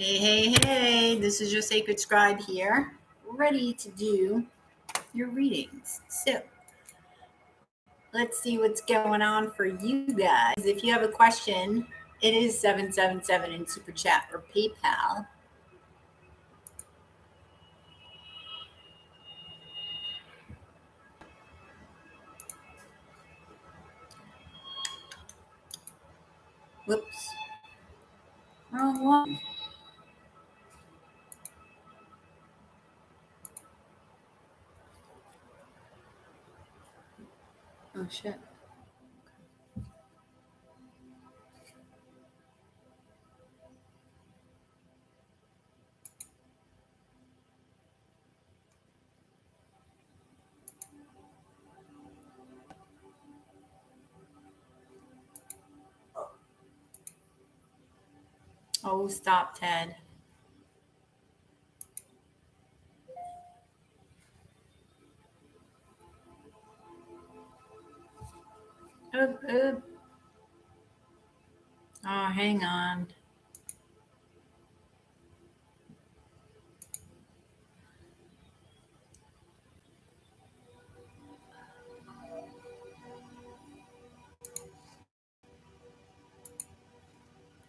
Hey, this is your sacred scribe here, ready to do your readings. So let's see what's going on for you guys. If you have a question, it is 777 in Super Chat or PayPal. Whoops. Wrong one. Oh, shit. Oh, stop, Ted. Oh, hang on.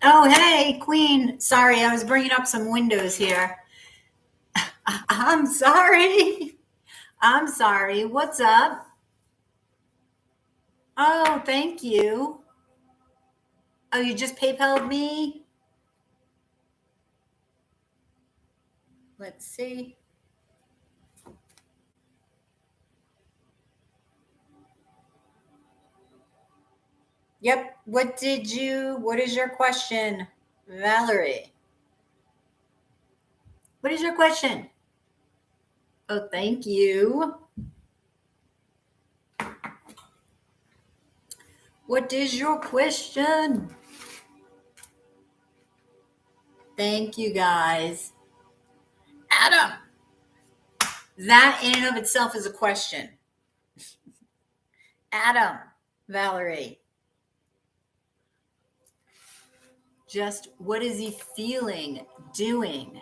Oh, hey, Queen. Sorry, I was bringing up some windows here. I'm sorry. I'm sorry. What's up? Oh, thank you. Oh, you just PayPal'd me? Let's see. Yep. What is your question, Valerie? What is your question? Oh, thank you. What is your question? Thank you, guys. Adam, that in and of itself is a question. Adam, Valerie, just what is he feeling, doing?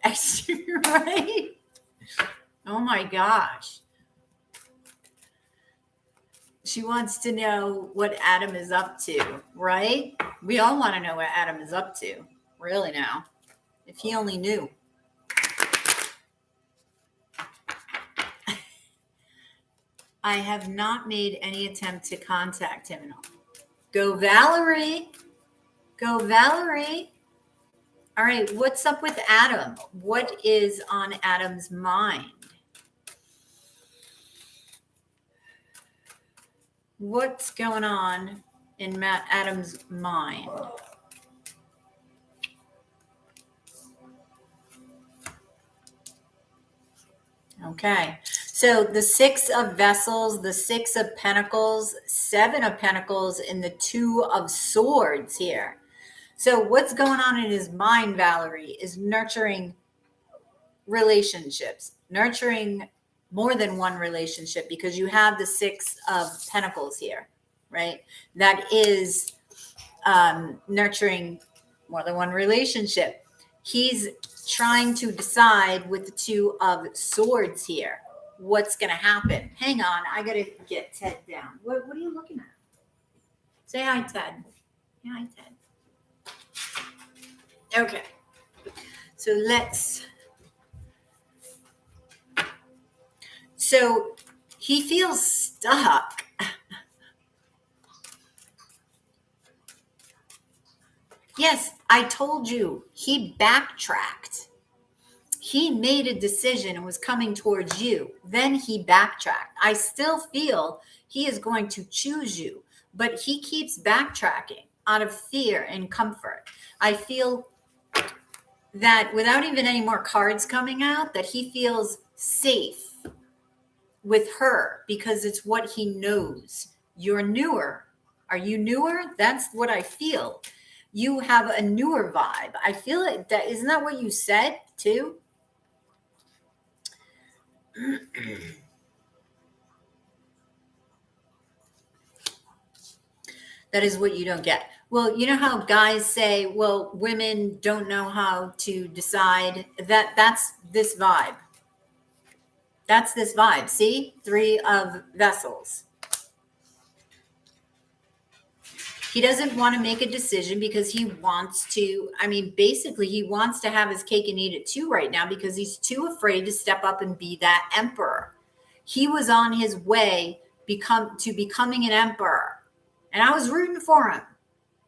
Right? Oh my gosh. She wants to know what Adam is up to, right? We all want to know what Adam is up to, really now. If he only knew. I have not made any attempt to contact him at all. Go, Valerie. Go, Valerie. All right, what's up with Adam? What is on Adam's mind? What's going on in Adam's mind? Okay, so the 6 of vessels, the 6 of pentacles, 7 of pentacles, and the 2 of swords here. So what's going on in his mind, Valerie, is nurturing relationships, nurturing more than one relationship, because you have the 6 of pentacles here, right? That is nurturing more than one relationship. He's trying to decide with the 2 of swords here what's going to happen. Hang on, I got to get Ted down. What are you looking at? Say hi, Ted. Say hi, Ted. Okay, so so he feels stuck. Yes, I told you, he backtracked. He made a decision and was coming towards you. Then he backtracked. I still feel he is going to choose you, but he keeps backtracking out of fear and comfort. I feel that without even any more cards coming out, that he feels safe with her because it's what he knows. You're newer. Are you newer? That's what I feel. You have a newer vibe. I feel like that. Isn't that what you said too? That is what you don't get. Well, you know how guys say, well, women don't know how to decide. That's this vibe. That's this vibe. See? 3 of vessels. He doesn't want to make a decision because he wants to, I mean, basically he wants to have his cake and eat it too right now because he's too afraid to step up and be that emperor. He was on his way becoming an emperor. And I was rooting for him.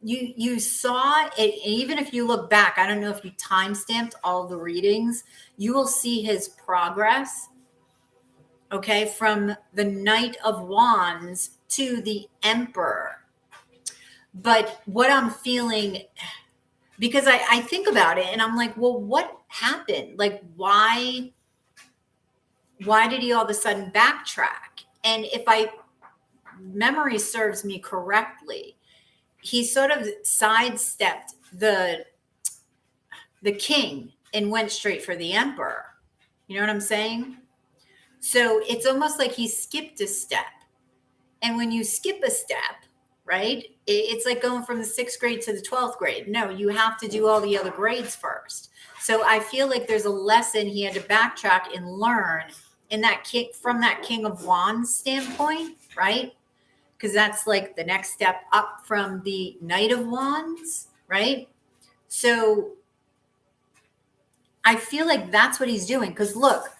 You saw it, even if you look back, I don't know if you time stamped all the readings, you will see his progress. Okay, from the Knight of Wands to the Emperor. But what I'm feeling, because I think about it and I'm like, well, what happened? Like, why did he all of a sudden backtrack? And if memory serves me correctly, he sort of sidestepped the king and went straight for the emperor. You know what I'm saying? So it's almost like he skipped a step. And when you skip a step, right, it's like going from the 6th grade to the 12th grade. No, you have to do all the other grades first. So I feel like there's a lesson he had to backtrack and learn in that from that King of Wands standpoint, right? Because that's like the next step up from the Knight of Wands, right? So I feel like that's what he's doing. Because look,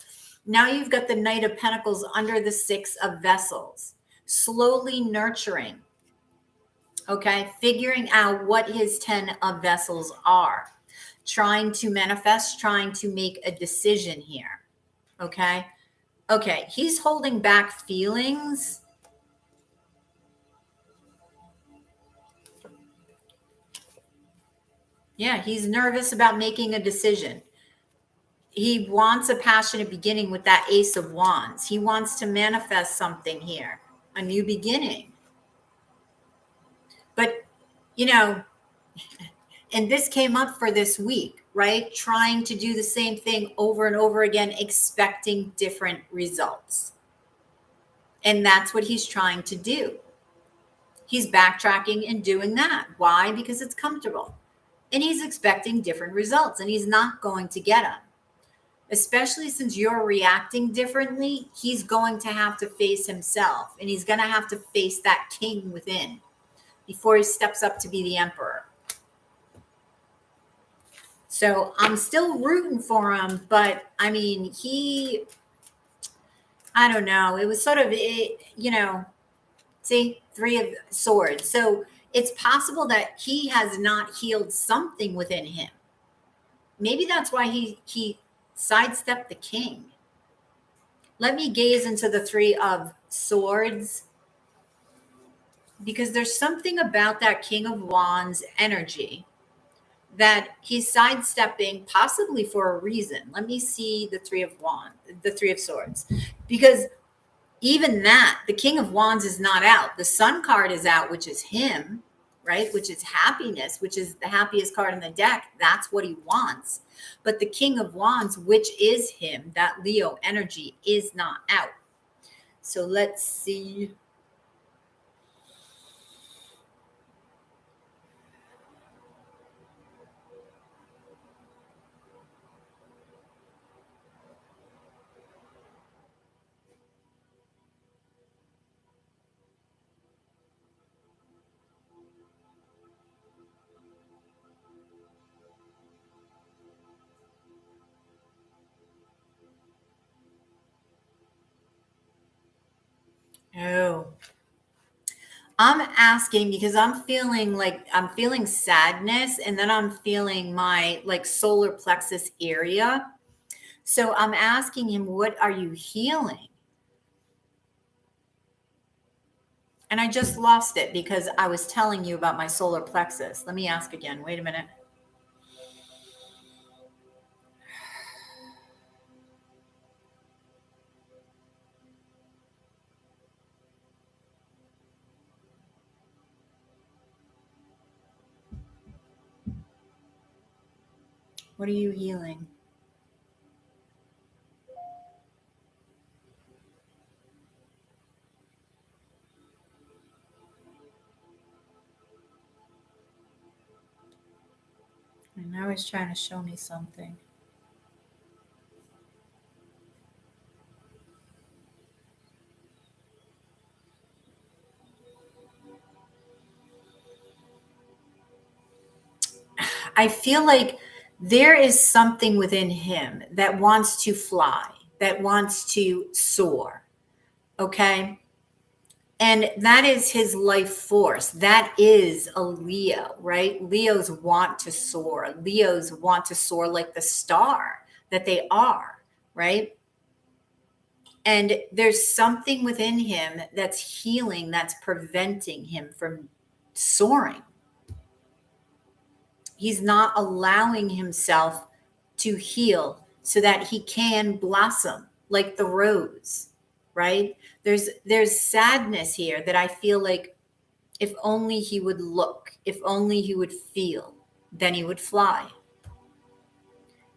now you've got the Knight of Pentacles under the 6 of Vessels, slowly nurturing, okay, figuring out what his 10 of Vessels are, trying to manifest, trying to make a decision here, okay? Okay, he's holding back feelings. Yeah, he's nervous about making a decision. He wants a passionate beginning with that Ace of Wands. He wants to manifest something here, a new beginning. But, you know, and this came up for this week, right? Trying to do the same thing over and over again, expecting different results. And that's what he's trying to do. He's backtracking and doing that. Why? Because it's comfortable. And he's expecting different results, and he's not going to get them. Especially since you're reacting differently, he's going to have to face himself, and he's going to have to face that king within before he steps up to be the emperor. So I'm still rooting for him, but I mean, I don't know. It was sort of, you know, see, 3 of Swords. So it's possible that he has not healed something within him. Maybe that's why he sidestepped the king. Let me gaze into the 3 of Swords, because there's something about that King of Wands energy that he's sidestepping, possibly for a reason. Let me see the 3 of Swords, because even that, the King of Wands is not out. The Sun card is out, which is him, right? Which is happiness, which is the happiest card in the deck. That's what he wants. But the King of Wands, which is him, that Leo energy, is not out. So let's see. Oh, I'm asking because I'm feeling sadness, and then I'm feeling my like solar plexus area. So I'm asking him, what are you healing? And I just lost it because I was telling you about my solar plexus. Let me ask again. Wait a minute. What are you healing? And now he's trying to show me something. I feel like there is something within him that wants to fly, that wants to soar. Okay. And that is his life force. That is a Leo, right? Leos want to soar. Leos want to soar like the star that they are, right? And there's something within him that's healing, that's preventing him from soaring. He's not allowing himself to heal so that he can blossom like the rose, right? There's sadness here that I feel like if only he would look, if only he would feel, then he would fly.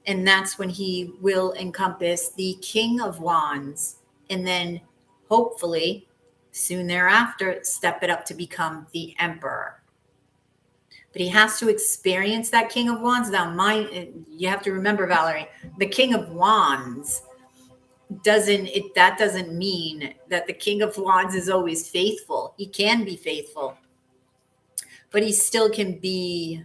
And that's when he will encompass the King of Wands, and then hopefully soon thereafter step it up to become the Emperor. But he has to experience that King of Wands. Now, you have to remember, Valerie, the King of Wands that doesn't mean that the King of Wands is always faithful. He can be faithful, but he still can be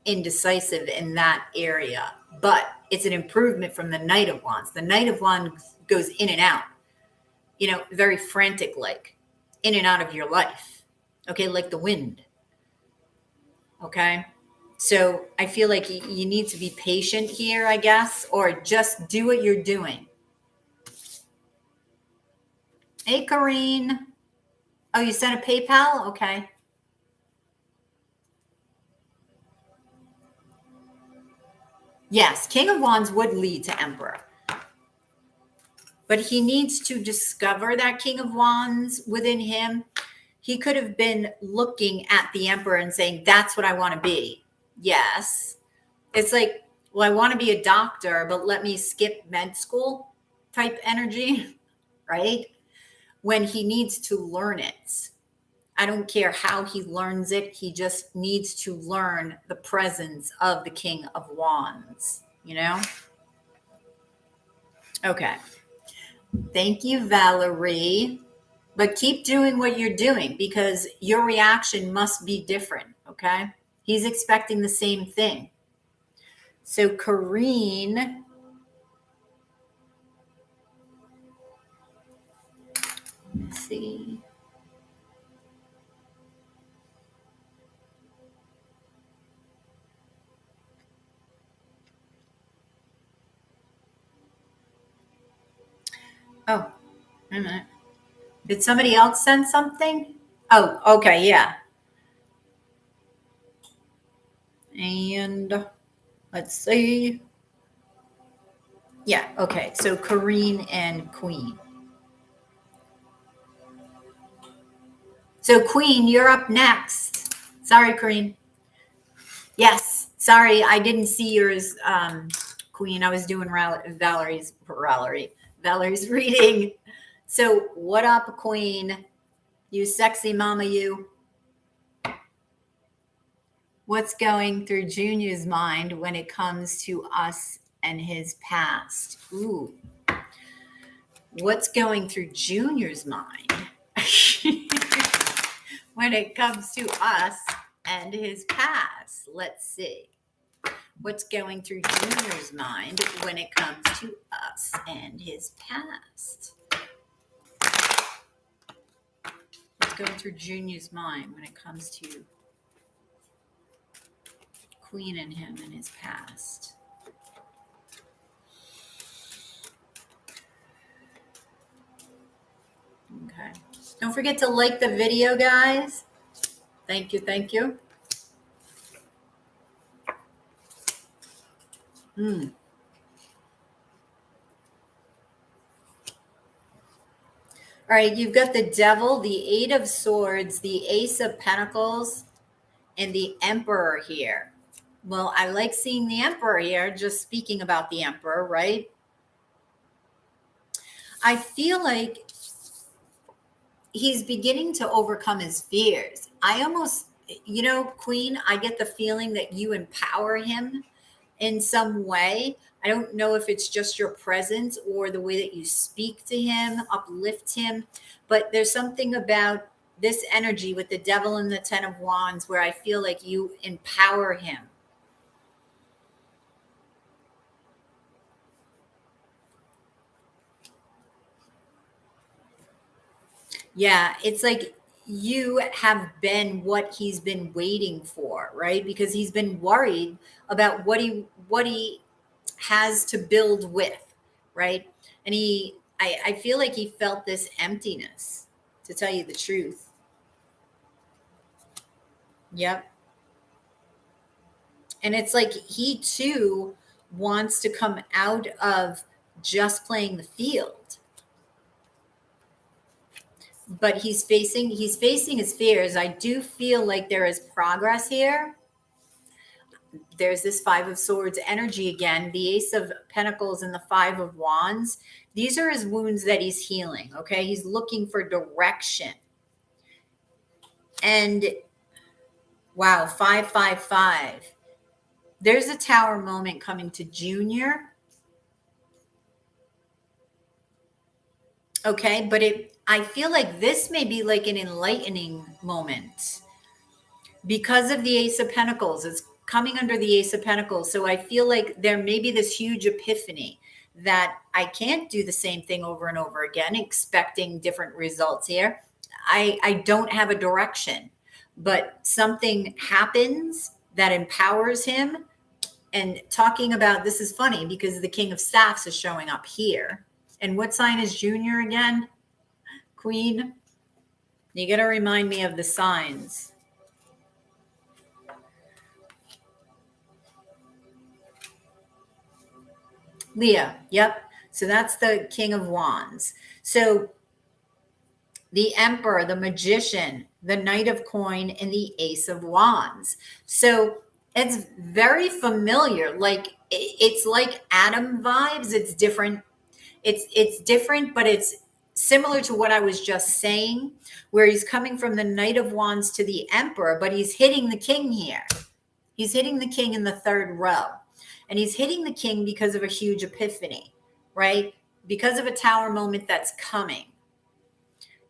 indecisive in that area. But it's an improvement from the Knight of Wands. The Knight of Wands goes in and out, very frantic, like in and out of your life. Okay, like the wind. Okay. So I feel like you need to be patient here, I guess, or just do what you're doing. Hey, Corrine. Oh, you sent a PayPal? Okay. Yes, King of Wands would lead to Emperor. But he needs to discover that King of Wands within him. He could have been looking at the Emperor and saying, that's what I want to be. Yes. It's like, well, I want to be a doctor, but let me skip med school type energy, right? When he needs to learn it. I don't care how he learns it. He just needs to learn the presence of the King of Wands, Okay. Thank you, Valerie. But keep doing what you're doing because your reaction must be different, okay? He's expecting the same thing. So, Corrine, let's see. Oh, wait a minute. Did somebody else send something? Oh, okay, yeah. And let's see. Yeah, okay. So Corrine and Queen. So Queen, you're up next. Sorry, Corrine. Yes, sorry, I didn't see yours, Queen. I was doing Valerie's reading. So what up, Queen? You sexy mama, you. What's going through Junior's mind when it comes to us and his past? Ooh. What's going through Junior's mind when it comes to us and his past? Let's see. What's going through Junior's mind when it comes to us and his past? What's going through Junior's mind when it comes to Queen and him and his past? Okay. Don't forget to like the video, guys. Thank you. Thank you. All right, you've got the Devil, the Eight of Swords, the Ace of Pentacles, and the Emperor here. Well, I like seeing the Emperor here, just speaking about the Emperor, right? I feel like he's beginning to overcome his fears. I almost you know, Queen, I get the feeling that you empower him in some way. I don't know if it's just your presence or the way that you speak to him, uplift him, but there's something about this energy with the devil and the 10 of wands where I feel like you empower him. Yeah, it's like you have been what he's been waiting for, right? Because he's been worried about what he has to build with, right? And I feel like he felt this emptiness, to tell you the truth. Yep. And it's like he too wants to come out of just playing the field. But he's facing his fears. I do feel like there is progress here. There's this 5 of swords energy again, the ace of pentacles and the 5 of wands. These are his wounds that he's healing. Okay. He's looking for direction. And wow, 555. There's a tower moment coming to Junior. Okay. But I feel like this may be like an enlightening moment because of the ace of pentacles. It's coming under the ace of pentacles. So I feel like there may be this huge epiphany that I can't do the same thing over and over again, expecting different results here. I don't have a direction, but something happens that empowers him. And talking about, this is funny because the King of Staffs is showing up here. And what sign is Junior again? Queen. You got to remind me of the signs. Leo. Yep. So that's the King of Wands. So the Emperor, the Magician, the Knight of Coin, and the Ace of Wands. So it's very familiar. Like it's like Adam vibes. It's different. It's different, but it's similar to what I was just saying, where he's coming from the Knight of Wands to the Emperor, but he's hitting the King here. He's hitting the King in the 3rd row. And he's hitting the King because of a huge epiphany, right? Because of a tower moment that's coming.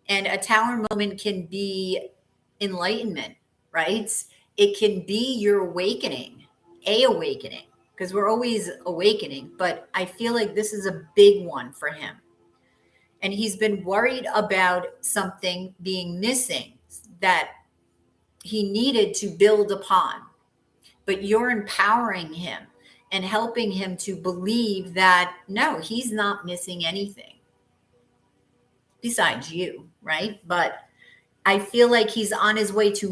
And a tower moment can be enlightenment, right? It can be your awakening, because we're always awakening. But I feel like this is a big one for him. And he's been worried about something being missing that he needed to build upon. But you're empowering him and helping him to believe that, no, he's not missing anything besides you, right? But I feel like he's on his way to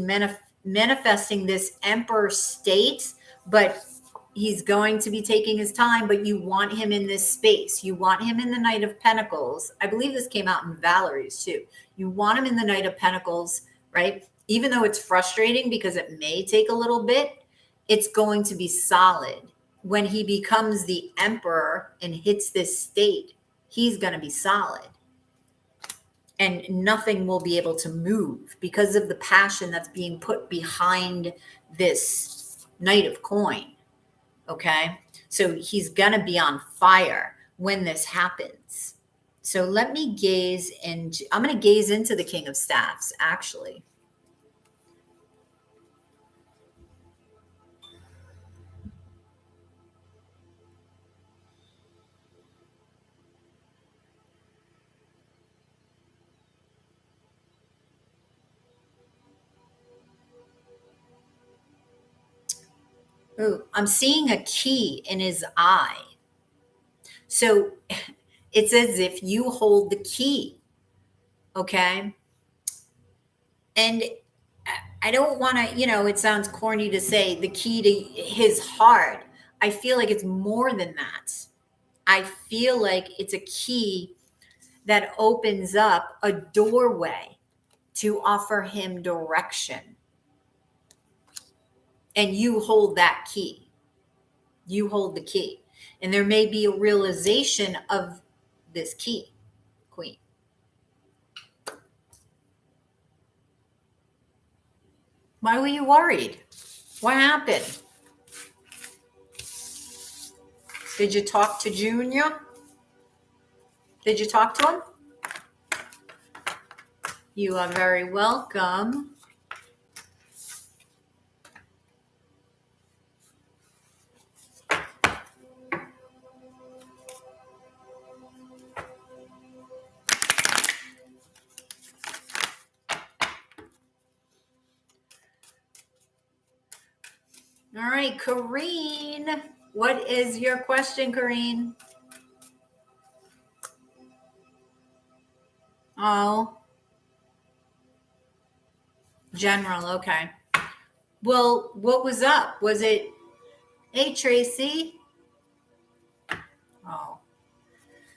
manifesting this Emperor state, but he's going to be taking his time. But you want him in this space. You want him in the Knight of Pentacles. I believe this came out in Valerie's too. You want him in the Knight of Pentacles, right? Even though it's frustrating because it may take a little bit, it's going to be solid. When he becomes the Emperor and hits this state, he's going to be solid. And nothing will be able to move because of the passion that's being put behind this Knight of Coin. Okay. So he's going to be on fire when this happens. So let me gaze into, I'm going to gaze into the King of Staffs, actually. Ooh, I'm seeing a key in his eye. So it's as if you hold the key. Okay. And I don't want to, it sounds corny to say the key to his heart. I feel like it's more than that. I feel like it's a key that opens up a doorway to offer him direction. And you hold that key. You hold the key. And there may be a realization of this key, Queen. Why were you worried? What happened? Did you talk to Junior? Did you talk to him? You are very welcome. All right, Kareen. What is your question, Kareen? Oh, general. Okay. Well, what was up? Was it, hey, Tracy? Oh,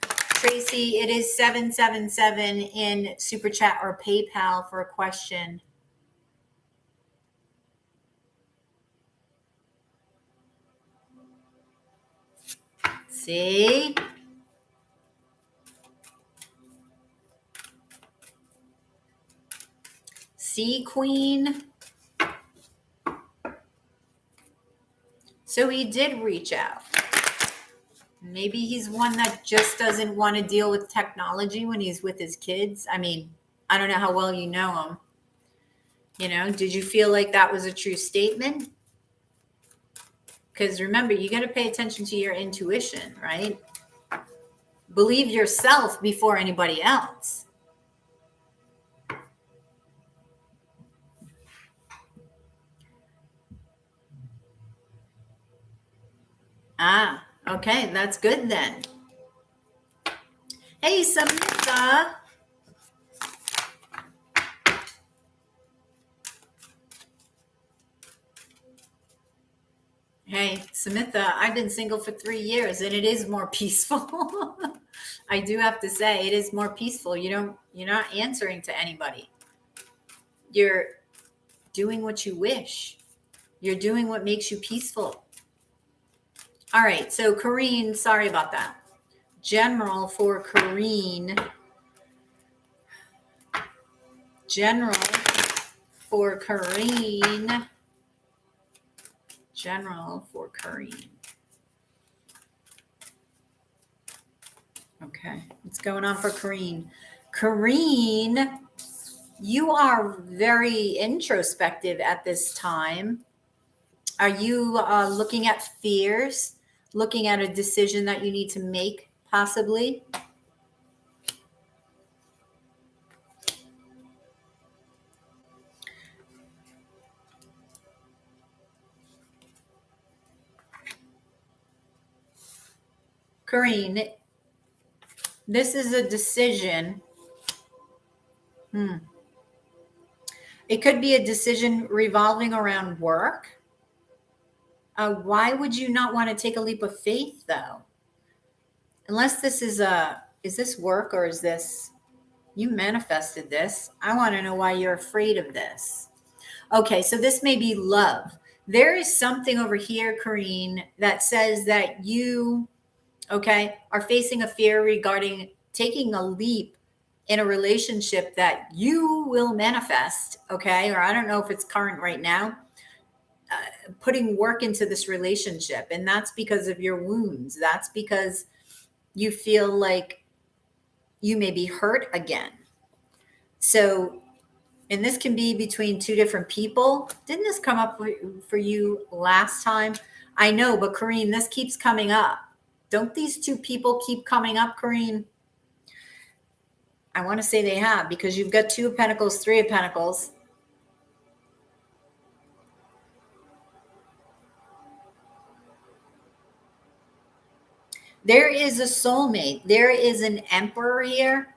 Tracy, it is 777 in Super Chat or PayPal for a question. See? See, Queen? So he did reach out. Maybe he's one that just doesn't want to deal with technology when he's with his kids. I mean, I don't know how well you know him. You know, did you feel like that was a true statement? Because remember, you got to pay attention to your intuition, right? Believe yourself before anybody else. Ah, okay, that's good then. Hey, Samantha. Hey, Samantha, I've been single for 3 years and it is more peaceful. I do have to say it is more peaceful. You're not answering to anybody. You're doing what you wish. You're doing what makes you peaceful. All right, so Kareen, sorry about that. General for Kareen. General for Kareen. General for Kareen. Okay, what's going on for Kareen? Kareen, you are very introspective at this time. Are you looking at fears, looking at a decision that you need to make, possibly? Kareen, this is a decision. It could be a decision revolving around work. Why would you not want to take a leap of faith, though? Unless this is this work or is this, you manifested this. I want to know why you're afraid of this. Okay, so this may be love. There is something over here, Kareen, that says that you, okay, are facing a fear regarding taking a leap in a relationship that you will manifest, okay? Or I don't know if it's current right now. Putting work into this relationship, and that's because of your wounds. That's because you feel like you may be hurt again. So, and this can be between two different people. Didn't this come up for you last time? I know, but Kareen, this keeps coming up. Don't these two people keep coming up, Kareen? I want to say they have, because you've got 2 of Pentacles, 3 of Pentacles. There is a soulmate. There is an Emperor here.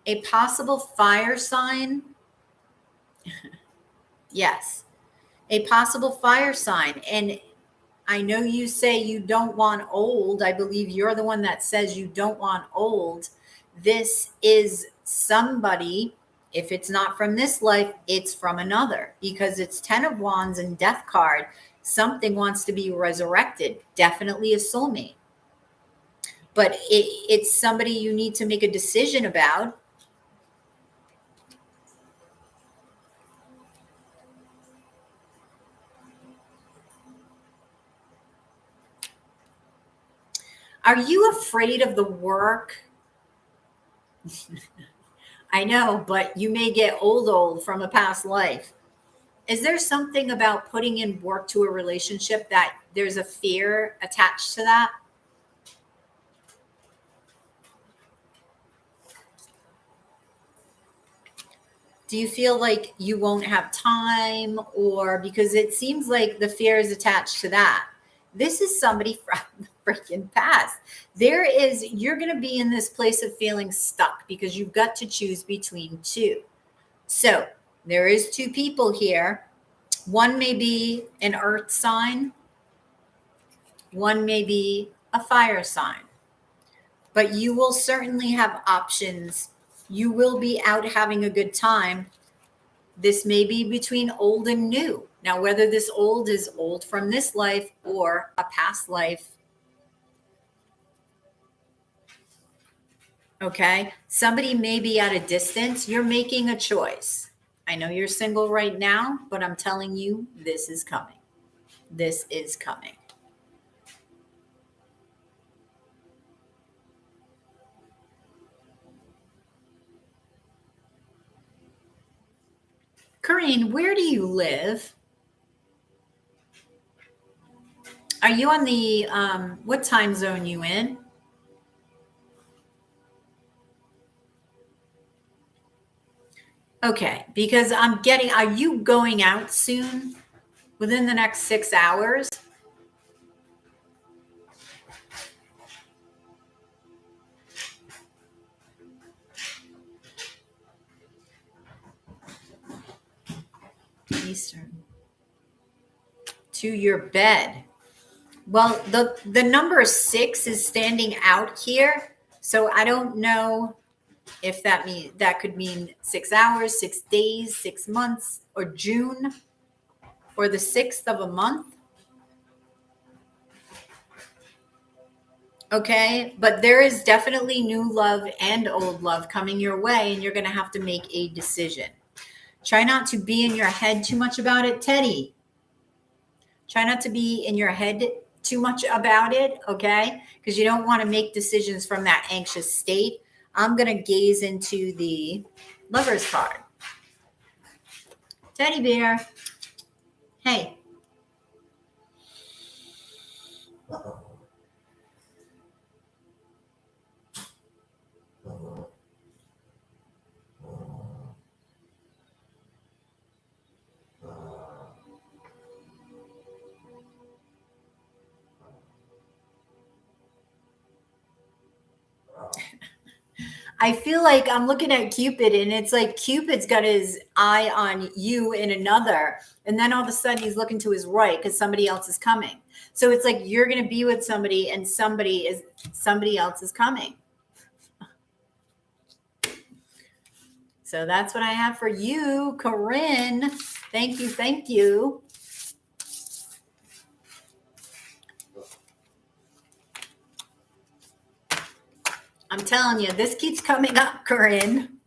A possible fire sign. Yes. A possible fire sign. And I know you say you don't want old. I believe you're the one that says you don't want old. This is somebody, if it's not from this life, it's from another, because it's 10 of Wands and Death card. Something wants to be resurrected. Definitely a soulmate. But it's somebody you need to make a decision about. Are you afraid of the work? I know, but you may get old from a past life. Is there something about putting in work to a relationship that there's a fear attached to that? Do you feel like you won't have time, or because it seems like the fear is attached to that? This is somebody from the freaking past. You're going to be in this place of feeling stuck because you've got to choose between two. So there is two people here. One may be an earth sign. One may be a fire sign. But you will certainly have options. You will be out having a good time. This may be between old and new. Now, whether this old is old from this life or a past life. Okay. Somebody may be at a distance. You're making a choice. I know you're single right now, but I'm telling you, this is coming. This is coming. Corinne, where do you live? Are you on the, what time zone you in? Okay, because are you going out soon? Within the next 6 hours? Eastern. To your bed. Well, the number 6 is standing out here. So I don't know if that could mean 6 hours, 6 days, 6 months, or June, or the 6th of a month. Okay, but there is definitely new love and old love coming your way, and you're going to have to make a decision. Try not to be in your head too much about it, Teddy. Try not to be in your head too much about it, okay? Because you don't want to make decisions from that anxious state. I'm going to gaze into the Lover's card. Teddy bear. Hey. I feel like I'm looking at Cupid, and it's like Cupid's got his eye on you in another. And then all of a sudden he's looking to his right because somebody else is coming. So it's like you're going to be with somebody and somebody else is coming. So that's what I have for you, Corinne. Thank you. Thank you. I'm telling you, this keeps coming up, Corinne.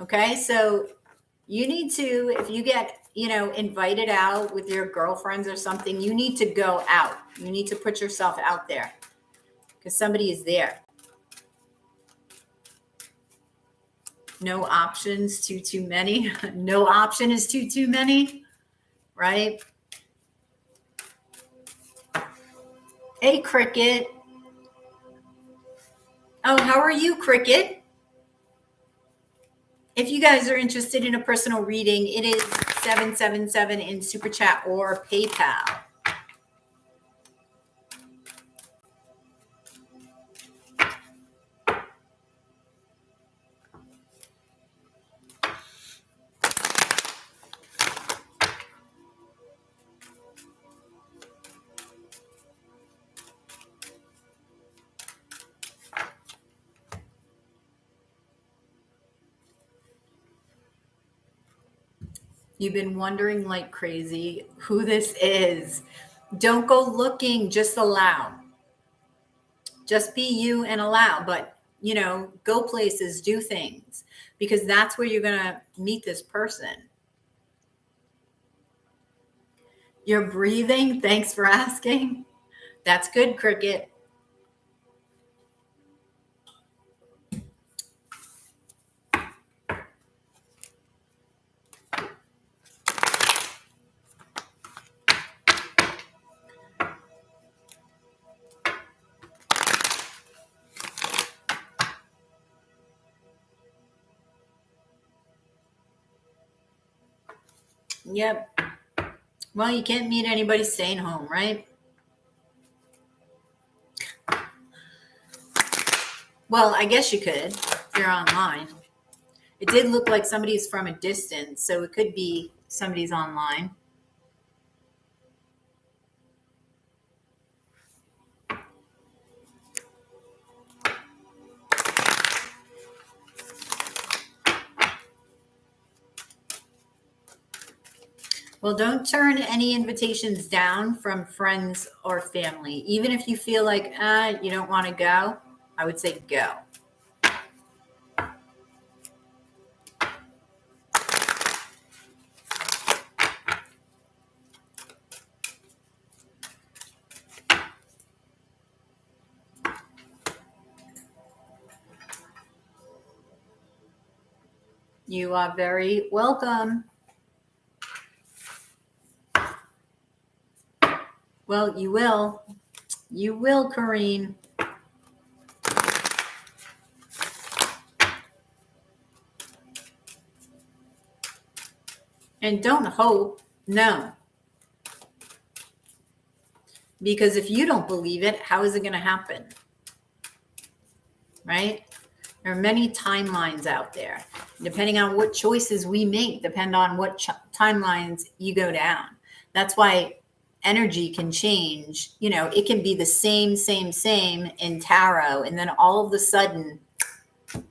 Okay, so you need to, if you get, invited out with your girlfriends or something, you need to go out. You need to put yourself out there because somebody is there. No options, too many. No option is too many, right? Hey, Cricket. Oh, how are you, Cricket? If you guys are interested in a personal reading, it is 777 in Super Chat or PayPal. You've been wondering like crazy who this is. Don't go looking, just allow. Just be you and allow, but go places, do things, because that's where you're going to meet this person. You're breathing. Thanks for asking. That's good, Cricket. Yep. Well, you can't meet anybody staying home, right? Well, I guess you could if you're online. It did look like somebody's from a distance, so it could be somebody's online. Well, don't turn any invitations down from friends or family. Even if you feel like you don't want to go, I would say go. You are very welcome. Well, you will. You will, Corrine. And don't hope, no. Because if you don't believe it, how is it going to happen? Right? There are many timelines out there. Depending on what choices we make, depend on what timelines you go down. That's why energy can change. You know, it can be the same in tarot, and then all of a sudden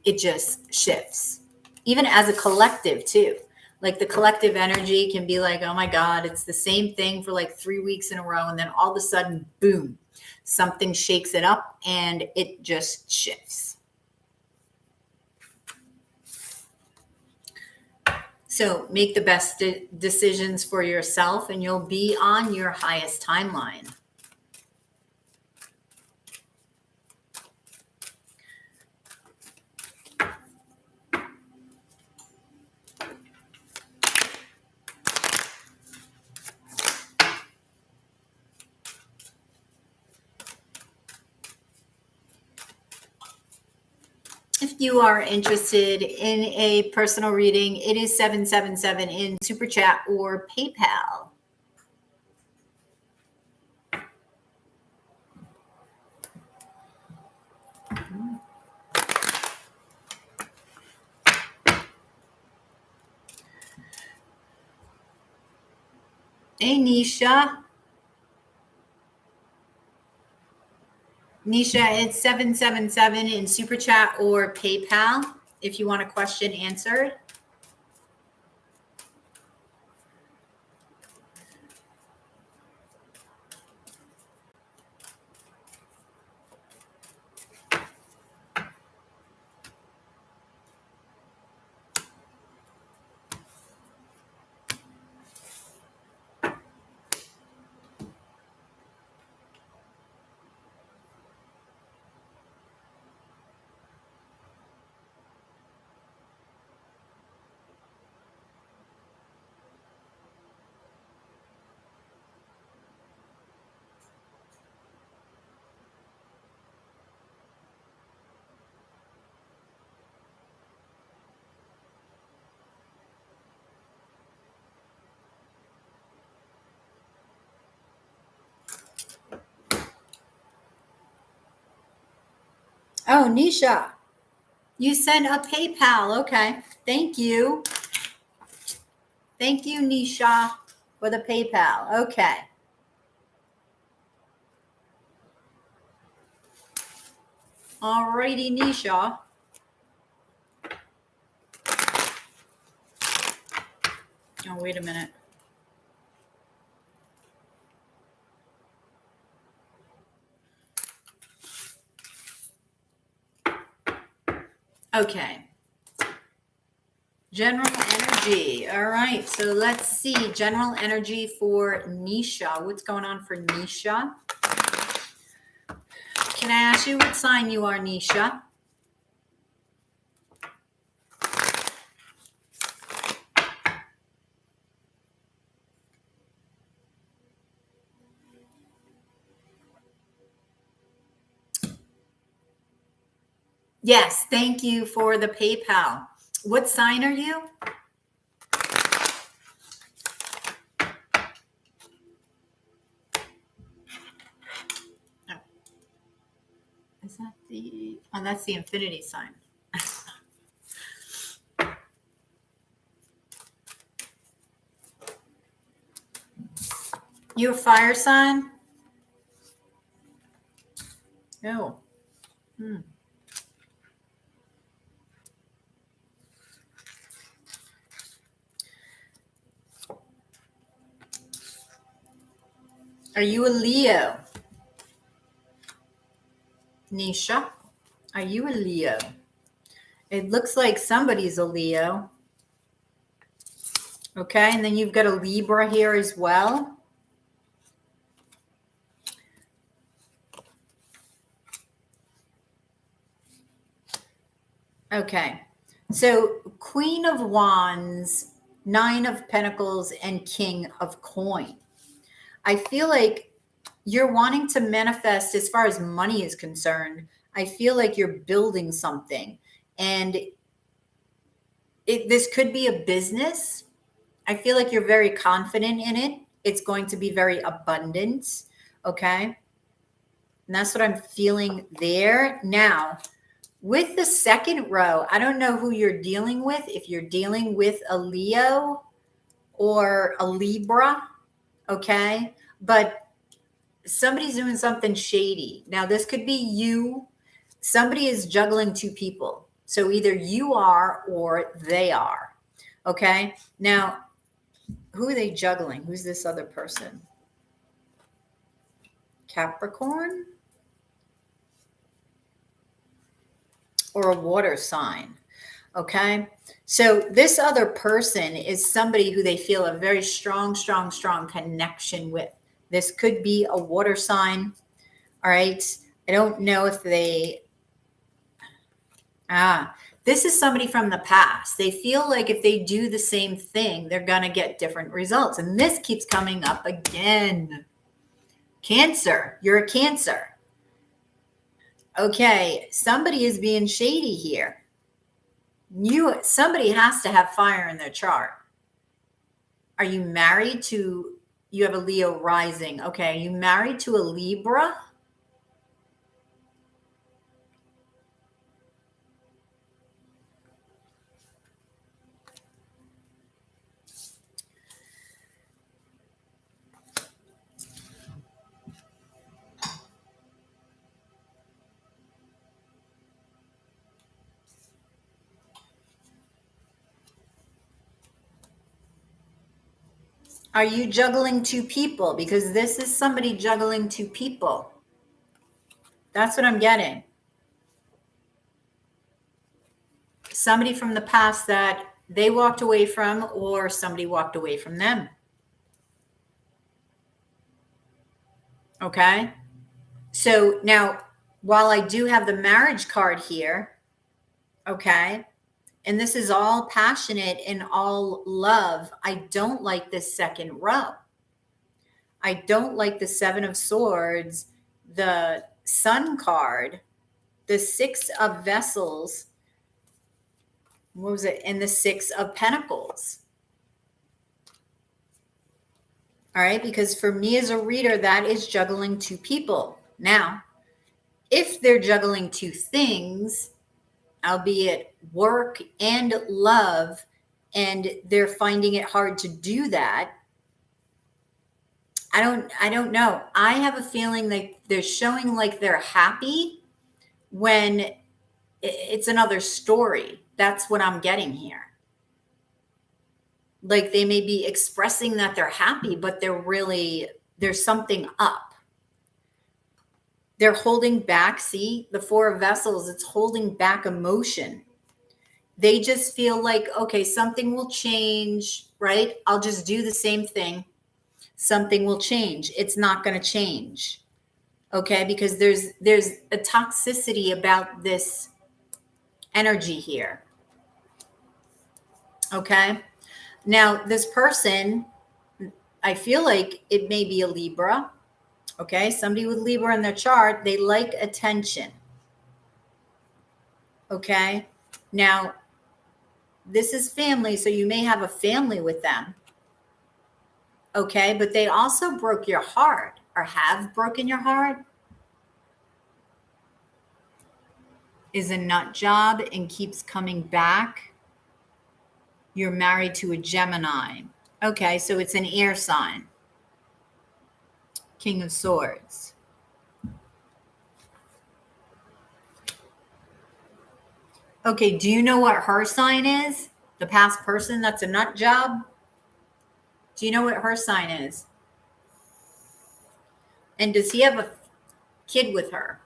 it just shifts. Even as a collective too. Like the collective energy can be like, oh my God, it's the same thing for like 3 weeks in a row. And then all of a sudden, boom, something shakes it up and it just shifts. So make the best decisions for yourself and you'll be on your highest timeline. If you are interested in a personal reading, it is 777 in Super Chat or PayPal. Hey, Nisha. Nisha, it's 777 in Super Chat or PayPal if you want a question answered. Oh, Nisha, you sent a PayPal. Okay. Thank you. Thank you, Nisha, for the PayPal. Okay. All righty, Nisha. Oh, wait a minute. Okay. General energy. All right. So let's see. General energy for Nisha. What's going on for Nisha? Can I ask you what sign you are, Nisha? Yes. Thank you for the PayPal. What sign are you? Is that the, oh, that's the infinity sign. You a fire sign? No. Are you a Leo? Nisha, are you a Leo? It looks like somebody's a Leo. Okay, and then you've got a Libra here as well. Okay, so Queen of Wands, Nine of Pentacles, and King of Coin. I feel like you're wanting to manifest as far as money is concerned. I feel like you're building something, and this could be a business. I feel like you're very confident in it. It's going to be very abundant. Okay. And that's what I'm feeling there. Now, with the second row, I don't know who you're dealing with. If you're dealing with a Leo or a Libra. Okay. But somebody's doing something shady. Now, this could be you. Somebody is juggling two people. So either you are or they are. Okay. Now, who are they juggling? Who's this other person? Capricorn? Or a water sign. Okay. So this other person is somebody who they feel a very strong connection with. This could be a water sign. All right. I don't know if they, this is somebody from the past. They feel like if they do the same thing, they're going to get different results. And this keeps coming up again. Cancer. You're a Cancer. Okay. Somebody is being shady here. Somebody has to have fire in their chart. Are you married to, you have a Leo rising. Okay. Are you married to a Libra? Are you juggling two people? Because this is somebody juggling two people. That's what I'm getting. Somebody from the past that they walked away from, or somebody walked away from them. Okay. So now, while I do have the marriage card here, okay, and this is all passionate and all love, I don't like this second row. I don't like the Seven of Swords, the Sun card, the Six of Vessels, what was it? And the Six of Pentacles. All right, because for me as a reader, that is juggling two people. Now, if they're juggling two things, albeit work and love, and they're finding it hard to do that, I don't know. I have a feeling like they're showing like they're happy when it's another story. That's what I'm getting here. Like they may be expressing that they're happy, but there's something up. They're holding back. See, the Four of Vessels, it's holding back emotion. They just feel like, okay, something will change, right? I'll just do the same thing. Something will change. It's not going to change. Okay? Because there's a toxicity about this energy here. Okay? Now, this person, I feel like it may be a Libra. Okay? Somebody with Libra in their chart, they like attention. Okay? Now, this is family, so you may have a family with them. Okay? But they also broke your heart or have broken your heart. Is a nut job and keeps coming back. You're married to a Gemini. Okay, so it's an air sign. King of Swords. Okay, do you know what her sign is? The past person that's a nut job? Do you know what her sign is? And does he have a kid with her?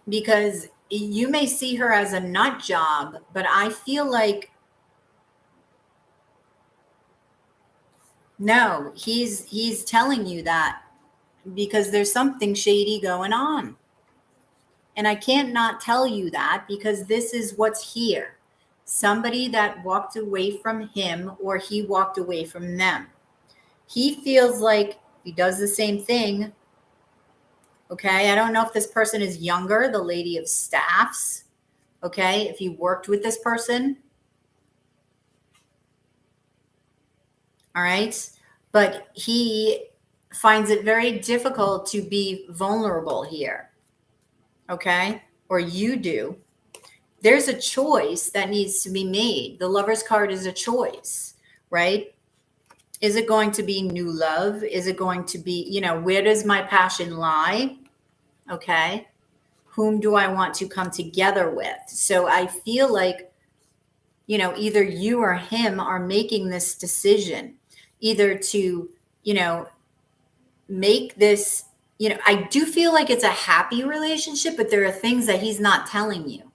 Because you may see her as a nut job, but I feel like no, he's telling you that because there's something shady going on. And I can't not tell you that because this is what's here. Somebody that walked away from him or he walked away from them. He feels like he does the same thing. Okay. I don't know if this person is younger, the Lady of Staffs. Okay. If you worked with this person. All right. But he finds it very difficult to be vulnerable here. Okay. Or you do. There's a choice that needs to be made. The Lover's card is a choice, right? Is it going to be new love? Is it going to be, where does my passion lie? Okay. Whom do I want to come together with? So I feel like, either you or him are making this decision, either to, make this, I do feel like it's a happy relationship, but there are things that he's not telling you.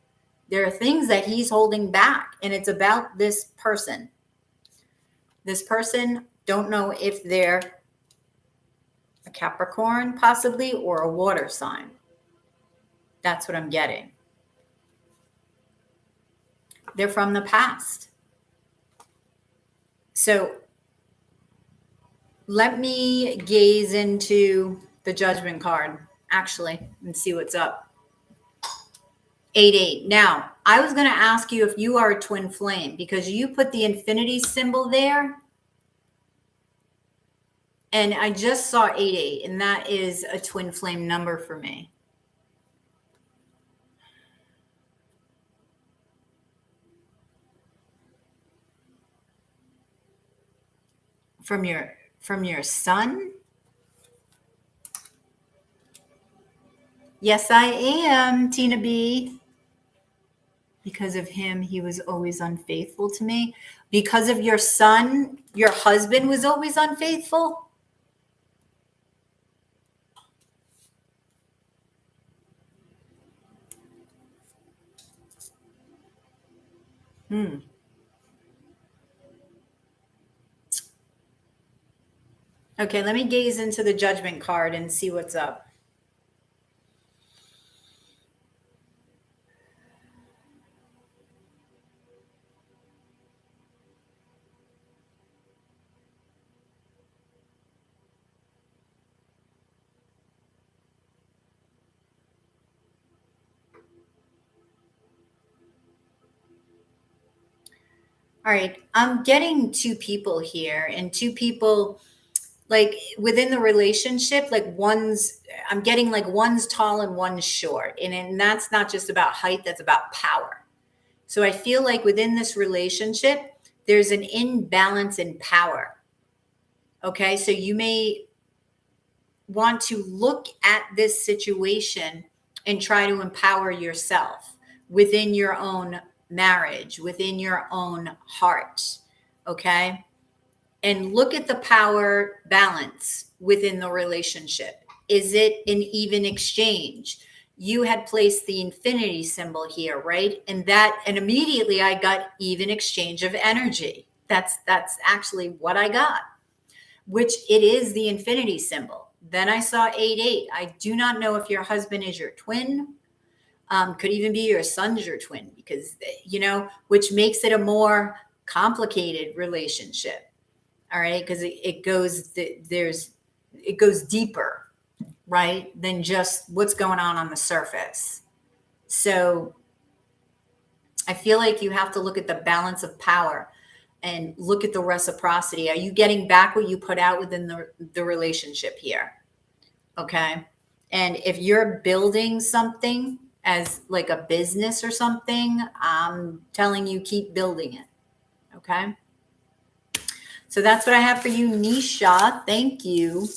There are things that he's holding back, and it's about this person. This person, don't know if they're a Capricorn possibly or a water sign. That's what I'm getting. They're from the past. So let me gaze into the Judgment card, actually, and see what's up. 8-8. Now, I was going to ask you if you are a twin flame because you put the infinity symbol there. And I just saw 8-8, and that is a twin flame number for me. From your son? Yes, I am, Tina B. Because of him, he was always unfaithful to me. Because of your son, your husband was always unfaithful. Okay, let me gaze into the Judgment card and see what's up. All right, I'm getting two people here, and two people like within the relationship, like I'm getting like one's tall and one's short. And that's not just about height, that's about power. So I feel like within this relationship, there's an imbalance in power. Okay, so you may want to look at this situation and try to empower yourself within your own marriage, within your own heart. Okay, and look at the power balance within the relationship. Is it an even exchange? You had placed the infinity symbol here, right? And immediately I got even exchange of energy. That's actually what I got, which it is the infinity symbol. Then I saw 8-8. I do not know if your husband is your twin. Could even be your son's your twin, because, which makes it a more complicated relationship. All right. Because it goes deeper, right, than just what's going on the surface. So I feel like you have to look at the balance of power and look at the reciprocity. Are you getting back what you put out within the relationship here? Okay. And if you're building something as like a business or something, I'm telling you, keep building it. Okay. So that's what I have for you, Nisha. Thank you.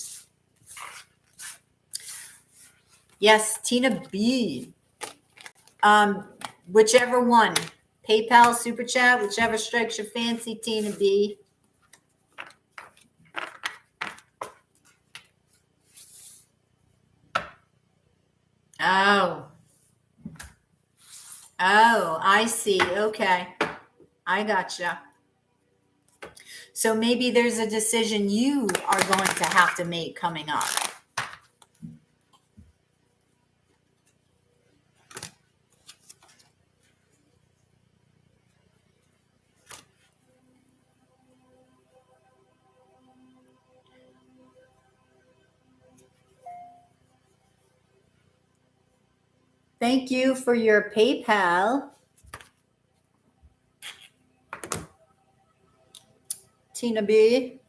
Yes, Tina B. Whichever one. PayPal, Super Chat, whichever strikes your fancy, Tina B. Oh, I see. Okay. I gotcha. So maybe there's a decision you are going to have to make coming up. Thank you for your PayPal, Tina B.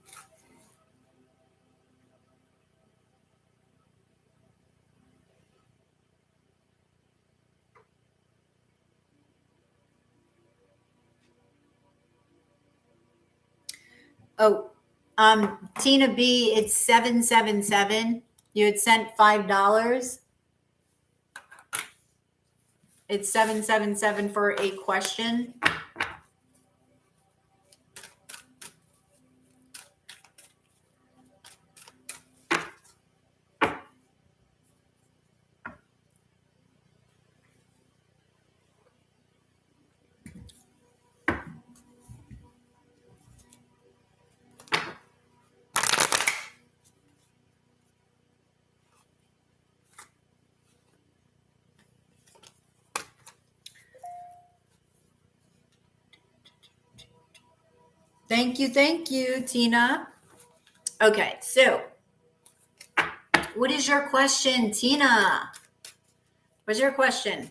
Oh, Tina B, it's 777. You had sent $5. It's 777 for a question. Thank you, Tina. Okay, so what is your question, Tina? What's your question?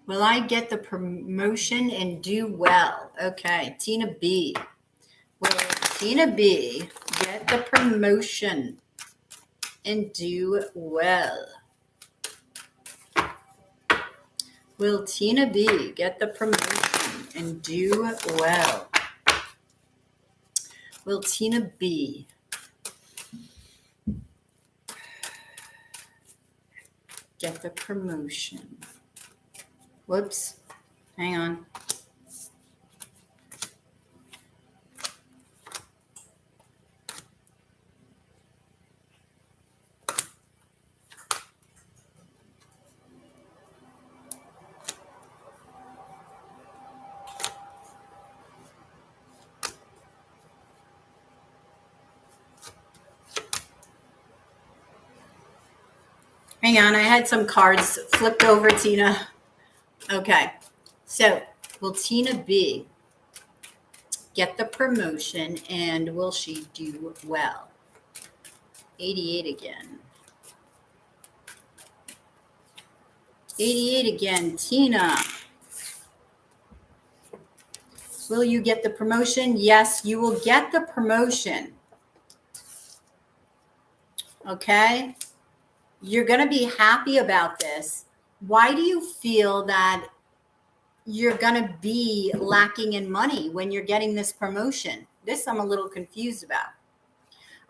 Will I get the promotion and do well? Okay, Tina B. Will Tina B get the promotion and do well? Will Tina B get the promotion and do well? Will Tina B get the promotion? Whoops. Hang on. Hang on. I had some cards flipped over, Tina. Okay. So, will Tina B get the promotion and will she do well? 88 again. 88 again. Tina. Will you get the promotion? Yes, you will get the promotion. Okay? You're going to be happy about this. Why do you feel that you're going to be lacking in money when you're getting this promotion? This I'm a little confused about.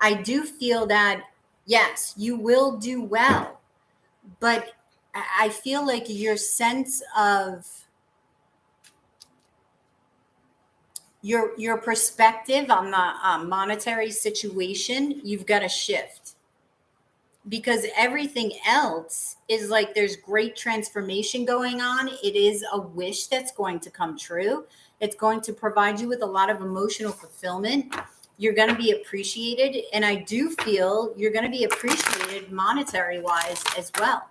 I do feel that, yes, you will do well, but I feel like your sense of your perspective on the monetary situation, you've got to shift, because everything else is like there's great transformation going on. It is a wish that's going to come true. It's going to provide you with a lot of emotional fulfillment. You're going to be appreciated. And I do feel you're going to be appreciated monetary wise as well.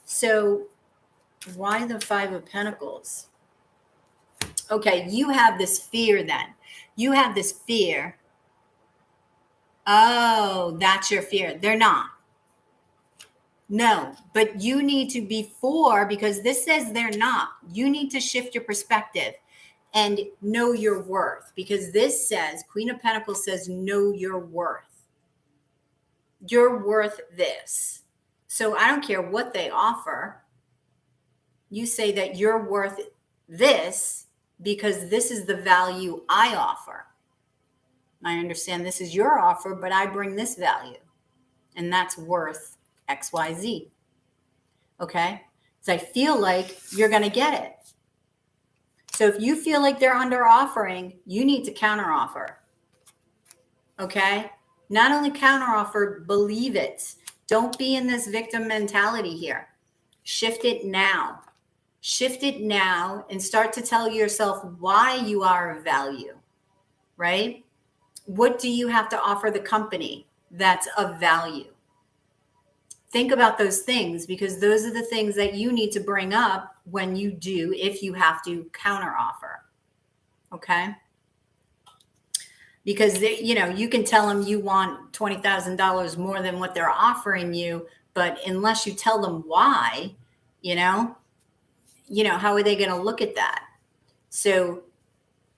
So why the Five of Pentacles? Okay, you have this fear then. You have this fear. Oh, that's your fear. They're not. No, but you need to, before, because this says they're not, you need to shift your perspective and know your worth, because this says, Queen of Pentacles says, know your worth. You're worth this. So I don't care what they offer. You say that you're worth this because this is the value I offer. I understand this is your offer, but I bring this value, and that's worth XYZ. Okay? So I feel like you're going to get it. So if you feel like they're under offering, you need to counter offer. Okay? Not only counter offer, believe it. Don't be in this victim mentality here. Shift it now. Shift it now and start to tell yourself why you are of value, right? What do you have to offer the company that's of value? Think about those things, because those are the things that you need to bring up when you do, if you have to counter offer. Okay? Because you can tell them you want $20,000 more than what they're offering you, but unless you tell them why, how are they going to look at that? So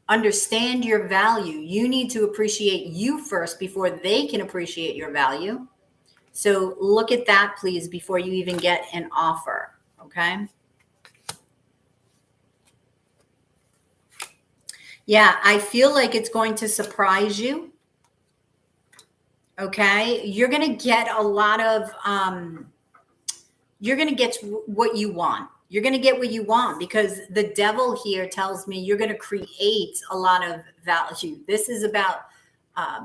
understand your value. You need to appreciate you first before they can appreciate your value. So look at that, please, before you even get an offer. Okay. Yeah, I feel like it's going to surprise you. Okay. You're going to get a lot of, you're going to get what you want. You're going to get what you want, because the devil here tells me you're going to create a lot of value. This is about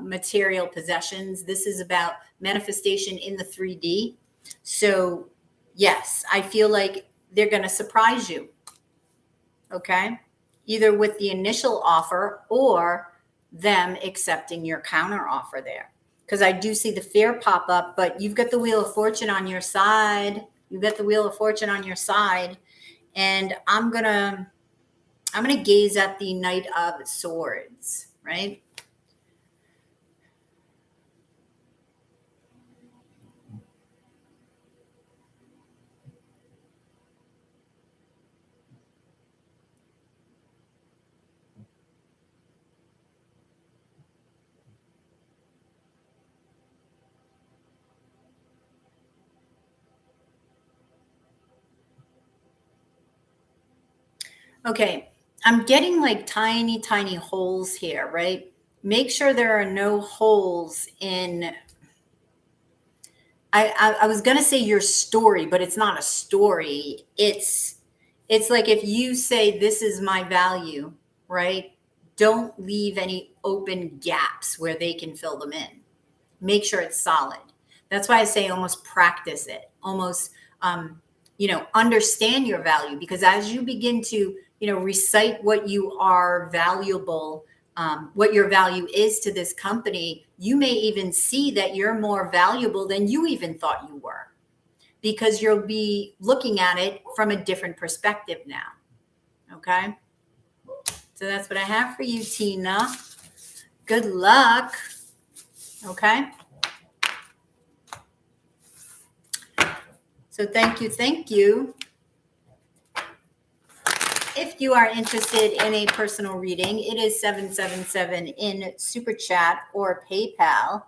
material possessions. This is about manifestation in the 3D. So yes, I feel like they're going to surprise you. Okay. Either with the initial offer or them accepting your counter offer there. Because I do see the fear pop up, but you've got the Wheel of Fortune on your side. You've got the Wheel of Fortune on your side. And I'm gonna gaze at the Knight of Swords, right? Okay, I'm getting like tiny, tiny holes here, right? Make sure there are no holes in, I was going to say your story, but it's not a story. It's like if you say, this is my value, right? Don't leave any open gaps where they can fill them in. Make sure it's solid. That's why I say almost practice it. Almost, understand your value, because as you begin to, recite what you are valuable, what your value is to this company, you may even see that you're more valuable than you even thought you were, because you'll be looking at it from a different perspective now. Okay. So that's what I have for you, Tina. Good luck. Okay. So thank you. Thank you. If you are interested in a personal reading, it is 777 in Super Chat or PayPal.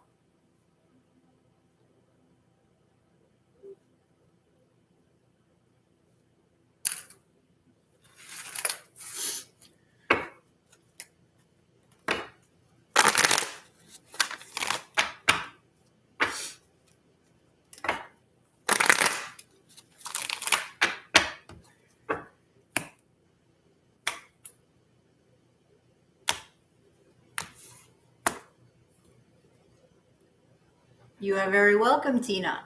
You are very welcome, Tina.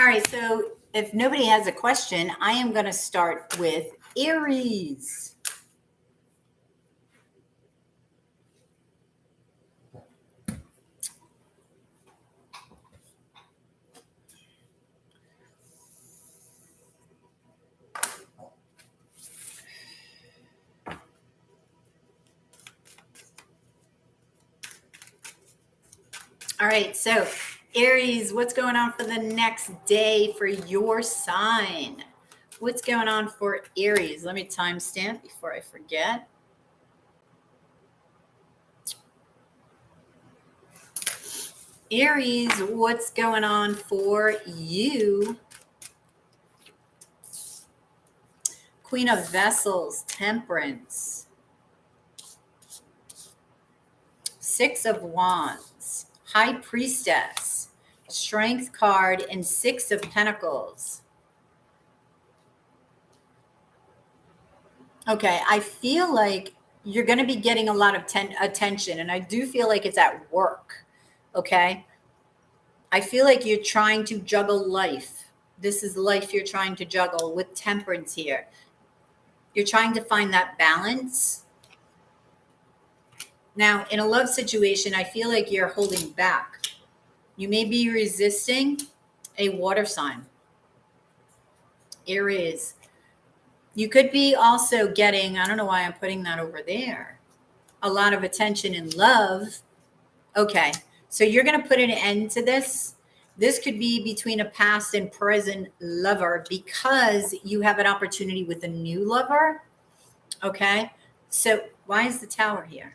All right, so if nobody has a question, I am going to start with Aries. All right, so Aries, what's going on for the next day for your sign? What's going on for Aries? Let me timestamp before I forget. Aries, what's going on for you? Queen of Vessels, Temperance. Six of Wands, High Priestess, Strength card, and Six of Pentacles. Okay, I feel like you're going to be getting a lot of attention, and I do feel like it's at work. Okay, I feel like you're trying to juggle life. This is life you're trying to juggle with Temperance here. You're trying to find that balance. Now, in a love situation, I feel like you're holding back. You may be resisting a water sign. Aries. You could be also getting, I don't know why I'm putting that over there, a lot of attention in love. Okay, so you're going to put an end to this. This could be between a past and present lover because you have an opportunity with a new lover. Okay, so why is the Tower here?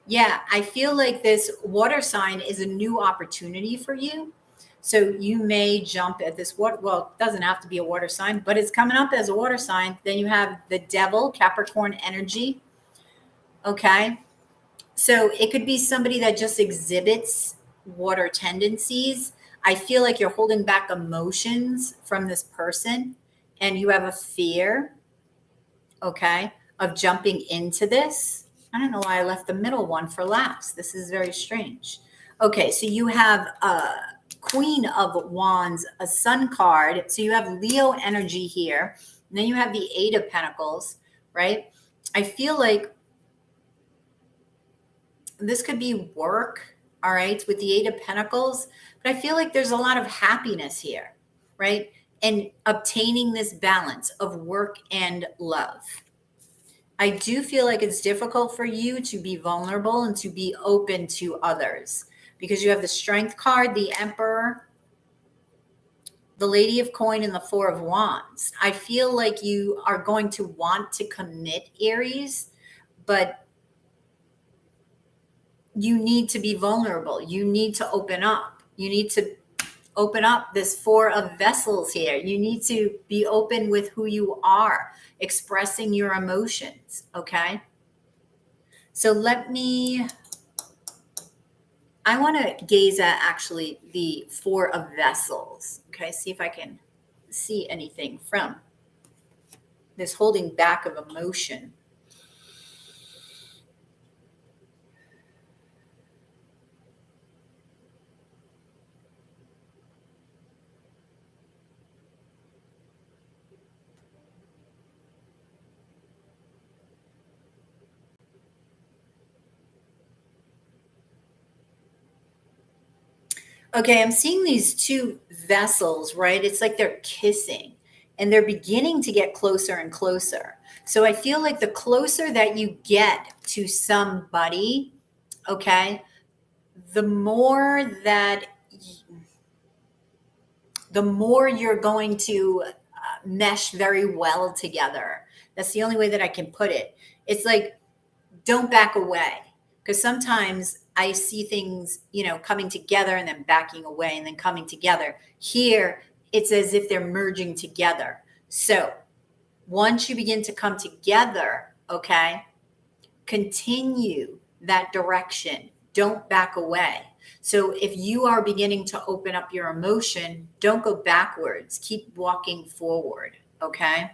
Yeah, I feel like this water sign is a new opportunity for you. So you may jump at this water. Well, it doesn't have to be a water sign, but it's coming up as a water sign. Then you have the Devil, Capricorn energy. Okay. So it could be somebody that just exhibits water tendencies. I feel like you're holding back emotions from this person and you have a fear, okay, of jumping into this. I don't know why I left the middle one for last. This is very strange. Okay, so you have Queen of Wands, a Sun card. So you have Leo energy here. And then you have the Eight of Pentacles, right? I feel like this could be work, all right, with the Eight of Pentacles. But I feel like there's a lot of happiness here, right? And obtaining this balance of work and love. I do feel like it's difficult for you to be vulnerable and to be open to others because you have the Strength card, the Emperor, the Lady of Coin and the Four of Wands. I feel like you are going to want to commit, Aries, but you need to be vulnerable. You need to open up. You need to open up this Four of Vessels here. You need to be open with who you are, expressing your emotions, okay? So I want to gaze at actually the Four of Vessels, okay? See if I can see anything from this holding back of emotion. Okay, I'm seeing these two vessels, right? It's like they're kissing and they're beginning to get closer and closer. So I feel like the closer that you get to somebody, okay, the more you're going to mesh very well together. That's the only way that I can put it. It's like, don't back away, because sometimes I see things, coming together and then backing away and then coming together. Here, it's as if they're merging together. So once you begin to come together, okay, continue that direction. Don't back away. So if you are beginning to open up your emotion, don't go backwards. Keep walking forward, okay?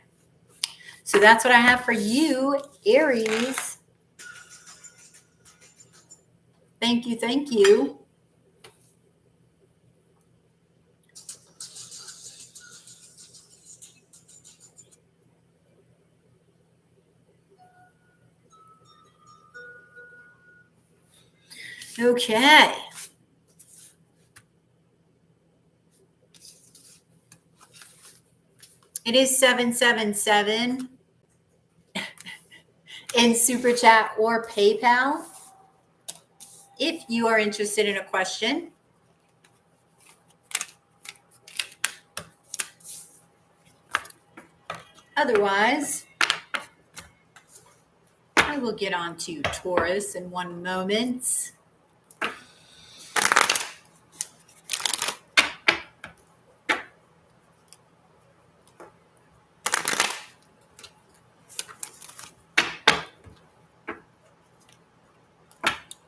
So that's what I have for you, Aries. Thank you, thank you. Okay. It is 777 in Super Chat or PayPal if you are interested in a question. Otherwise, I will get on to Taurus in one moment.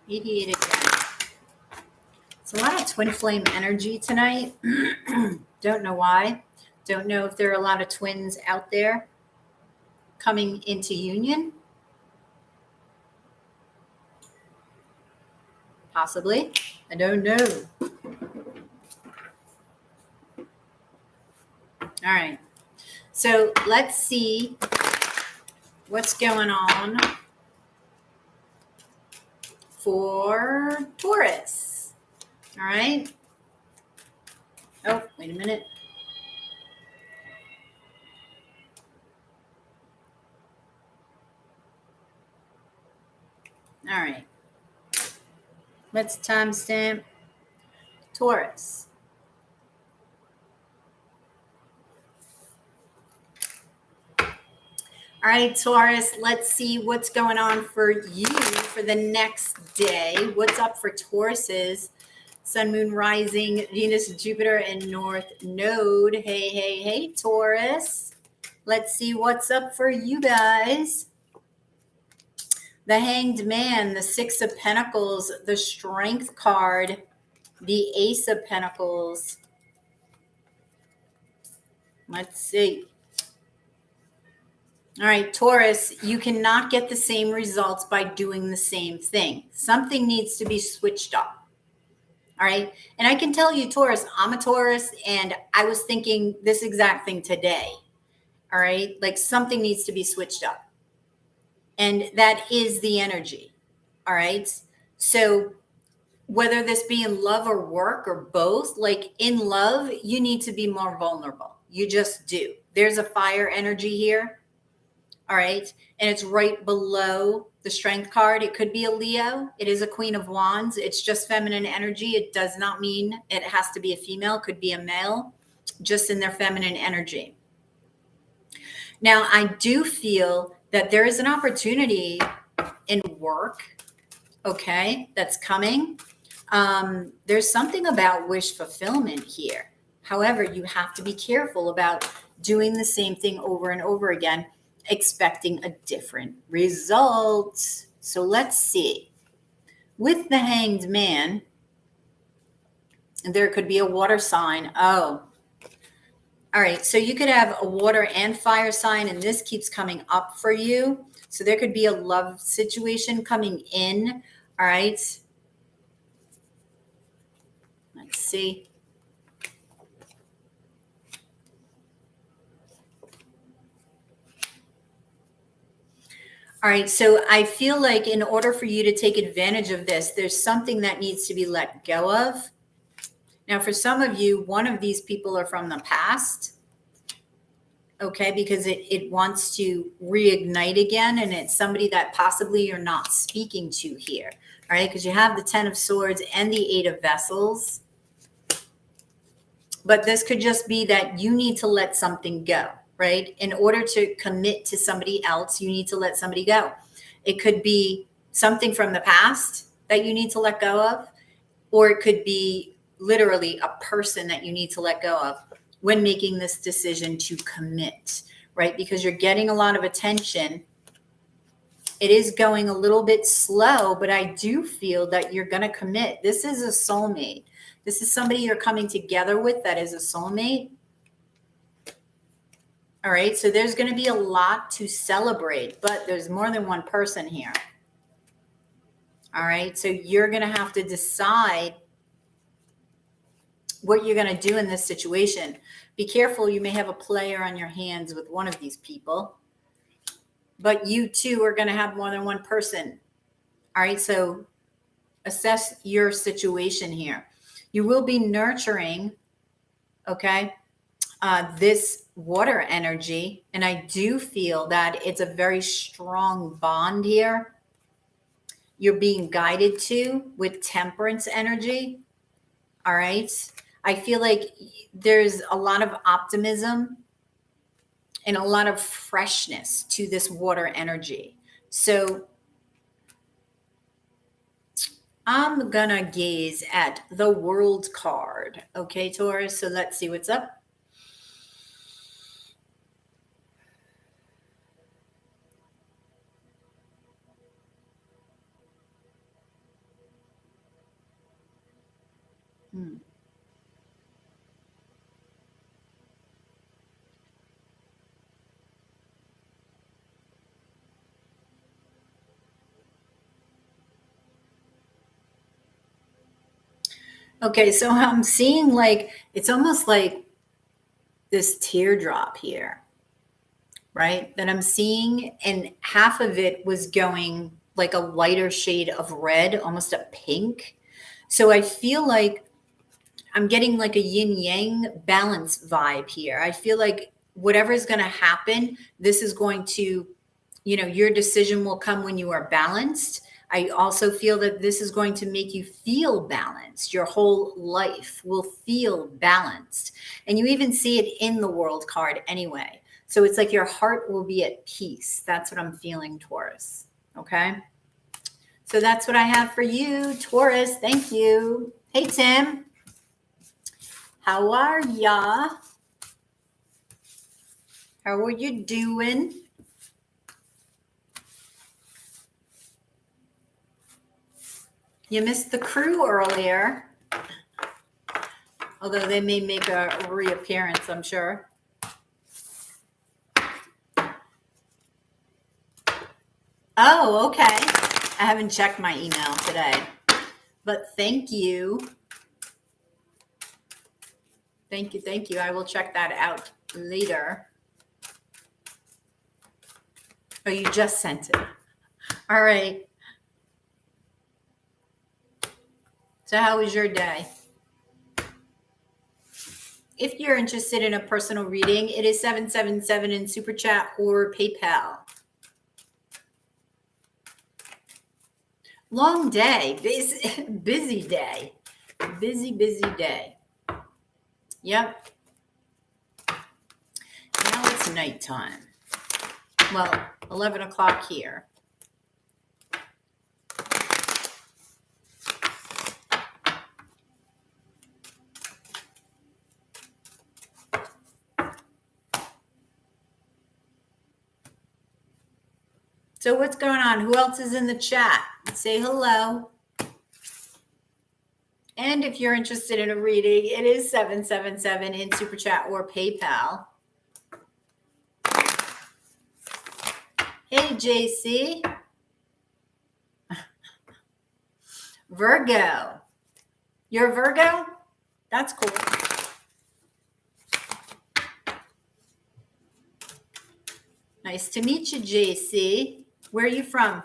Idiot again. It's a lot of twin flame energy tonight. Don't know why. Don't know if there are a lot of twins out there coming into union. Possibly. I don't know. All right. So let's see what's going on for Taurus. All right. Oh, wait a minute. All right. Let's timestamp Taurus. All right, Taurus, let's see what's going on for you for the next day. What's up for Tauruses? Sun, Moon, Rising, Venus, Jupiter, and North Node. Hey, hey, hey, Taurus. Let's see what's up for you guys. The Hanged Man, the Six of Pentacles, the Strength card, the Ace of Pentacles. Let's see. All right, Taurus, you cannot get the same results by doing the same thing. Something needs to be switched up. All right. And I can tell you, Taurus, I'm a Taurus and I was thinking this exact thing today. All right. Like something needs to be switched up. And that is the energy. All right. So whether this be in love or work or both, like in love, you need to be more vulnerable. You just do. There's a fire energy here. All right. And it's right below the Strength card. It could be a Leo. It is a Queen of Wands. It's just feminine energy. It does not mean it has to be a female. It could be a male. just in their feminine energy. Now, I do feel that there is an opportunity in work, okay, that's coming. There's something about wish fulfillment here. However, you have to be careful about doing the same thing over and over again, expecting a different result. So let's see. With the Hanged Man, there could be a water sign. Oh, all right. So you could have a water and fire sign, and this keeps coming up for you. So there could be a love situation coming in. All right. Let's see. All right. So I feel like in order for you to take advantage of this, there's something that needs to be let go of. Now, for some of you, one of these people are from the past. Okay, because it wants to reignite again, and it's somebody that possibly you're not speaking to here. All right, because you have the 10 of Swords and the 8 of Vessels. But this could just be that you need to let something go, right? In order to commit to somebody else, you need to let somebody go. It could be something from the past that you need to let go of, or it could be literally a person that you need to let go of when making this decision to commit, right? Because you're getting a lot of attention. It is going a little bit slow, but I do feel that you're going to commit. This is a soulmate. This is somebody you're coming together with that is a soulmate. All right, so there's going to be a lot to celebrate, but there's more than one person here. All right, so you're going to have to decide what you're going to do in this situation. Be careful, you may have a player on your hands with one of these people, but you too are going to have more than one person. All right, so assess your situation here. You will be nurturing, okay, this water energy, and I do feel that it's a very strong bond here. You're being guided to with temperance energy. All right. I feel like there's a lot of optimism and a lot of freshness to this water energy. So I'm gonna gaze at the World card. Okay, Taurus. So let's see what's up. Okay, so I'm seeing like, it's almost like this teardrop here, right? That I'm seeing, and half of it was going like a lighter shade of red, almost a pink. So I feel like I'm getting like a yin yang balance vibe here. I feel like whatever is going to happen, this is going to, you know, your decision will come when you are balanced. I also feel that this is going to make you feel balanced. Your whole life will feel balanced. And you even see it in the World card anyway. So it's like your heart will be at peace. That's what I'm feeling, Taurus. Okay. So that's what I have for you, Taurus. Thank you. Hey, Tim. How are ya? How are you doing? You missed the crew earlier, although they may make a reappearance, I'm sure. Oh, okay. I haven't checked my email today, but thank you. Thank you. Thank you. I will check that out later. Oh, you just sent it. All right. So how was your day? If you're interested in a personal reading, it is 777 in Super Chat or PayPal. Long day, busy day, busy day. Yep. it's nighttime. Well, 11 o'clock here. So what's going on? Who else is in the chat? Say hello. And if you're interested in a reading, it is 777 in Super Chat or PayPal. Hey, JC. Virgo. You're a Virgo? That's cool. Nice to meet you, JC. Where are you from?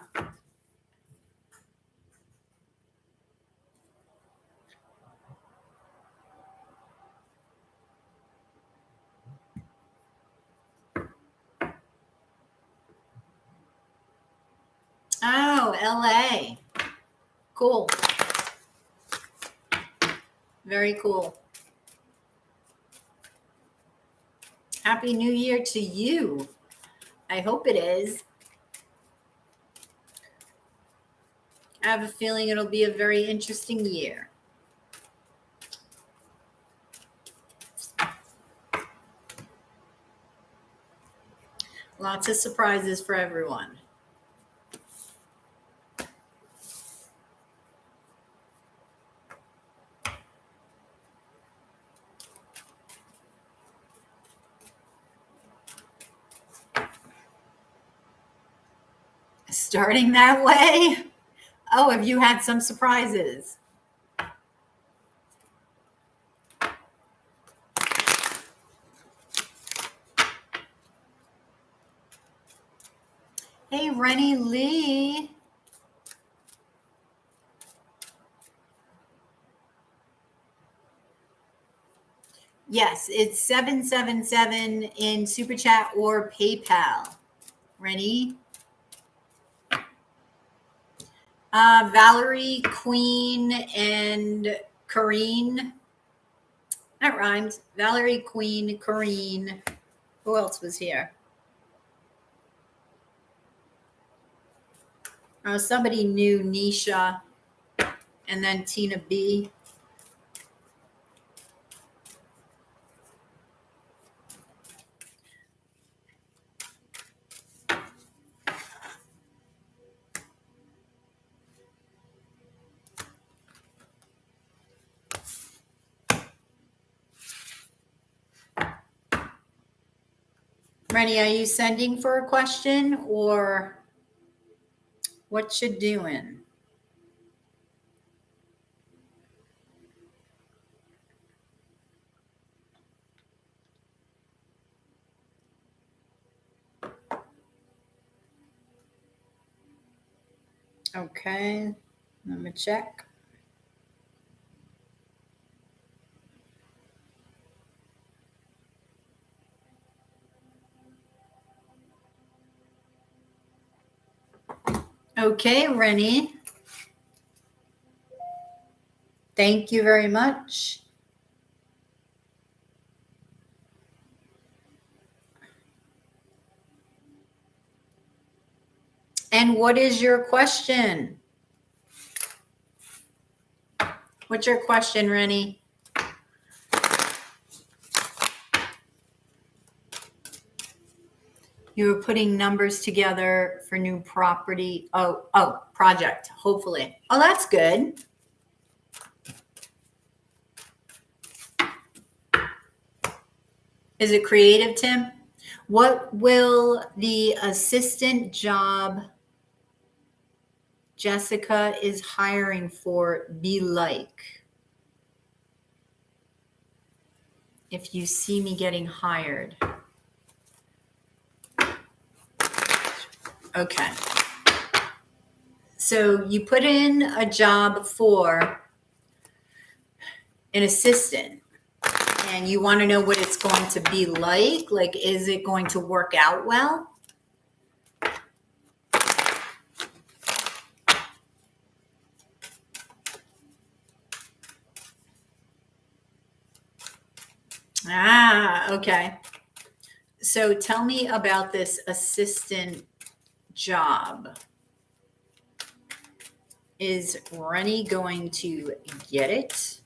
Oh, LA. Cool. Very cool. Happy New Year to you. I hope it is. I have a feeling it'll be a very interesting year. Lots of surprises for everyone. Starting that way? Oh, have you had some surprises? Hey, Rennie Lee. Yes, it's 777 in Super Chat or PayPal. Rennie. Valerie, Queen, and Corrine. That rhymes. Valerie, Queen, Corrine. Who else was here? Oh, somebody new, Nisha, and then Tina B. Rennie, are you sending for a question or what you doing? Okay, let me check. Okay, Rennie. Thank you very much. And what is your question? What's your question, Rennie? You were putting numbers together for new property. Oh, project, hopefully. Oh, that's good. Is it creative, Tim? What will the assistant job Jessica is hiring for be like? If you see me getting hired. Okay. So you put in a job for an assistant and you want to know what it's going to be like. Like, is it going to work out well? Ah, okay. So tell me about this assistant job. Is Rennie going to get it?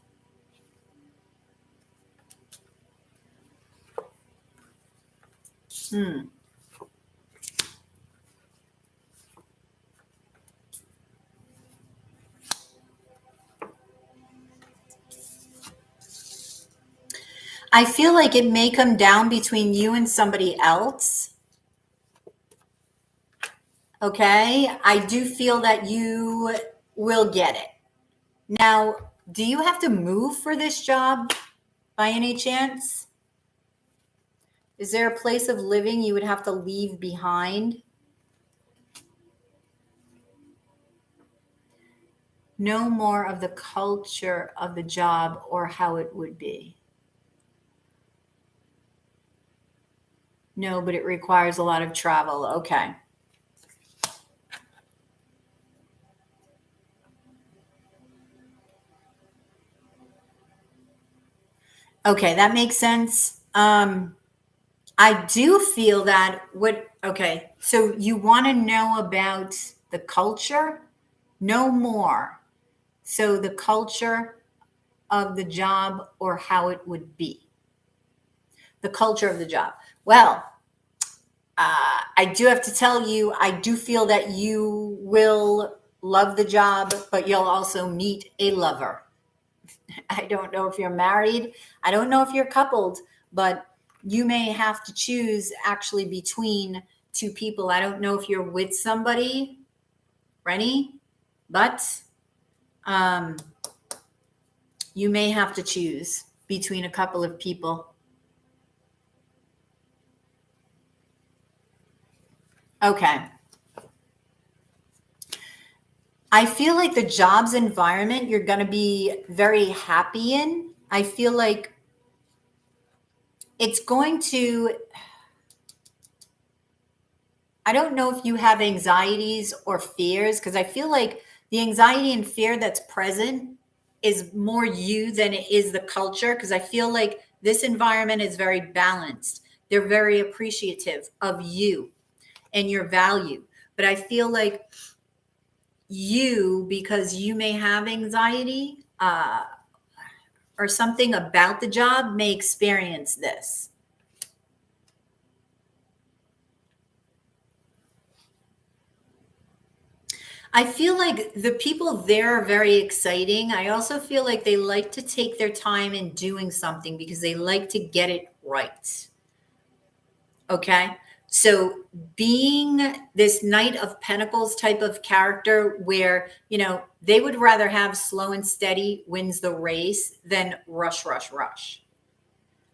I feel like it may come down between you and somebody else. Okay. I do feel that you will get it. Now, do you have to move for this job by any chance? Is there a place of living you would have to leave behind? Know more of the culture of the job or how it would be. No, but it requires a lot of travel. Okay. Okay, that makes sense. I do feel that okay, so you want to know about the culture? Know more. So the culture of the job or how it would be. The culture of the job. Well, I do have to tell you, I do feel that you will love the job, but you'll also meet a lover. I don't know if you're married. I don't know if you're coupled, but you may have to choose actually between two people. I don't know if you're with somebody, Rennie, but you may have to choose between a couple of people. Okay. I feel like the jobs environment you're going to be very happy in. I feel like it's going to, I don't know if you have anxieties or fears, because I feel like the anxiety and fear that's present is more you than it is the culture, because I feel like this environment is very balanced. They're very appreciative of you and your value. But I feel like you, because you may have anxiety or something about the job, may experience this. I feel like the people there are very exciting. I also feel like they like to take their time in doing something because they like to get it right. Okay. So being this Knight of Pentacles type of character where, they would rather have slow and steady wins the race than rush, rush, rush.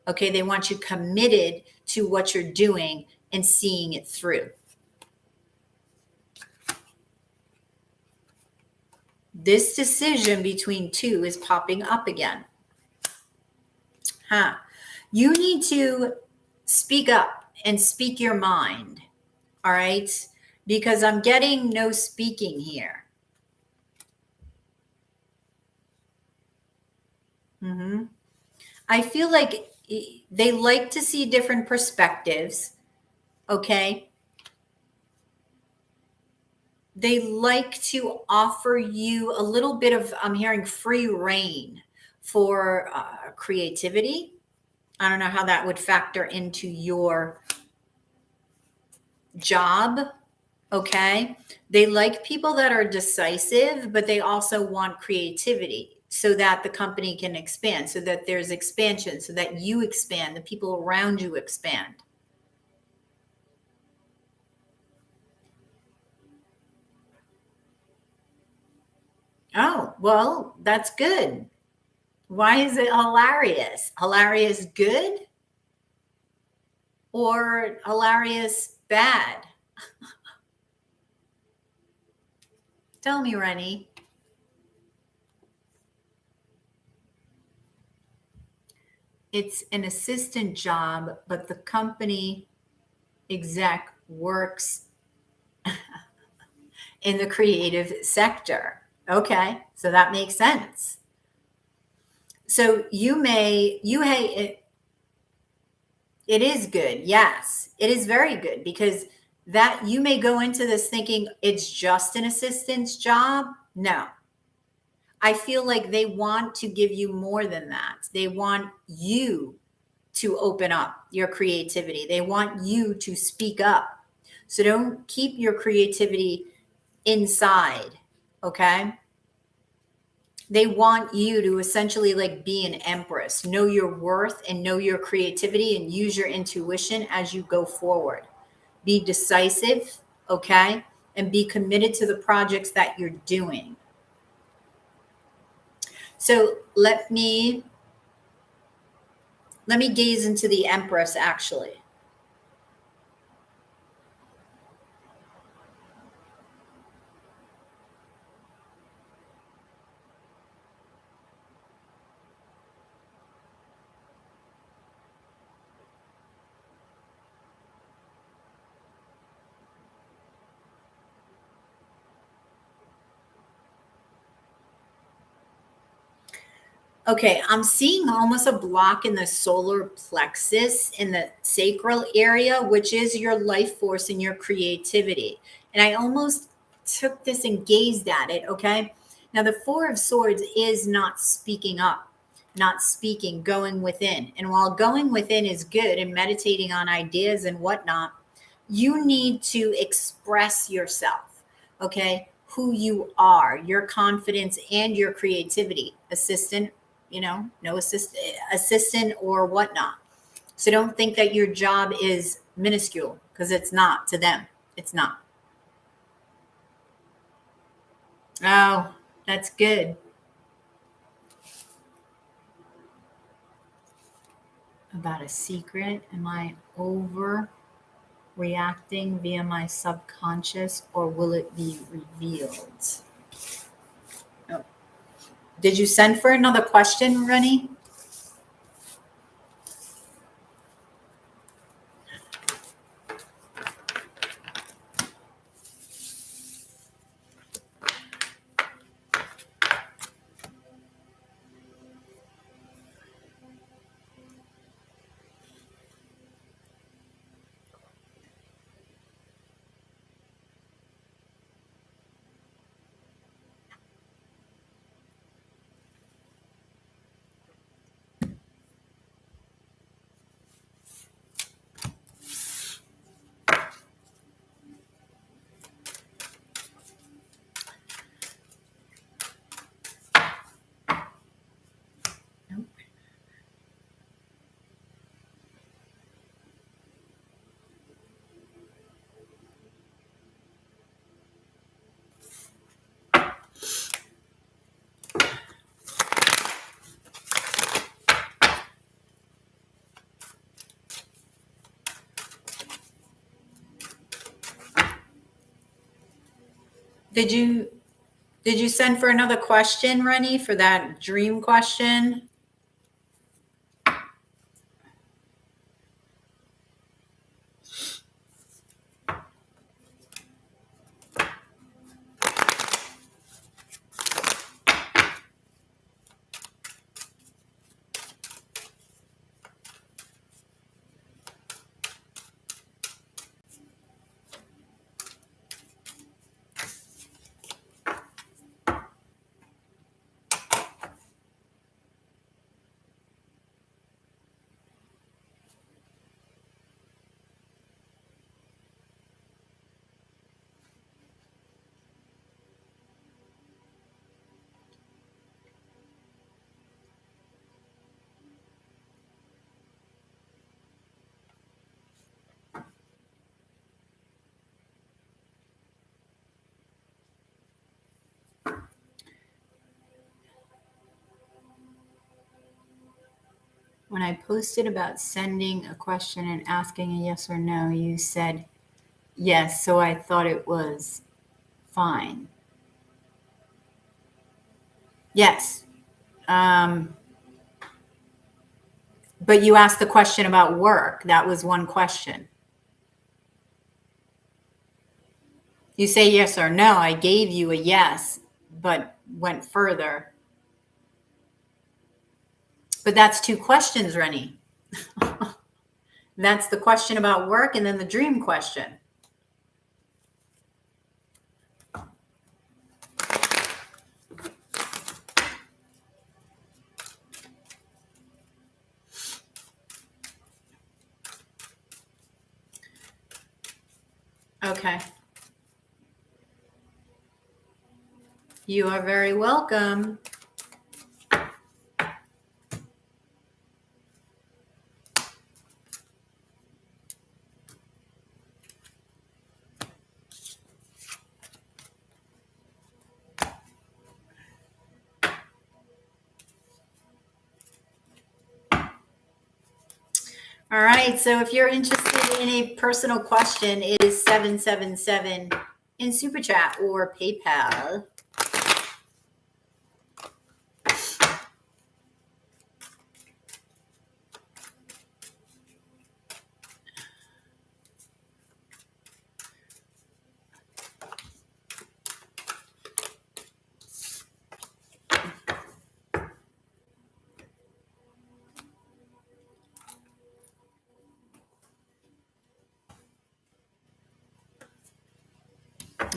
Okay. They want you committed to what you're doing and seeing it through. This decision between two is popping up again. You need to speak up and speak your mind. All right. Because I'm getting no speaking here. I feel like they like to see different perspectives. Okay. They like to offer you a little bit of, I'm hearing, free reign for creativity. I don't know how that would factor into your job. Okay. They like people that are decisive, but they also want creativity so that the company can expand, so that there's expansion, so that you expand, the people around you expand. Oh, well, that's good. Why is it hilarious? Hilarious good or hilarious bad? Tell me, Rennie. It's an assistant job, but the company exec works in the creative sector. Okay, so that makes sense. So It is good. Yes, it is very good, because that you may go into this thinking it's just an assistant's job. No, I feel like they want to give you more than that. They want you to open up your creativity. They want you to speak up. So don't keep your creativity inside. Okay. They want you to essentially like be an empress, know your worth and know your creativity and use your intuition as you go forward. Be decisive. Okay. And be committed to the projects that you're doing. So let me gaze into the Empress, actually. Okay, I'm seeing almost a block in the solar plexus in the sacral area, which is your life force and your creativity. And I almost took this and gazed at it. Okay. Now, the Four of Swords is not speaking up, not speaking, going within. And while going within is good and meditating on ideas and whatnot, you need to express yourself. Okay. Who you are, your confidence, and your creativity. Assistant, no assistant or whatnot. So don't think that your job is minuscule, because it's not to them. It's not. Oh, that's good. About a secret. Am I overreacting via my subconscious, or will it be revealed? Oh. Did you send for another question, Rennie? Did you send for another question, Rennie, for that dream question? When I posted about sending a question and asking a yes or no, you said yes, so I thought it was fine. Yes. But you asked the question about work. That was one question. You say yes or no. I gave you a yes, but went further. But that's two questions, Rennie. That's the question about work, and then the dream question. Okay. You are very welcome. All right, so if you're interested in a personal question, it is 777 in Super Chat or PayPal.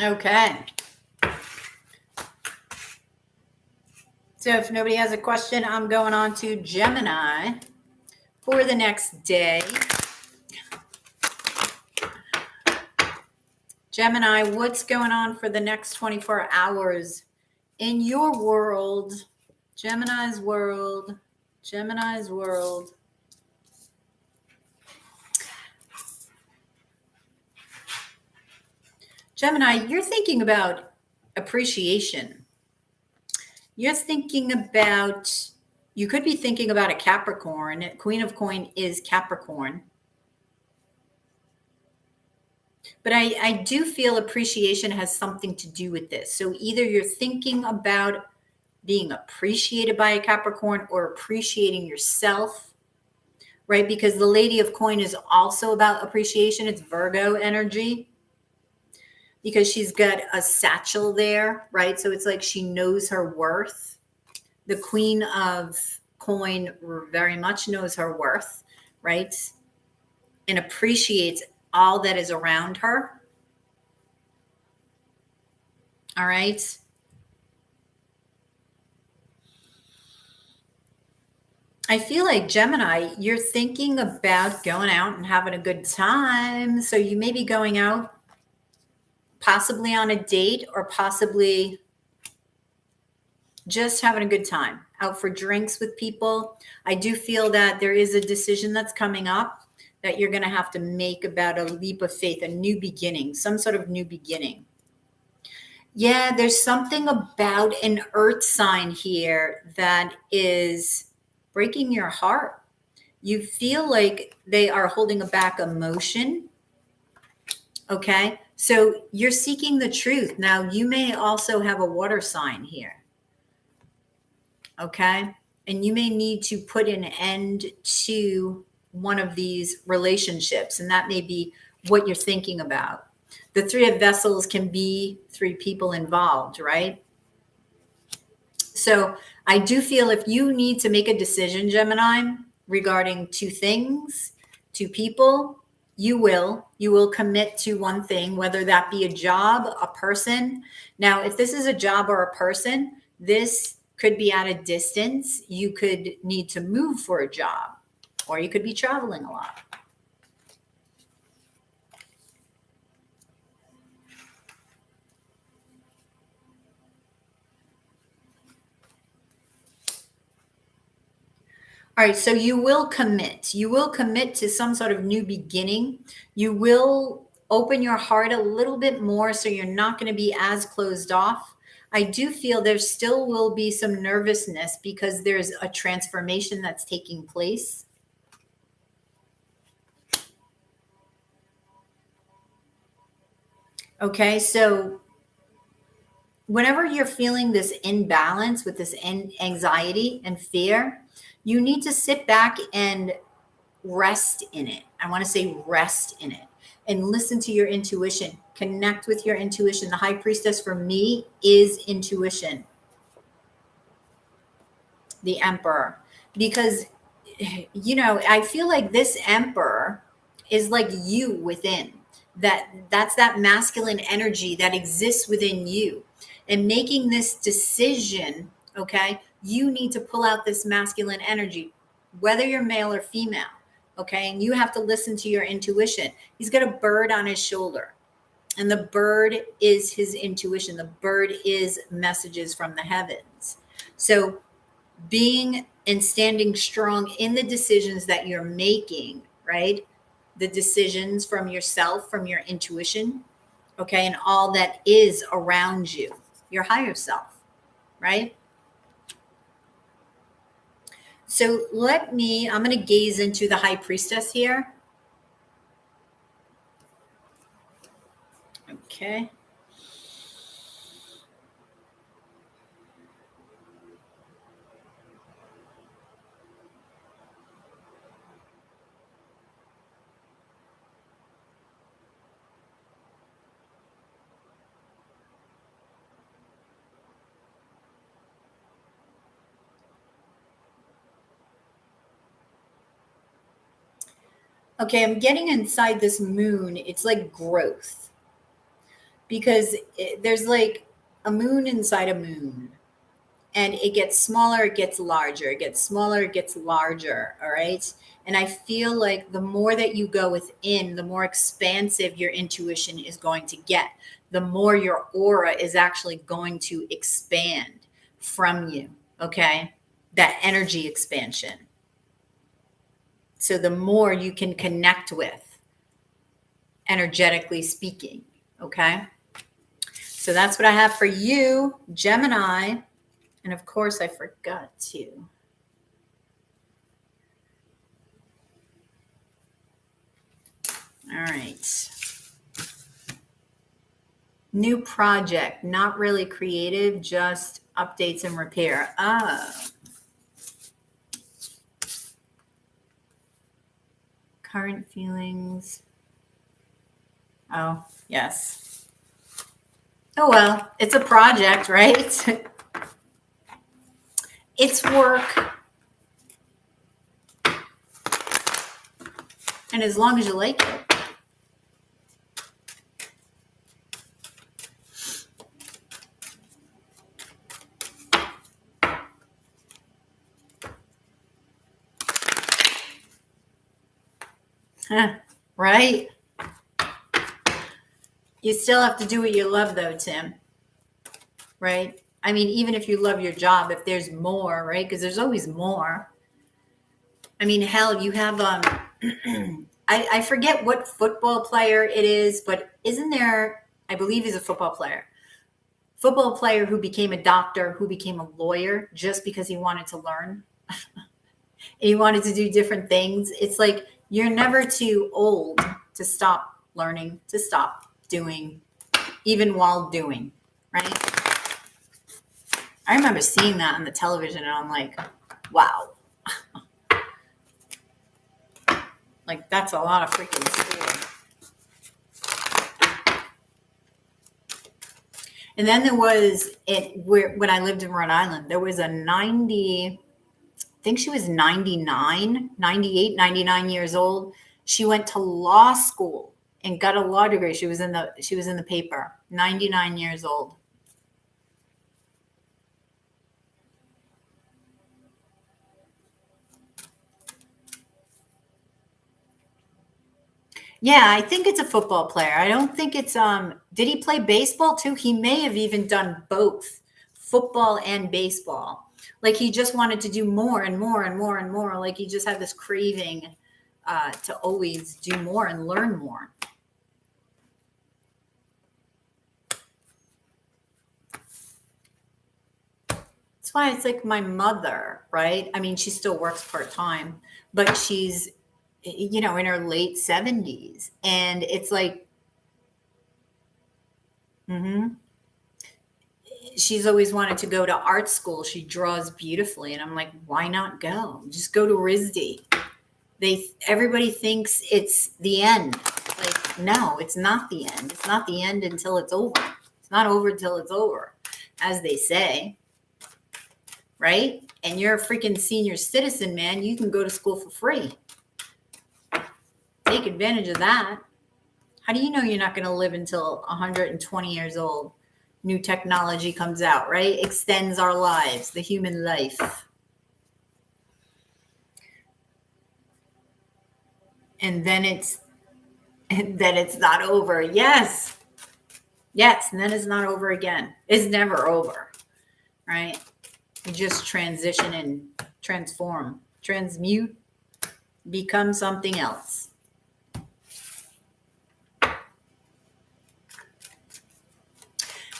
Okay. So if nobody has a question, I'm going on to Gemini for the next day. Gemini, what's going on for the next 24 hours in your world? Gemini's world. Gemini's world. Gemini, you're thinking about appreciation. You're thinking about, you could be thinking about a Capricorn. Queen of Coin is Capricorn. But I do feel appreciation has something to do with this. So either you're thinking about being appreciated by a Capricorn or appreciating yourself, right? Because the Lady of Coin is also about appreciation. It's Virgo energy because she's got a satchel there, right? So it's like she knows her worth. The Queen of Coin very much knows her worth, right? And appreciates all that is around her. All right. I feel like Gemini, you're thinking about going out and having a good time. So you may be going out possibly on a date or possibly just having a good time out for drinks with people. I do feel that there is a decision that's coming up that you're going to have to make about a leap of faith, a new beginning, some sort of new beginning. Yeah, there's something about an earth sign here that is breaking your heart. You feel like they are holding back emotion. Okay. So you're seeking the truth. Now, you may also have a water sign here. Okay. And you may need to put an end to one of these relationships. And that may be what you're thinking about. The Three of Vessels can be three people involved, right? So I do feel if you need to make a decision, Gemini, regarding two things, two people, you will commit to one thing, whether that be a job, a person. Now, if this is a job or a person, this could be at a distance. You could need to move for a job, or you could be traveling a lot. All right, so you will commit. You will commit to some sort of new beginning. You will open your heart a little bit more so you're not going to be as closed off. I do feel there still will be some nervousness because there's a transformation that's taking place. Okay, so whenever you're feeling this imbalance with this anxiety and fear, you need to sit back and rest in it. I want to say rest in it and listen to your intuition. Connect with your intuition. The High Priestess for me is intuition. The Emperor. Because, you know, I feel like this Emperor is like you within. That's that masculine energy that exists within you. And making this decision, okay, you need to pull out this masculine energy, whether you're male or female, okay? And you have to listen to your intuition. He's got a bird on his shoulder, and the bird is his intuition. The bird is messages from the heavens. So being and standing strong in the decisions that you're making, right? The decisions from yourself, from your intuition, okay, and all that is around you, your higher self, right? So I'm going to gaze into the high priestess here. Okay. Okay, I'm getting inside this moon. It's like growth, because there's like a moon inside a moon, and it gets smaller, it gets larger, it gets smaller, it gets larger. All right. And I feel like the more that you go within, the more expansive your intuition is going to get, the more your aura is actually going to expand from you. Okay. That energy expansion. So the more you can connect with, energetically speaking. Okay. So that's what I have for you, Gemini. And of course, I forgot to. All right. New project, not really creative, just updates and repair. Current feelings. Oh, yes. Oh, well, it's a project, right? It's work. And as long as you like it. Right? You still have to do what you love, though, Tim. Right? I mean, even if you love your job, if there's more, right? Because there's always more. I mean, hell, you have I forget what football player it is, but isn't there, I believe he's a football player who became a doctor, who became a lawyer just because he wanted to learn. He wanted to do different things. It's like you're never too old to stop learning, to stop doing, even while doing, right? I remember seeing that on the television, and I'm like, wow. Like, that's a lot of freaking school. And then there was when I lived in Rhode Island, there was a 90, I think she was 99, 98, 99 years old. She went to law school and got a law degree. She was in the paper, 99 years old. Yeah, I think it's a football player. I don't think it's did he play baseball too? He may have even done both, football and baseball. Like he just wanted to do more and more and more and more. Like he just had this craving to always do more and learn more. That's why it's like my mother, right? I mean, she still works part-time, but she's, you know, in her late 70s. And it's like, she's always wanted to go to art school. She draws beautifully. And I'm like, why not go? Just go to RISD. Everybody thinks it's the end. Like, no, it's not the end. It's not the end until it's over. It's not over until it's over, as they say. Right? And you're a freaking senior citizen, man. You can go to school for free. take advantage of that. How do you know you're not going to live until 120 years old? New technology comes out, right? Extends our lives, the human life. And then it's not over. Yes. Yes. And then it's not over again. It's never over. Right? You just transition and transform, transmute, become something else.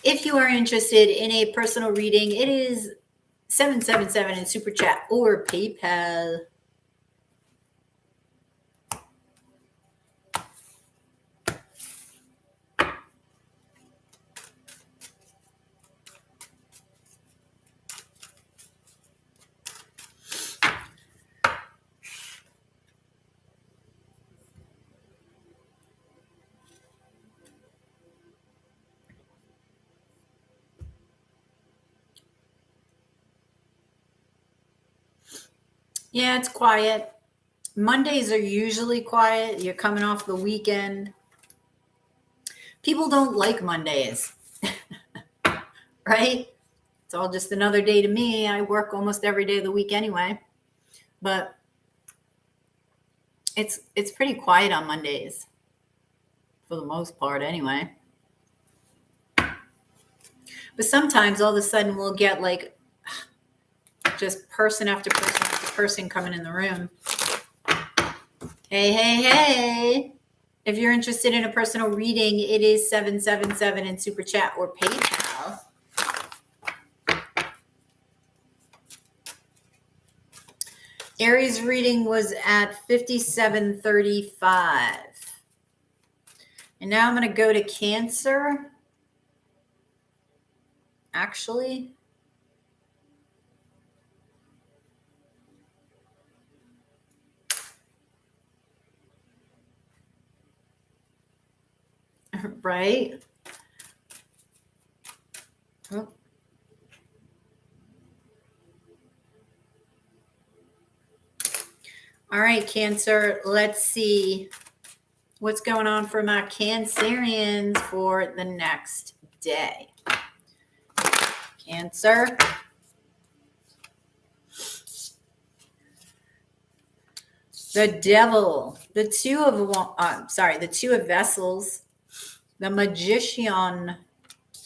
If you are interested in a personal reading, it is 777 in Super Chat or PayPal. Yeah, it's quiet. Mondays are usually quiet. You're coming off the weekend. People don't like Mondays, right? It's all just another day to me. I work almost every day of the week anyway. But it's pretty quiet on Mondays for the most part anyway. But sometimes all of a sudden we'll get like just person after person after person coming in the room. Hey, hey, hey. If you're interested in a personal reading, it is 777 in Super Chat or PayPal. Aries reading was at 5735. And now I'm going to go to Cancer. Actually, right? Oh. All right, Cancer, let's see what's going on for my Cancerians for the next day. Cancer. The Devil, the two of Vessels, the Magician,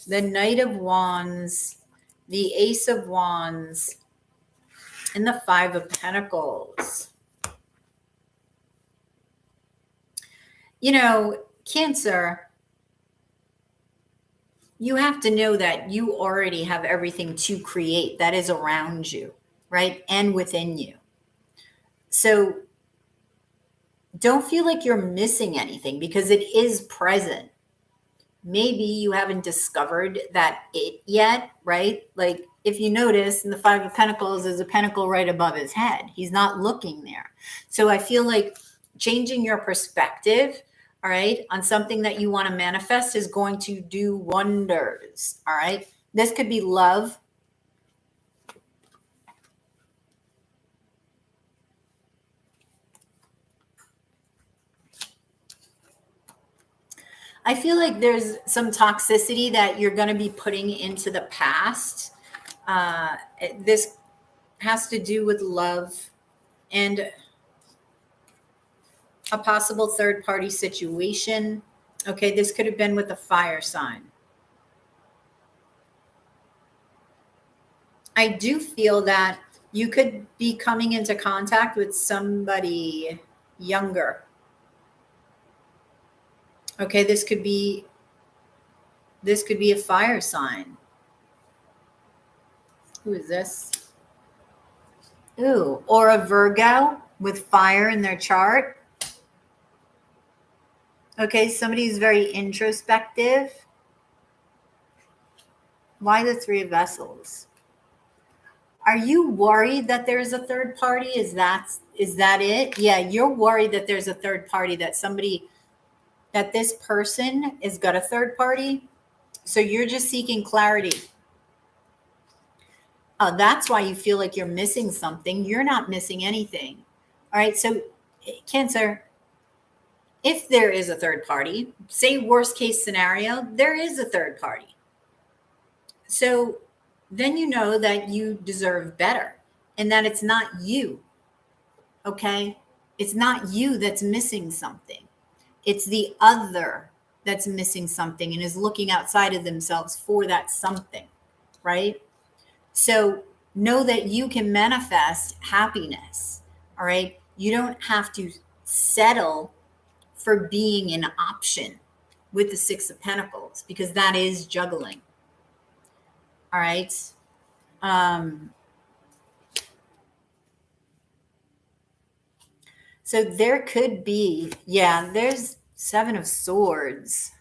the Knight of Wands, the Ace of Wands, and the Five of Pentacles. You know, Cancer, you have to know that you already have everything to create that is around you, right? And within you. So don't feel like you're missing anything because it is present. Maybe you haven't discovered that it yet, right? Like if you notice in the Five of Pentacles, there's a pentacle right above his head. He's not looking there. So I feel like changing your perspective, all right, on something that you want to manifest is going to do wonders, all right? This could be love. I feel like there's some toxicity that you're going to be putting into the past. This has to do with love and a possible third-party situation. Okay, this could have been with a fire sign. I do feel that you could be coming into contact with somebody younger. Okay, this could be a fire sign. Who is this? Ooh, or a Virgo with fire in their chart. Okay, somebody who's very introspective. Why the Three of Vessels? Are you worried that there's a third party? Is that it? Yeah, you're worried that there's a third party, that this person has got a third party. So you're just seeking clarity. Oh, that's why you feel like you're missing something. You're not missing anything. All right, so Cancer, if there is a third party, say worst case scenario, there is a third party. So then you know that you deserve better and that it's not you. Okay? It's not you that's missing something. It's the other that's missing something and is looking outside of themselves for that something, right? So know that you can manifest happiness, all right? You don't have to settle for being an option with the Six of Pentacles because that is juggling, all right? So there could be, yeah, there's Seven of Swords,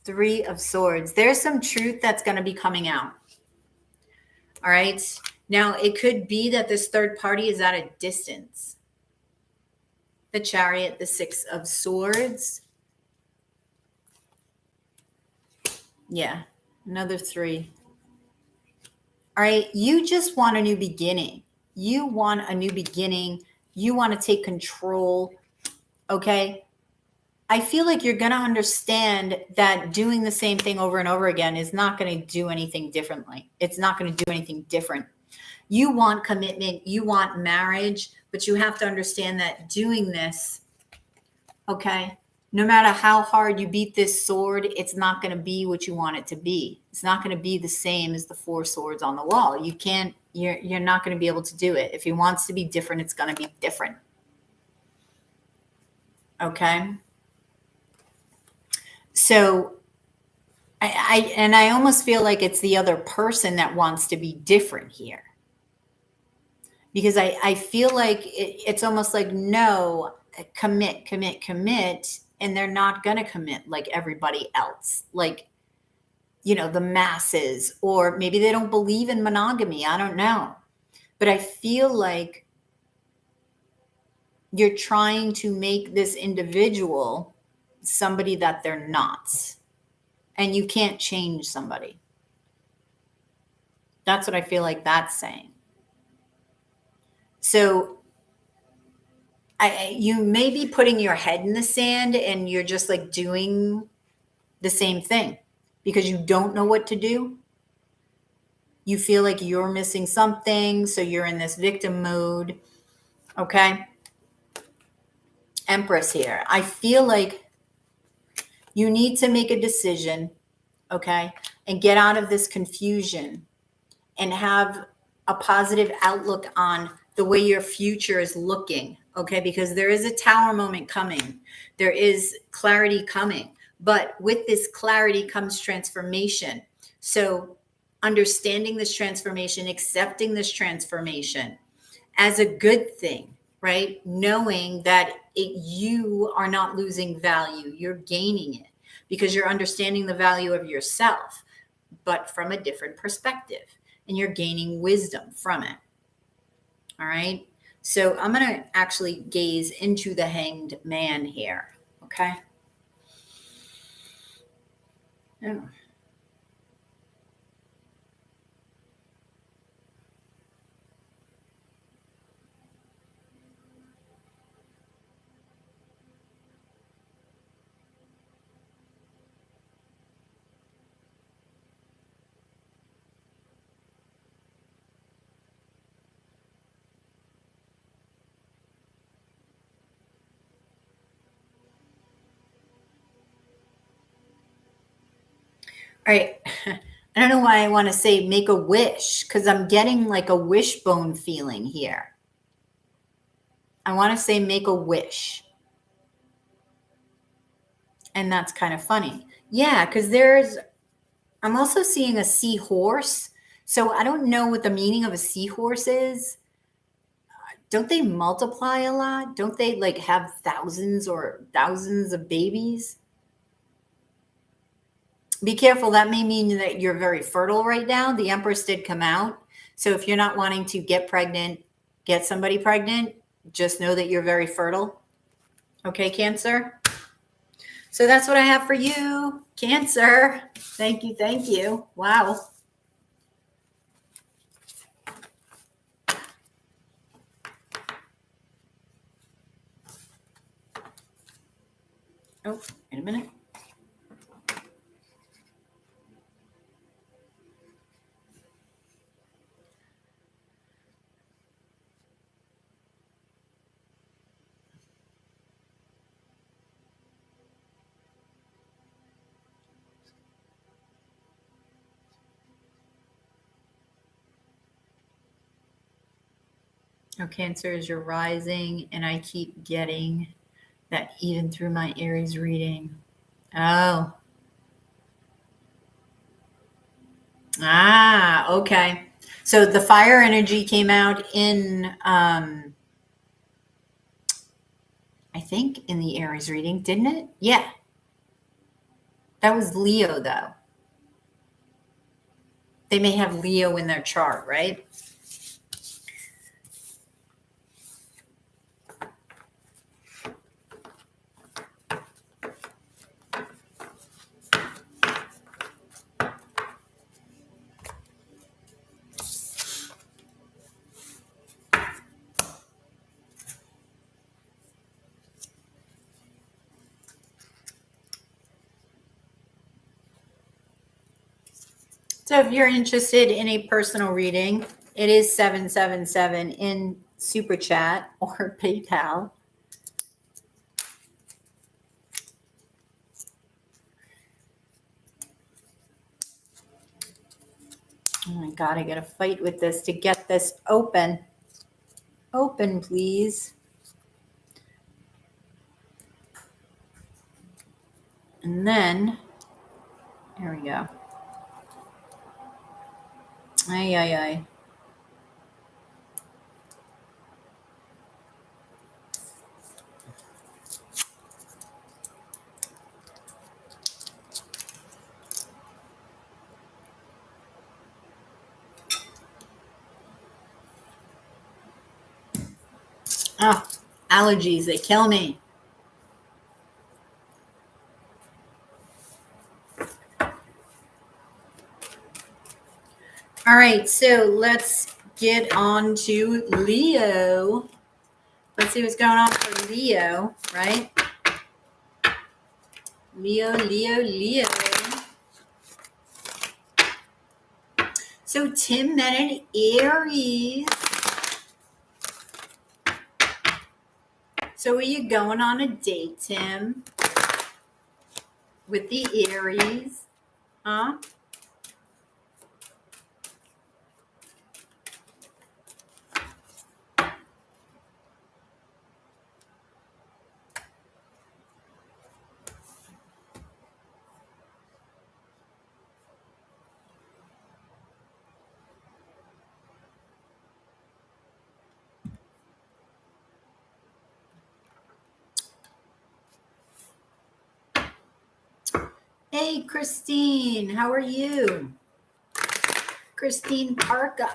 Three of Swords. There's some truth that's going to be coming out. All right. Now, it could be that this third party is at a distance. The Chariot, the Six of Swords. Yeah, another three. All right. You just want a new beginning. You want a new beginning. You want to take control. Okay. I feel like you're going to understand that doing the same thing over and over again is not going to do anything differently. It's not going to do anything different. You want commitment, you want marriage, but you have to understand that doing this, okay, no matter how hard you beat this sword, it's not going to be what you want it to be. It's not going to be the same as the four swords on the wall. You can't, you're not going to be able to do it. If he wants to be different, it's going to be different. Okay. So I almost feel like it's the other person that wants to be different here. Because I feel like it's almost like, no, commit. And they're not going to commit like everybody else. Like, you know, the masses, or maybe they don't believe in monogamy. I don't know. But I feel like you're trying to make this individual somebody that they're not. And you can't change somebody. That's what I feel like that's saying. So you may be putting your head in the sand and you're just like doing the same thing because you don't know what to do. You feel like you're missing something. So you're in this victim mode. Okay. Empress here. I feel like you need to make a decision. Okay. And get out of this confusion and have a positive outlook on the way your future is looking. Okay. Because there is a tower moment coming. There is clarity coming. But with this clarity comes transformation. So understanding this transformation, accepting this transformation as a good thing, right? Knowing that you are not losing value, you're gaining it because you're understanding the value of yourself, but from a different perspective, and you're gaining wisdom from it. All right. So I'm going to actually gaze into the Hanged Man here. Okay. Oh. All right. I don't know why I want to say make a wish because I'm getting like a wishbone feeling here. I want to say make a wish. And that's kind of funny. Yeah, because I'm also seeing a seahorse. So I don't know what the meaning of a seahorse is. Don't they multiply a lot? Don't they like have thousands of babies? Be careful. That may mean that you're very fertile right now. The Empress did come out. So if you're not wanting to get pregnant, get somebody pregnant, just know that you're very fertile. Okay, Cancer? So that's what I have for you, Cancer. Thank you. Thank you. Wow. Oh, wait a minute. Oh, Cancer is your rising, and I keep getting that even through my Aries reading. Oh. Okay. So the fire energy came out in, I think in the Aries reading, didn't it? Yeah. That was Leo, though. They may have Leo in their chart, right? So if you're interested in a personal reading, it is 777 in Super Chat or PayPal. Oh my God, I got to fight with this to get this open. Open, please. And then, there we go. Ay. Oh, allergies, they kill me. All right, so let's get on to Leo. Let's see what's going on for Leo, right? Leo. So Tim met an Aries. So are you going on a date, Tim? With the Aries? Huh? Hey, Christine, how are you? Christine Parka.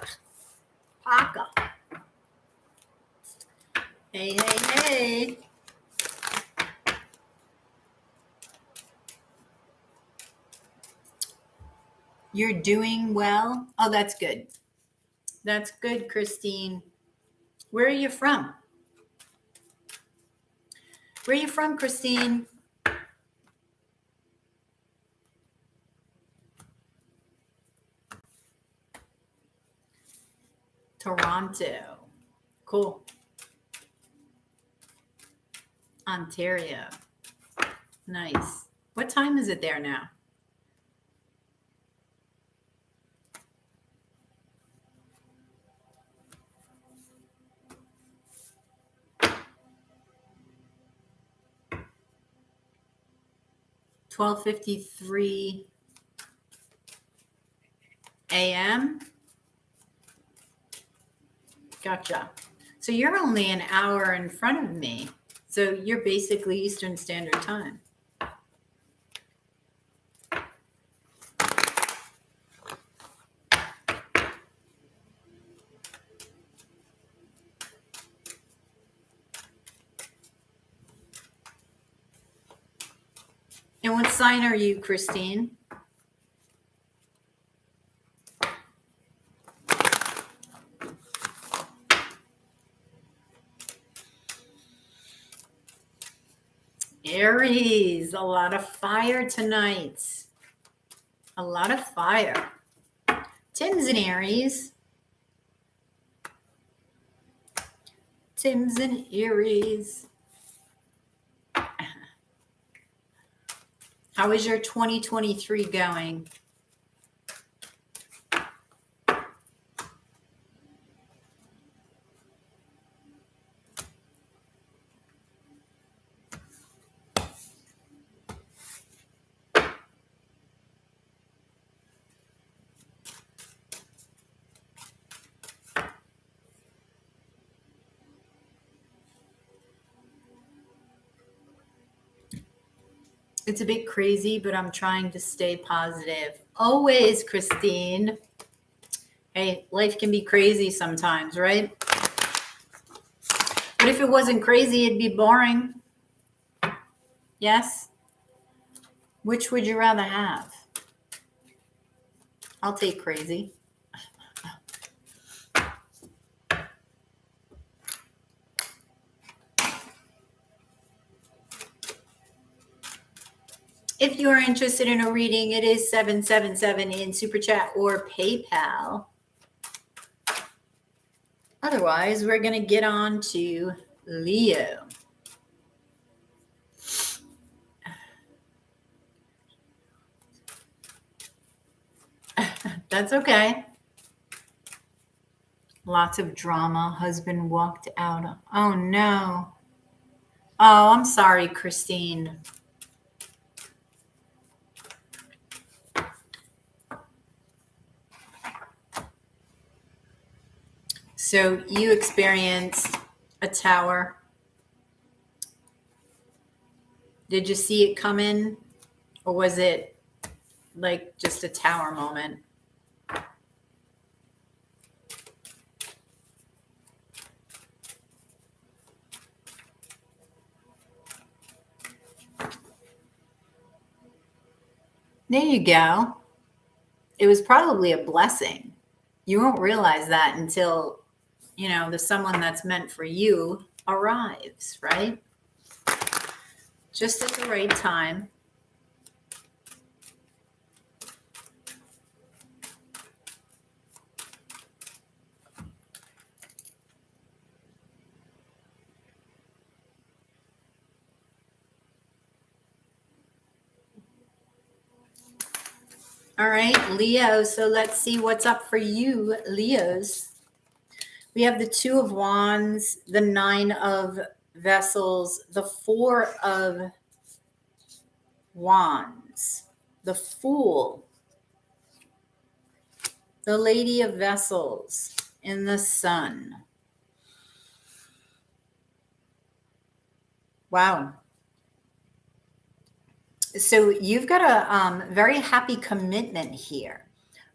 Hey. You're doing well? Oh, that's good. That's good, Christine. Where are you from? Where are you from, Christine? Toronto. Cool. Ontario. Nice. What time is it there now? $12:53 a.m. Gotcha. So you're only an hour in front of me. So you're basically Eastern Standard Time. And what sign are you, Christine? Aries, a lot of fire tonight. A lot of fire. Tim's in Aries. Tim's in Aries. How is your 2023 going? It's a bit crazy, but I'm trying to stay positive. Always, Christine. Hey, life can be crazy sometimes, right? But if it wasn't crazy, it'd be boring. Yes? Which would you rather have? I'll take crazy. If you are interested in a reading, it is 777 in Super Chat or PayPal. Otherwise, we're going to get on to Leo. That's okay. Lots of drama. Husband walked out. Oh, no. Oh, I'm sorry, Christine. So you experienced a tower. Did you see it coming, or was it like just a tower moment? There you go. It was probably a blessing. You won't realize that until, you know, the someone that's meant for you arrives, right? Just at the right time. All right, Leo. So let's see what's up for you, Leos. We have the Two of Wands, the Nine of Vessels, the Four of Wands, the Fool, the Lady of Vessels, and the Sun. Wow. So you've got a very happy commitment here.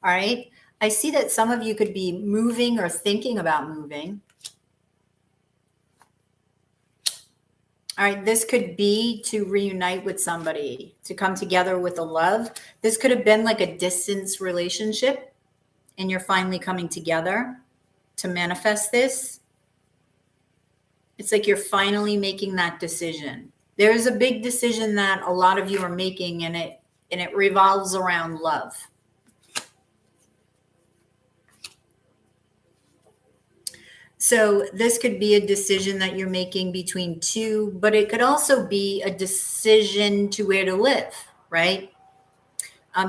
All right. I see that some of you could be moving or thinking about moving. All right. This could be to reunite with somebody, to come together with a love. This could have been like a distance relationship, and you're finally coming together to manifest this. It's like you're finally making that decision. There is a big decision that a lot of you are making, and it revolves around love. So this could be a decision that you're making between two, but it could also be a decision to where to live, right?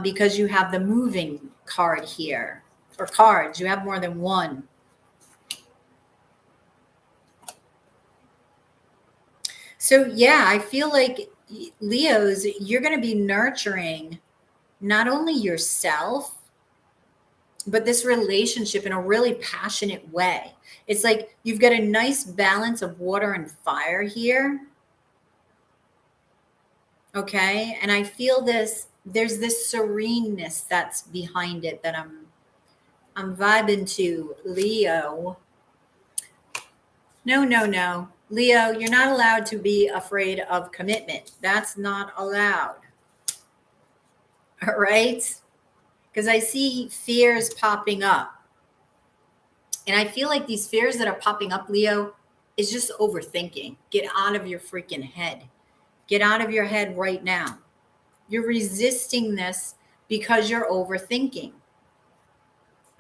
Because you have the moving card here, or cards. You have more than one. So yeah, I feel like Leos, you're going to be nurturing not only yourself, but this relationship in a really passionate way. It's like you've got a nice balance of water and fire here. Okay. And I feel there's this sereneness that's behind it that I'm vibing to, Leo. No. Leo, you're not allowed to be afraid of commitment. That's not allowed. All right. Because I see fears popping up. And I feel like these fears that are popping up, Leo, is just overthinking. Get out of your freaking head. Get out of your head right now. You're resisting this because you're overthinking.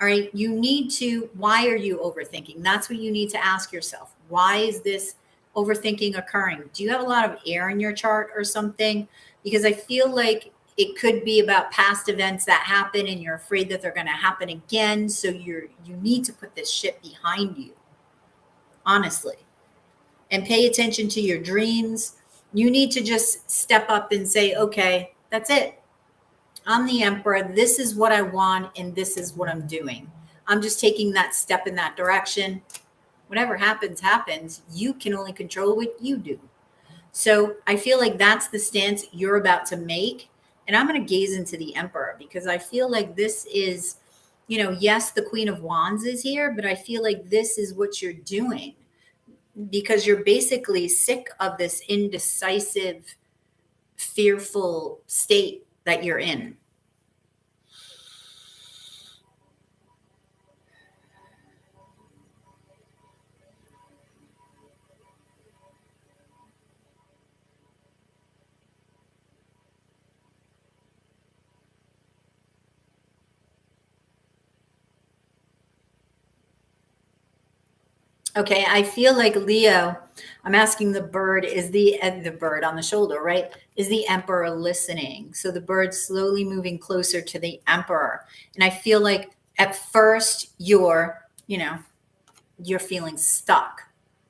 All right. You need to, why are you overthinking? That's what you need to ask yourself. Why is this overthinking occurring? Do you have a lot of air in your chart or something? Because I feel like it could be about past events that happen and you're afraid that they're going to happen again. So you need to put this shit behind you, honestly, and pay attention to your dreams. You need to just step up and say, okay, that's it. I'm the emperor. This is what I want, and this is what I'm doing. I'm just taking that step in that direction. Whatever happens, happens. You can only control what you do. So I feel like that's the stance you're about to make. And I'm going to gaze into the emperor because I feel like this is, yes, the Queen of Wands is here, but I feel like this is what you're doing because you're basically sick of this indecisive, fearful state that you're in. Okay, I feel like Leo, I'm asking the bird, is the bird on the shoulder, right? Is the emperor listening? So the bird's slowly moving closer to the emperor. And I feel like at first you're feeling stuck.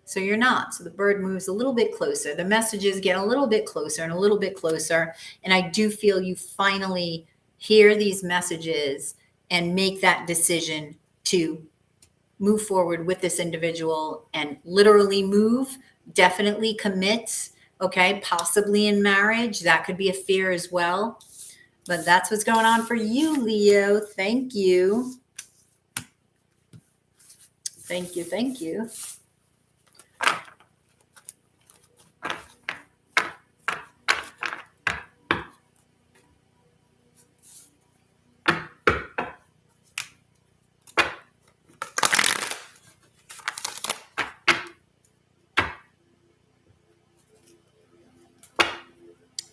So you're not. So the bird moves a little bit closer. The messages get a little bit closer and a little bit closer. And I do feel you finally hear these messages and make that decision to move forward with this individual and literally move, definitely commit, okay, possibly in marriage. That could be a fear as well. But that's what's going on for you, Leo. Thank you. Thank you. Thank you.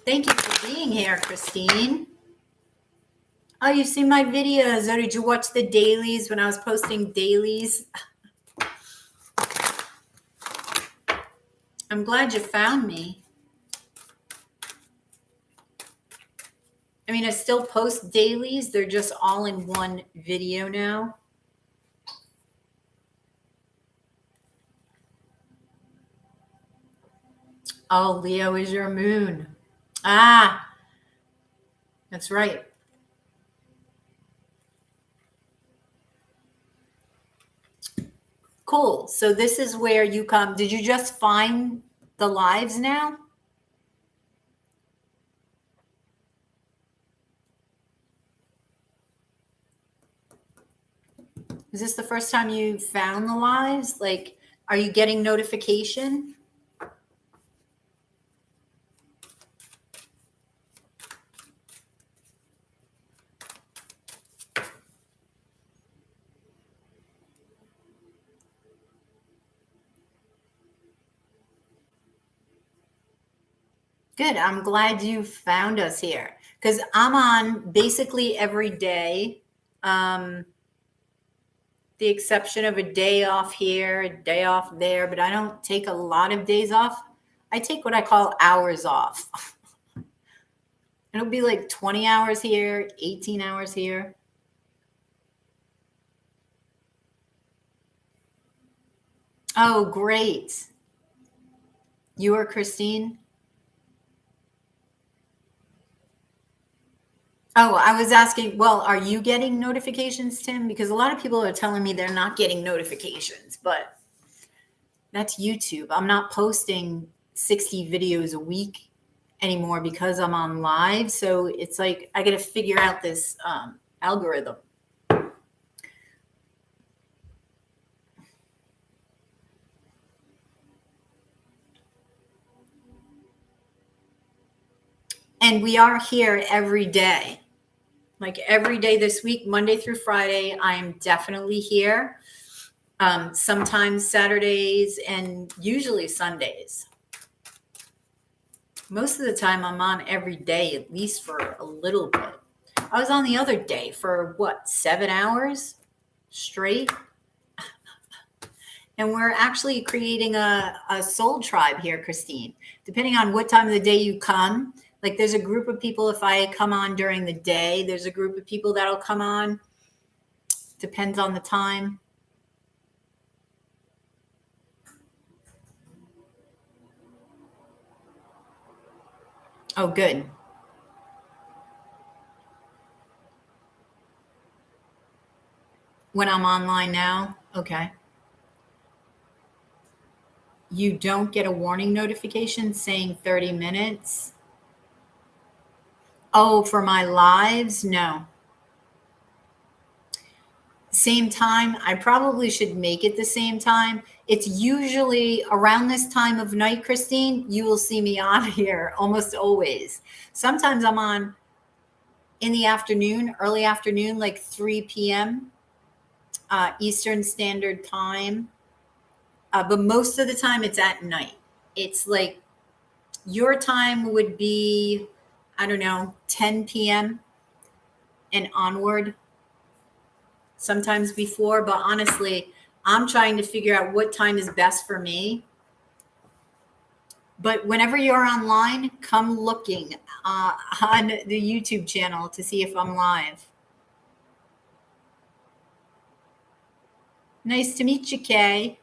Thank you for being here, Christine. Oh, you've seen my videos. Oh, did you watch the dailies when I was posting dailies? I'm glad you found me. I mean, I still post dailies. They're just all in one video now. Oh, Leo is your moon. Ah, that's right. Cool. So this is where you come. Did you just find the lives now? Is this the first time you found the lives? Like, are you getting notification? Good. I'm glad you found us here because I'm on basically every day. The exception of a day off here, a day off there, but I don't take a lot of days off. I take what I call hours off. It'll be like 20 hours here, 18 hours here. Oh, great. You are Christine? Oh, I was asking, well, are you getting notifications, Tim? Because a lot of people are telling me they're not getting notifications, but that's YouTube. I'm not posting 60 videos a week anymore because I'm on live. So it's like I got to figure out this algorithm. And we are here every day. Like every day this week, Monday through Friday, I am definitely here. Sometimes Saturdays and usually Sundays. Most of the time I'm on every day, at least for a little bit. I was on the other day for what, 7 hours straight? And we're actually creating a soul tribe here, Christine. Depending on what time of the day you come, like there's a group of people, if I come on during the day, there's a group of people that'll come on. Depends on the time. Oh, good. When I'm online now? Okay. You don't get a warning notification saying 30 minutes? Oh, for my lives? No. Same time. I probably should make it the same time. It's usually around this time of night, Christine. You will see me on here almost always. Sometimes I'm on in the afternoon, early afternoon, like 3 p.m. Eastern Standard Time. But most of the time it's at night. It's like your time would be, I don't know, 10 p.m. and onward. Sometimes before, but honestly, I'm trying to figure out what time is best for me. But whenever you're online, come looking on the YouTube channel to see if I'm live. Nice to meet you, Kay.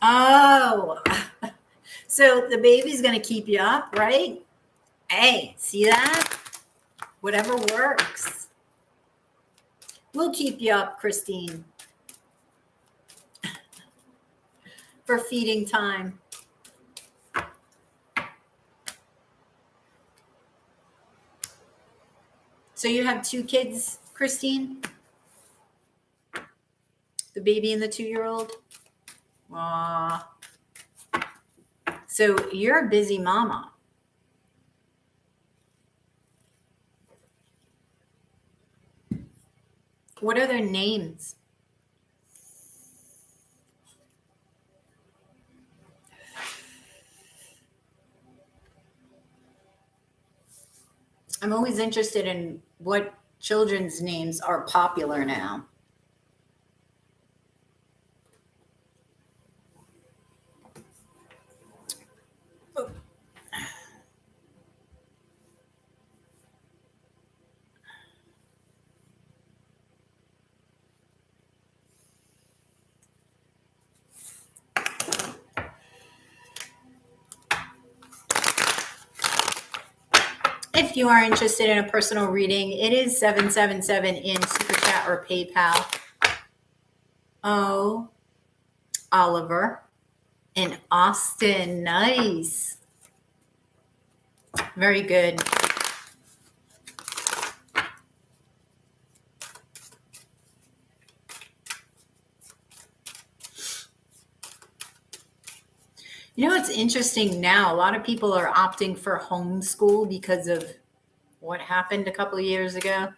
Oh, so the baby's going to keep you up, right? Hey, see that? Whatever works. We'll keep you up, Christine, for feeding time. So you have 2 kids, Christine? The baby and the 2-year-old? Aw. So you're a busy mama. What are their names? I'm always interested in what children's names are popular now. If you are interested in a personal reading, it is 777 in Super Chat or PayPal. Oh, Oliver in Austin. Nice. Very good. You know, it's interesting now. A lot of people are opting for homeschool because of what happened a couple of years ago.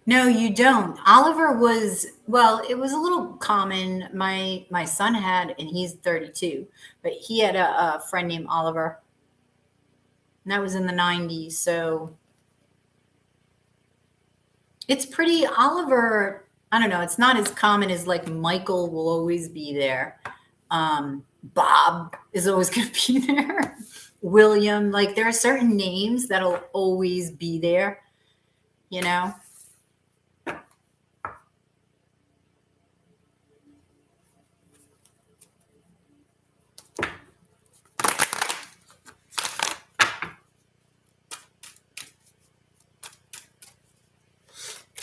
No, you don't. Oliver was, well, it was a little common. My son had, and he's 32, but he had a friend named Oliver. And that was in the 90s. So it's pretty, Oliver, I don't know, it's not as common as like Michael will always be there. Bob is always going to be there. William, like there are certain names that'll always be there, you know?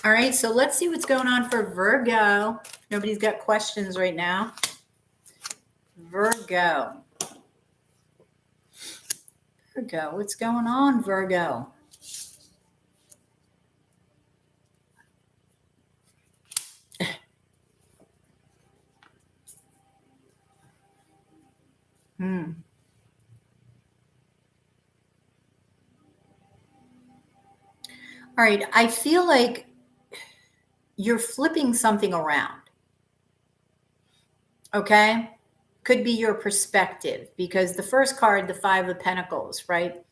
All right, so let's see what's going on for Virgo. Nobody's got questions right now. Virgo. Virgo, what's going on, Virgo? All right. I feel like you're flipping something around. Okay. Could be your perspective, because the first card, the Five of Pentacles, right?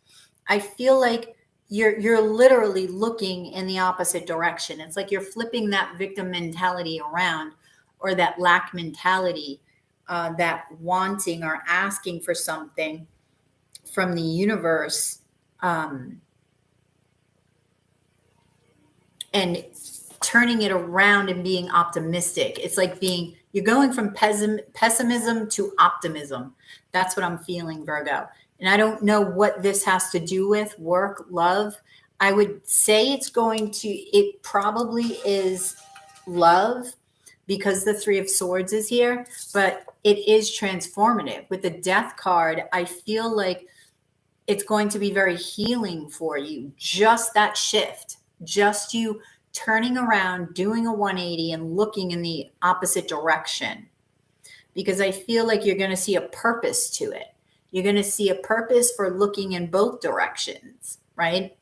I feel like you're literally looking in the opposite direction. It's like you're flipping that victim mentality around, or that lack mentality, that wanting or asking for something from the universe, and turning it around and being optimistic. It's like you're going from pessimism to optimism. That's what I'm feeling, Virgo. And I don't know what this has to do with work, love. I would say it probably is love, because the Three of Swords is here, but it is transformative. With the Death card, I feel like it's going to be very healing for you. Just that shift, just you turning around, doing a 180 and looking in the opposite direction. Because I feel like you're going to see a purpose to it. You're going to see a purpose for looking in both directions, right?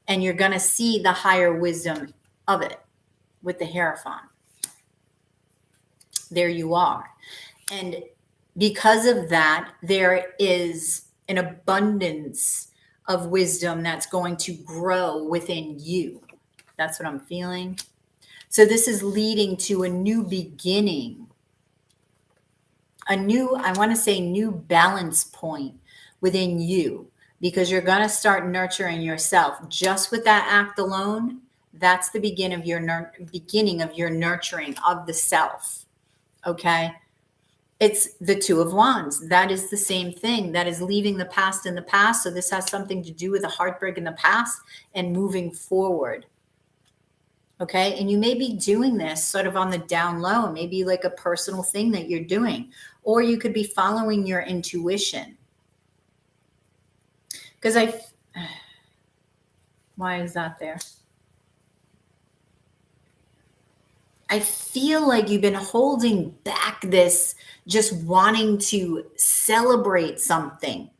And you're going to see the higher wisdom of it with the Hierophant. There you are. And because of that, there is an abundance of wisdom that's going to grow within you. That's what I'm feeling. So this is leading to a new beginning, I want to say new balance point within you, because you're going to start nurturing yourself. Just with that act alone, that's the beginning of your nurturing of the self. Okay. It's the Two of Wands. That is the same thing. That is leaving the past in the past. So this has something to do with a heartbreak in the past and moving forward. Okay. And you may be doing this sort of on the down low, maybe like a personal thing that you're doing, or you could be following your intuition. Because why is that there? I feel like you've been holding back this, just wanting to celebrate something.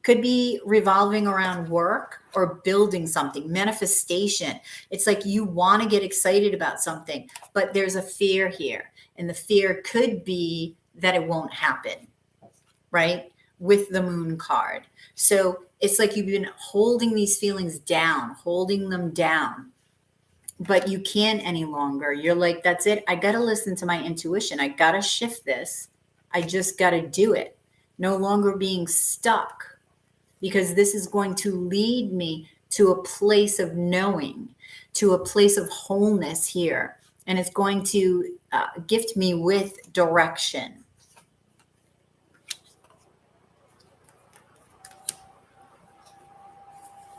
Could be revolving around work or building something, manifestation. It's like you want to get excited about something, but there's a fear here. And the fear could be that it won't happen, right? With the Moon card. So it's like you've been holding these feelings down, holding them down. But you can't any longer. You're like, that's it. I got to listen to my intuition. I got to shift this. I just got to do it. No longer being stuck, because this is going to lead me to a place of knowing, to a place of wholeness here. And it's going to gift me with direction.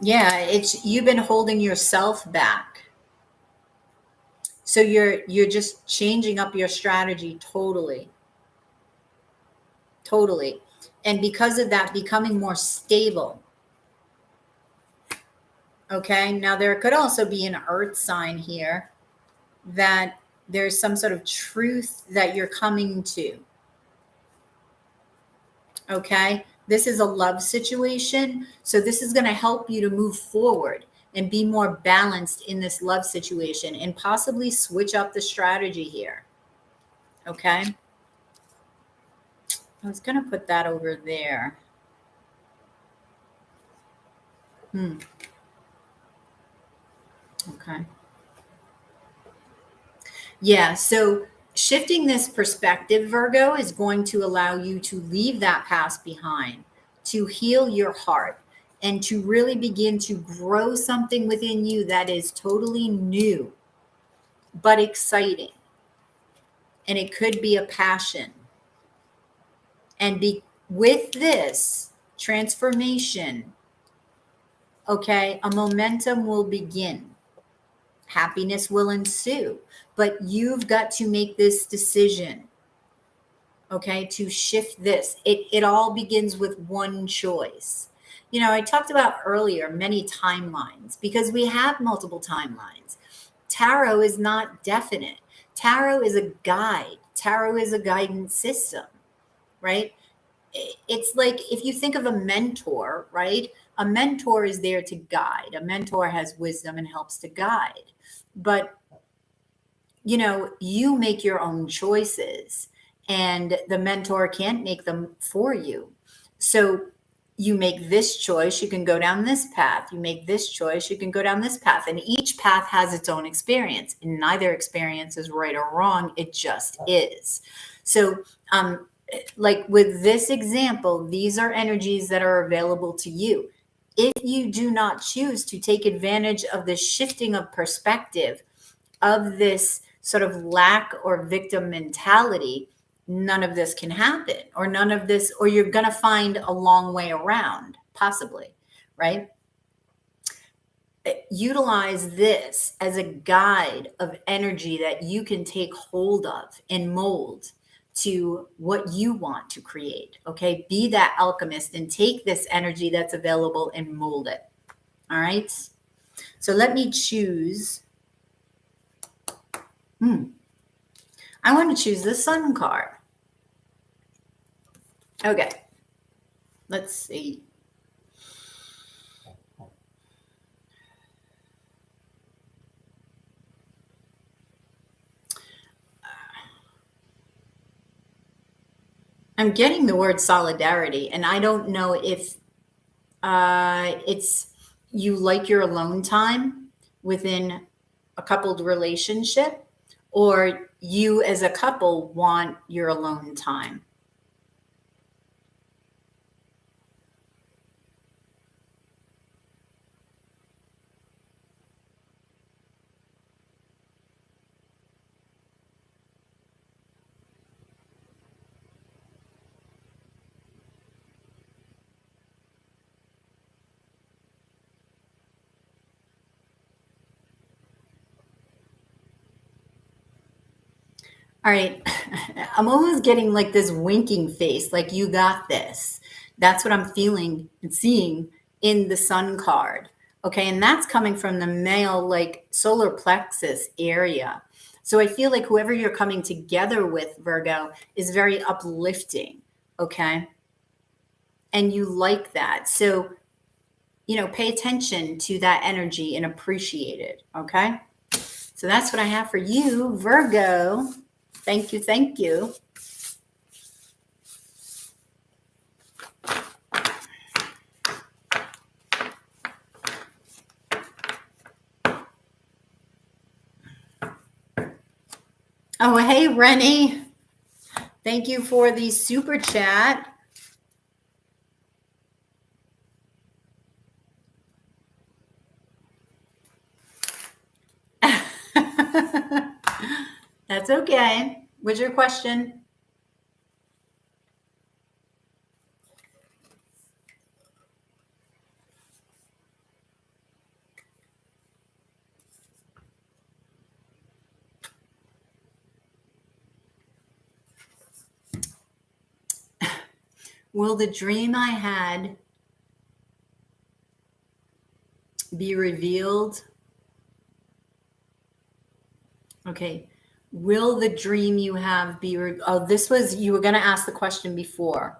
Yeah, you've been holding yourself back. So you're just changing up your strategy totally. Totally. And because of that, becoming more stable. Okay. Now there could also be an earth sign here, that there's some sort of truth that you're coming to. Okay. This is a love situation. So this is going to help you to move forward and be more balanced in this love situation, and possibly switch up the strategy here. Okay. I was going to put that over there. Okay. Yeah. So shifting this perspective, Virgo, is going to allow you to leave that past behind, to heal your heart, and to really begin to grow something within you that is totally new, but exciting. And it could be a passion. And with this transformation, okay, a momentum will begin. Happiness will ensue. But you've got to make this decision, okay, to shift this. It all begins with one choice. You know, I talked about earlier many timelines, because we have multiple timelines. Tarot is not definite. Tarot is a guide. Tarot is a guidance system, right? It's like, if you think of a mentor, right? A mentor is there to guide. A mentor has wisdom and helps to guide. But, you know, you make your own choices, and the mentor can't make them for you. So you make this choice, you can go down this path. You make this choice, you can go down this path. And each path has its own experience. And neither experience is right or wrong. It just is. So, like with this example, these are energies that are available to you. If you do not choose to take advantage of the shifting of perspective of this sort of lack or victim mentality, none of this can happen, or none of this, or you're going to find a long way around, possibly, right? Utilize this as a guide of energy that you can take hold of and mold to what you want to create. Okay. Be that alchemist and take this energy that's available and mold it. All right. So let me choose. I want to choose the Sun card. Okay. Let's see. I'm getting the word solidarity, and I don't know if it's you like your alone time within a coupled relationship, or you as a couple want your alone time. All right. I'm almost getting like this winking face, like you got this. That's what I'm feeling and seeing in the Sun card. Okay. And that's coming from the male, like solar plexus area. So I feel like whoever you're coming together with, Virgo, is very uplifting. Okay. And you like that. So, you know, pay attention to that energy and appreciate it. Okay. So that's what I have for you, Virgo. Thank you. Thank you. Oh, hey, Rennie. Thank you for the super chat. That's okay. What's your question? Will the dream I had be revealed? Okay. Will the dream you have be oh, this was, you were going to ask the question before.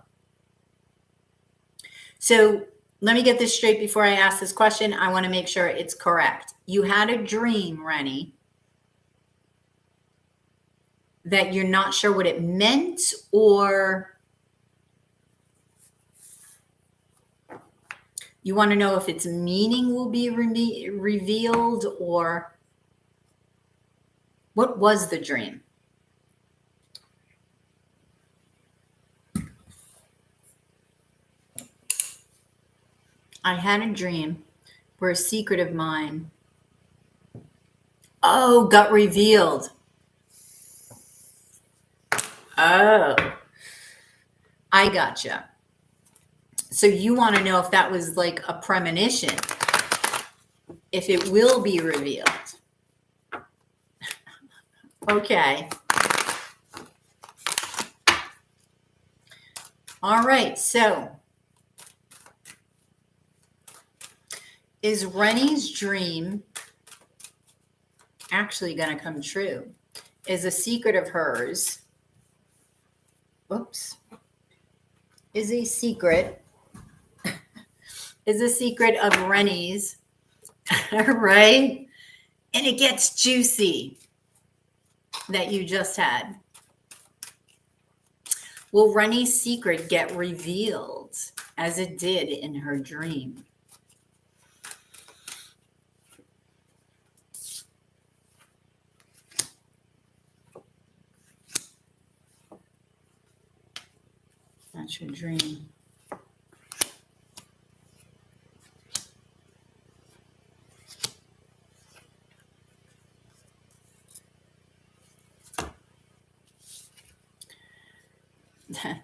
So let me get this straight before I ask this question. I want to make sure it's correct. You had a dream, Rennie, that you're not sure what it meant, or you want to know if its meaning will be revealed, or what was the dream? I had a dream where a secret of mine, got revealed. Oh, I gotcha. So you want to know if that was like a premonition, if it will be revealed. Okay. All right. So is Rennie's dream actually going to come true? Is a secret of hers, is a secret is the secret of Rennie's, right? And it gets juicy that you just had. Will Rennie's secret get revealed as it did in her dream? That's your dream.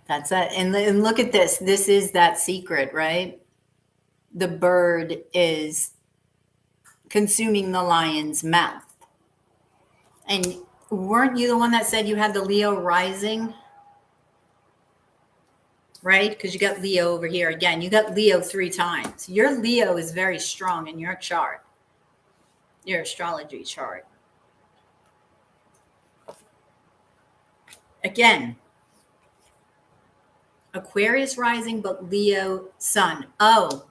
That's it. And look at this. This is that secret, right? The bird is consuming the lion's mouth. And weren't you the one that said you had the Leo rising? Right? Because you got Leo over here again. You got Leo 3 times. Your Leo is very strong in your chart, your astrology chart. Again, Aquarius rising, but Leo sun. Oh,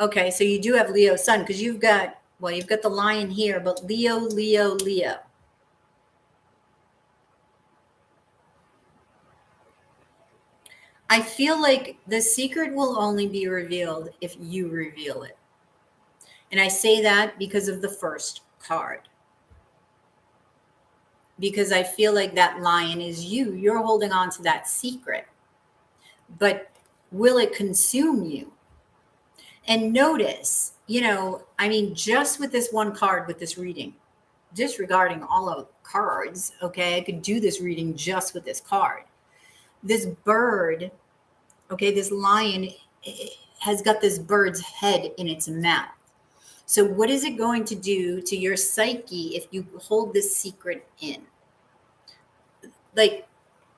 okay. So you do have Leo sun because you've got, well, you've got the lion here, but Leo, Leo, Leo. I feel like the secret will only be revealed if you reveal it. And I say that because of the first card. Because I feel like that lion is you. You're holding on to that secret. But will it consume you? And notice, you know, I mean, just with this one card, with this reading, disregarding all of the cards, okay, I could do this reading just with this card. This bird, okay, this lion has got this bird's head in its mouth. So what is it going to do to your psyche if you hold this secret in? Like,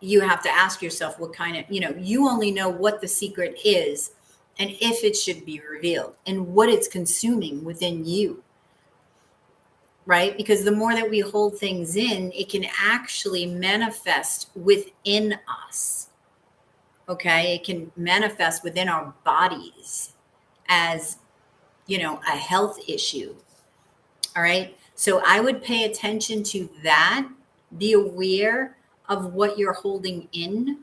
you have to ask yourself what kind of, you know, you only know what the secret is and if it should be revealed and what it's consuming within you, right? Because the more that we hold things in, it can actually manifest within us, okay? It can manifest within our bodies as, you know, a health issue, all right? So I would pay attention to that. Be aware of what you're holding in,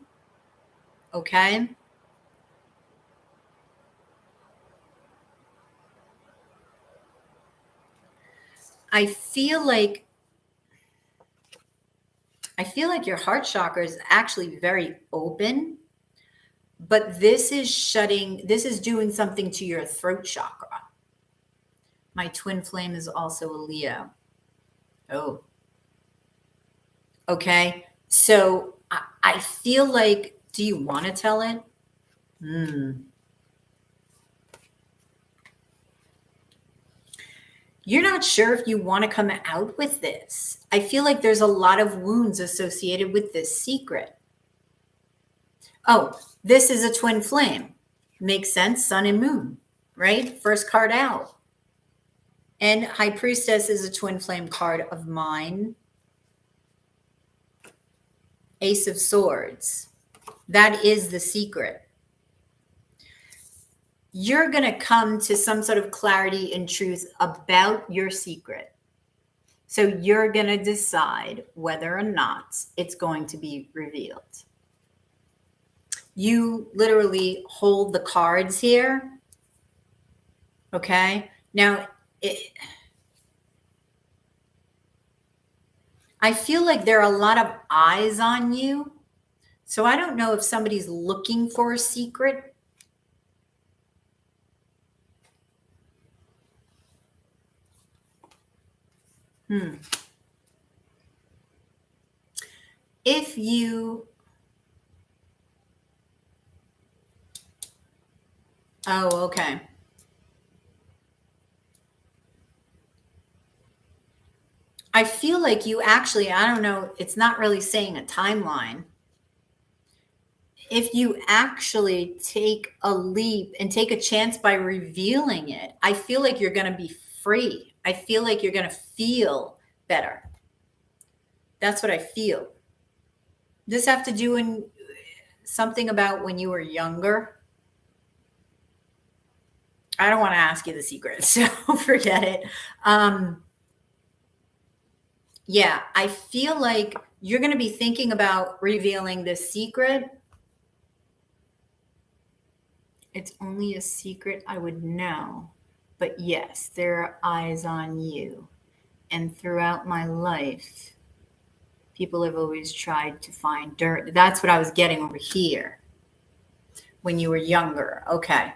okay? I feel like your heart chakra is actually very open, but this is doing something to your throat chakra. My twin flame is also a Leo. Oh, okay. So I feel like, do you want to tell it? You're not sure if you want to come out with this. I feel like there's a lot of wounds associated with this secret. Oh, this is a twin flame. Makes sense. Sun and moon, right? First card out. And High Priestess is a twin flame card of mine. Ace of Swords. That is the secret. You're going to come to some sort of clarity and truth about your secret. So you're going to decide whether or not it's going to be revealed. You literally hold the cards here. Okay. Now, I feel like there are a lot of eyes on you. So I don't know if somebody's looking for a secret. If you, oh, okay. I feel like you actually, I don't know, it's not really saying a timeline. If you actually take a leap and take a chance by revealing it, I feel like you're going to be free. I feel like you're going to feel better. That's what I feel. Does this have to do in something about when you were younger? I don't want to ask you the secret, so forget it. Yeah, I feel like you're going to be thinking about revealing this secret. It's only a secret I would know. But yes, there are eyes on you. And throughout my life, people have always tried to find dirt. That's what I was getting over here when you were younger. Okay.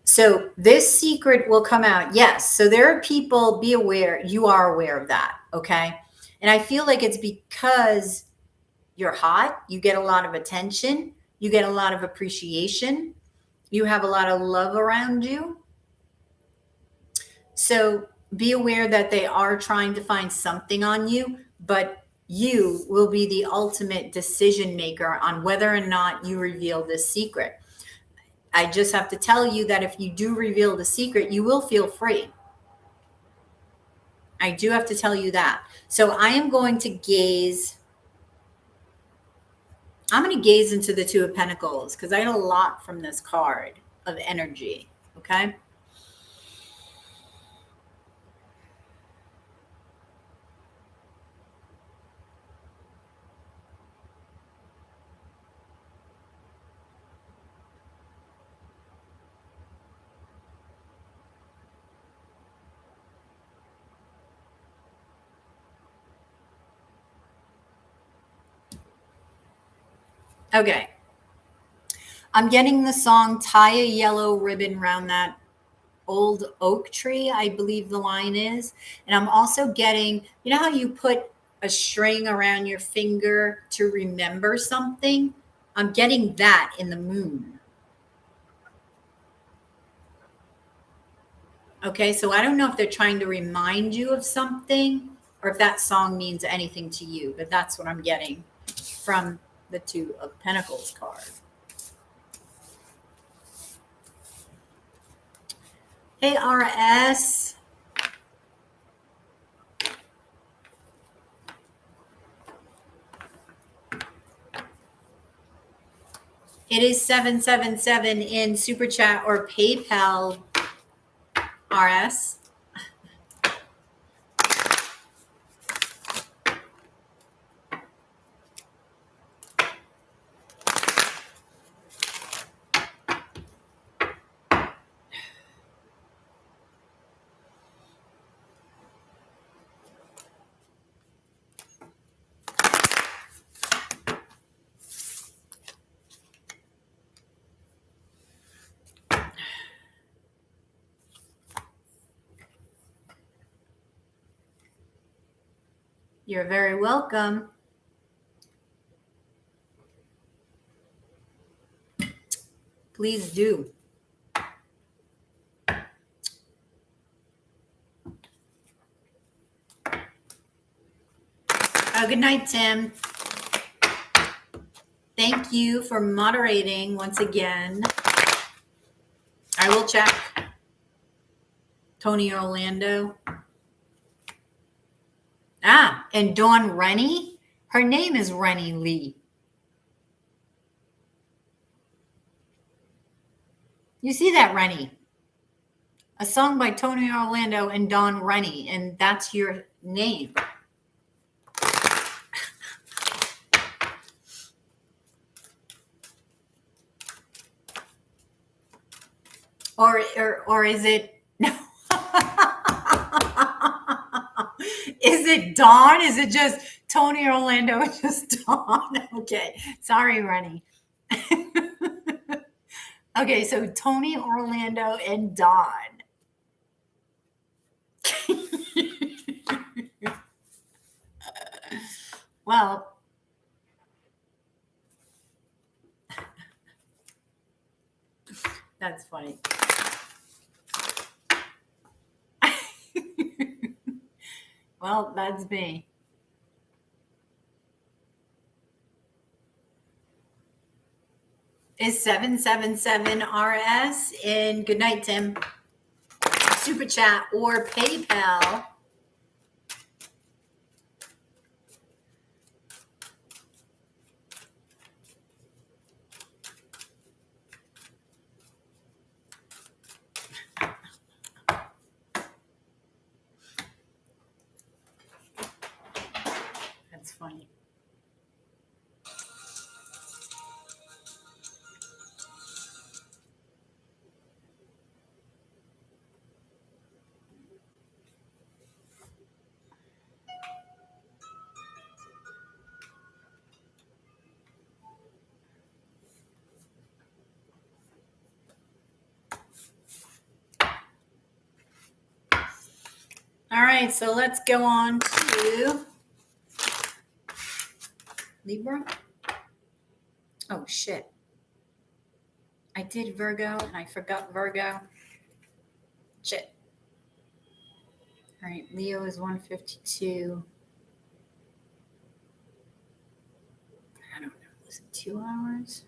So this secret will come out. Yes. So there are people, be aware, you are aware of that. Okay. And I feel like it's because you're hot, you get a lot of attention, you get a lot of appreciation, you have a lot of love around you. So be aware that they are trying to find something on you, but you will be the ultimate decision maker on whether or not you reveal this secret. I just have to tell you that if you do reveal the secret, you will feel free. I do have to tell you that. So I am going to gaze. I'm going to gaze into the Two of Pentacles because I get a lot from this card of energy. Okay. Okay. I'm getting the song Tie a Yellow Ribbon Round That Old Oak Tree, I believe the line is. And I'm also getting, you know how you put a string around your finger to remember something? I'm getting that in the moon. Okay, so I don't know if they're trying to remind you of something or if that song means anything to you, but that's what I'm getting from the Two of Pentacles card. Hey, RS. It is 777 in Super Chat or PayPal, RS. You're very welcome. Please do. Good night, Tim. Thank you for moderating once again. I will check. Tony Orlando. Ah, and Dawn Rennie. Her name is Rennie Lee. You see that, Rennie? A song by Tony Orlando and Dawn Rennie, and that's your name. Or is it no? Is it Dawn? Is it just Tony Orlando and just Dawn? Okay, sorry, Rennie. Okay, so Tony Orlando and Dawn. Well, that's funny. Well, that's me. Is 777 RS in good night, Tim. Super Chat or PayPal. funny. All right, so let's go on to Libra. Oh, shit. I did Virgo and I forgot Virgo. Shit. All right, Leo is 152. I don't know. Was it 2 hours?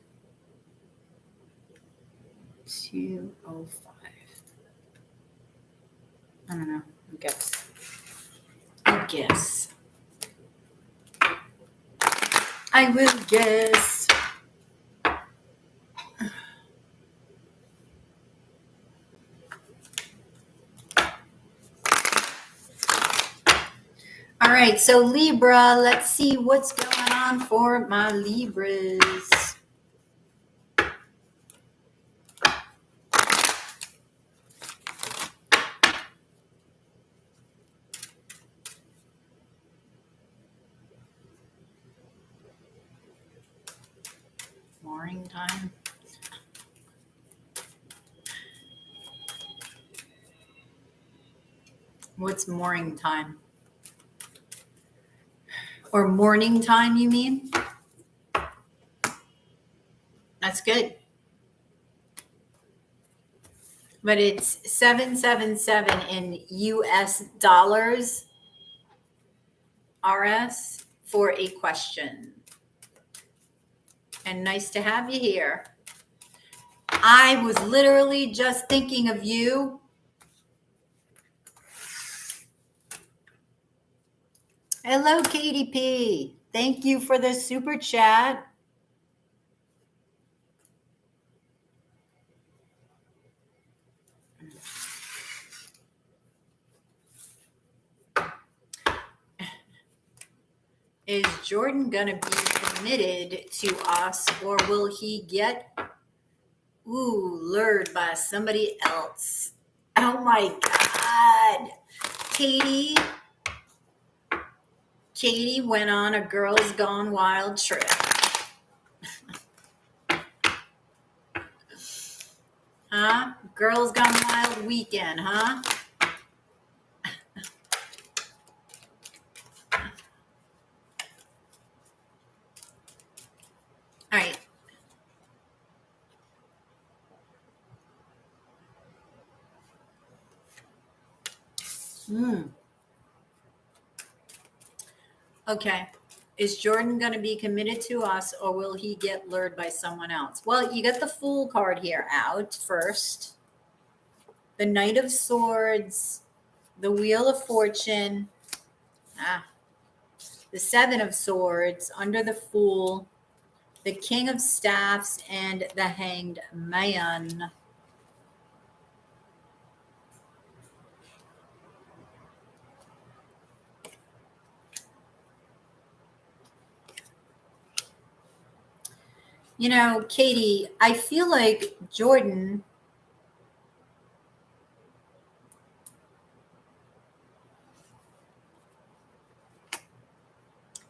2:05. I don't know. I guess. I will guess. All right, so Libra, let's see what's going on for my Libras. Morning time. What's morning time? Or morning time, you mean? That's good. But it's 777 in US dollars, RS, for a question. And nice to have you here. I was literally just thinking of you. Hello, Katie P. Thank you for the super chat. Is Jordan going to be committed to us, or will he get lured by somebody else? Oh my God. Katie went on a Girls Gone Wild trip. Huh? Girls Gone Wild weekend, huh? All right. Okay. Is Jordan going to be committed to us, or will he get lured by someone else? Well, you got the Fool card here out first. The Knight of Swords, the Wheel of Fortune, the Seven of Swords under the Fool, the King of Staffs, and the Hanged Man. You know, Katie, I feel like Jordan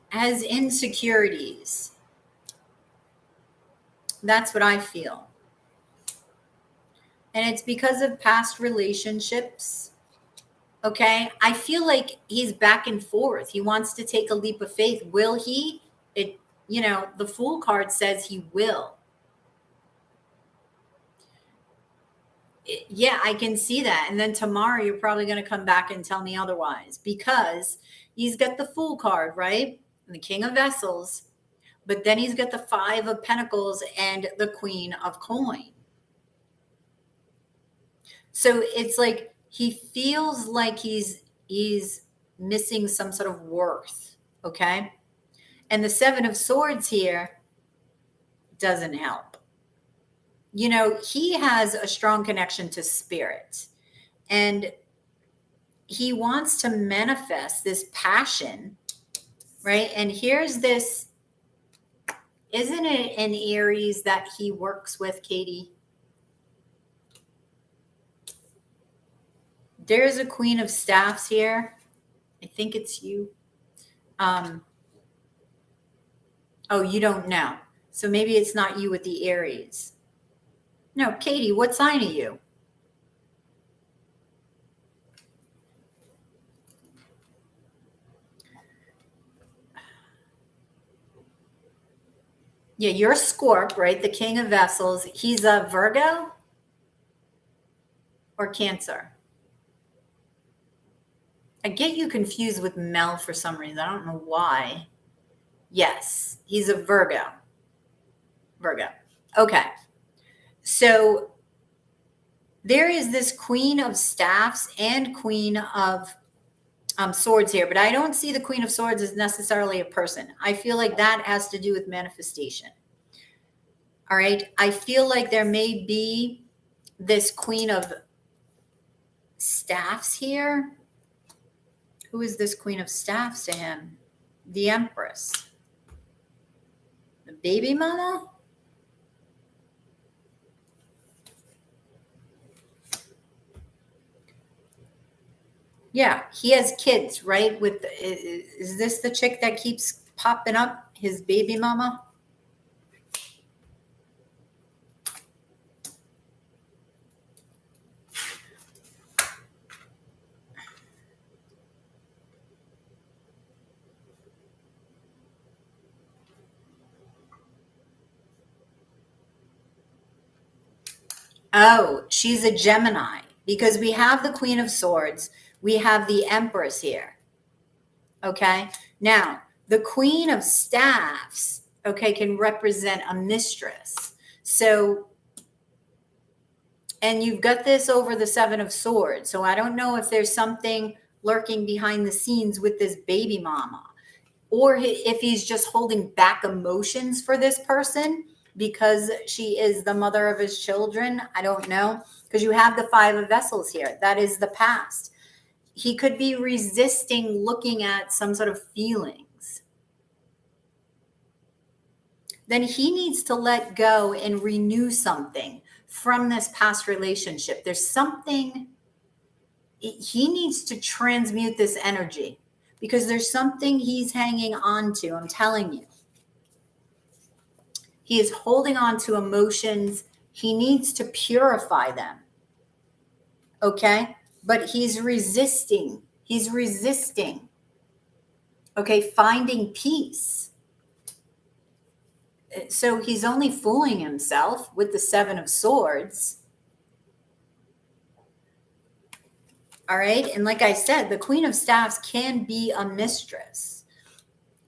has insecurities. That's what I feel. And it's because of past relationships. Okay. I feel like he's back and forth. He wants to take a leap of faith. Will he? The Fool card says he will. Yeah, I can see that. And then tomorrow you're probably going to come back and tell me otherwise, because he's got the Fool card, right? And the King of Vessels, but then he's got the Five of Pentacles and the Queen of Coin. So it's like he feels like he's missing some sort of worth, okay? And the Seven of Swords here doesn't help. You know, he has a strong connection to spirit, and he wants to manifest this passion, right? And here's this, isn't it an Aries that he works with, Katie? There's a Queen of Staffs here. I think it's you. Oh, you don't know. So maybe it's not you with the Aries. No, Katie, what sign are you? Yeah, you're a Scorp, right? The King of Vessels. He's a Virgo or Cancer? I get you confused with Mel for some reason. I don't know why. Yes, he's a Virgo. Virgo. Okay. So there is this Queen of Staffs and Queen of Swords here, but I don't see the Queen of Swords as necessarily a person. I feel like that has to do with manifestation. All right. I feel like there may be this Queen of Staffs here. Who is this Queen of Staffs to him? The Empress. The baby mama? Yeah, he has kids, right? With is this the chick that keeps popping up? His baby mama? Oh, she's a Gemini because we have the Queen of Swords. We have the Empress here. Okay. Now, the Queen of Staffs, okay, can represent a mistress. So, and you've got this over the Seven of Swords. So I don't know if there's something lurking behind the scenes with this baby mama, or if he's just holding back emotions for this person because she is the mother of his children. I don't know, because you have the Five of Vessels here. That is the past. He could be resisting looking at some sort of feelings. Then he needs to let go and renew something from this past relationship. There's something, he needs to transmute this energy because there's something he's hanging on to. I'm telling you. He is holding on to emotions. He needs to purify them. Okay? But he's resisting. He's resisting. Okay? Finding peace. So he's only fooling himself with the Seven of Swords. All right? And like I said, the Queen of Staffs can be a mistress.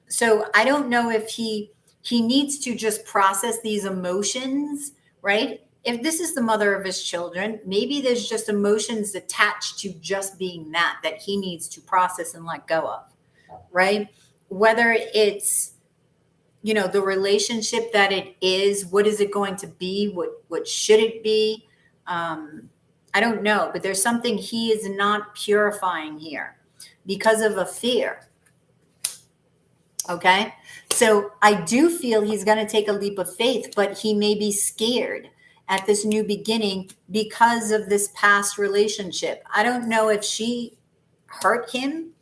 So I don't know if he needs to just process these emotions, right? If this is the mother of his children, maybe there's just emotions attached to just being that he needs to process and let go of, right? Whether it's, you know, the relationship that it is, what is it going to be? What should it be? I don't know, but there's something he is not purifying here because of a fear. Okay. So I do feel he's going to take a leap of faith, but he may be scared at this new beginning because of this past relationship. I don't know if she hurt him.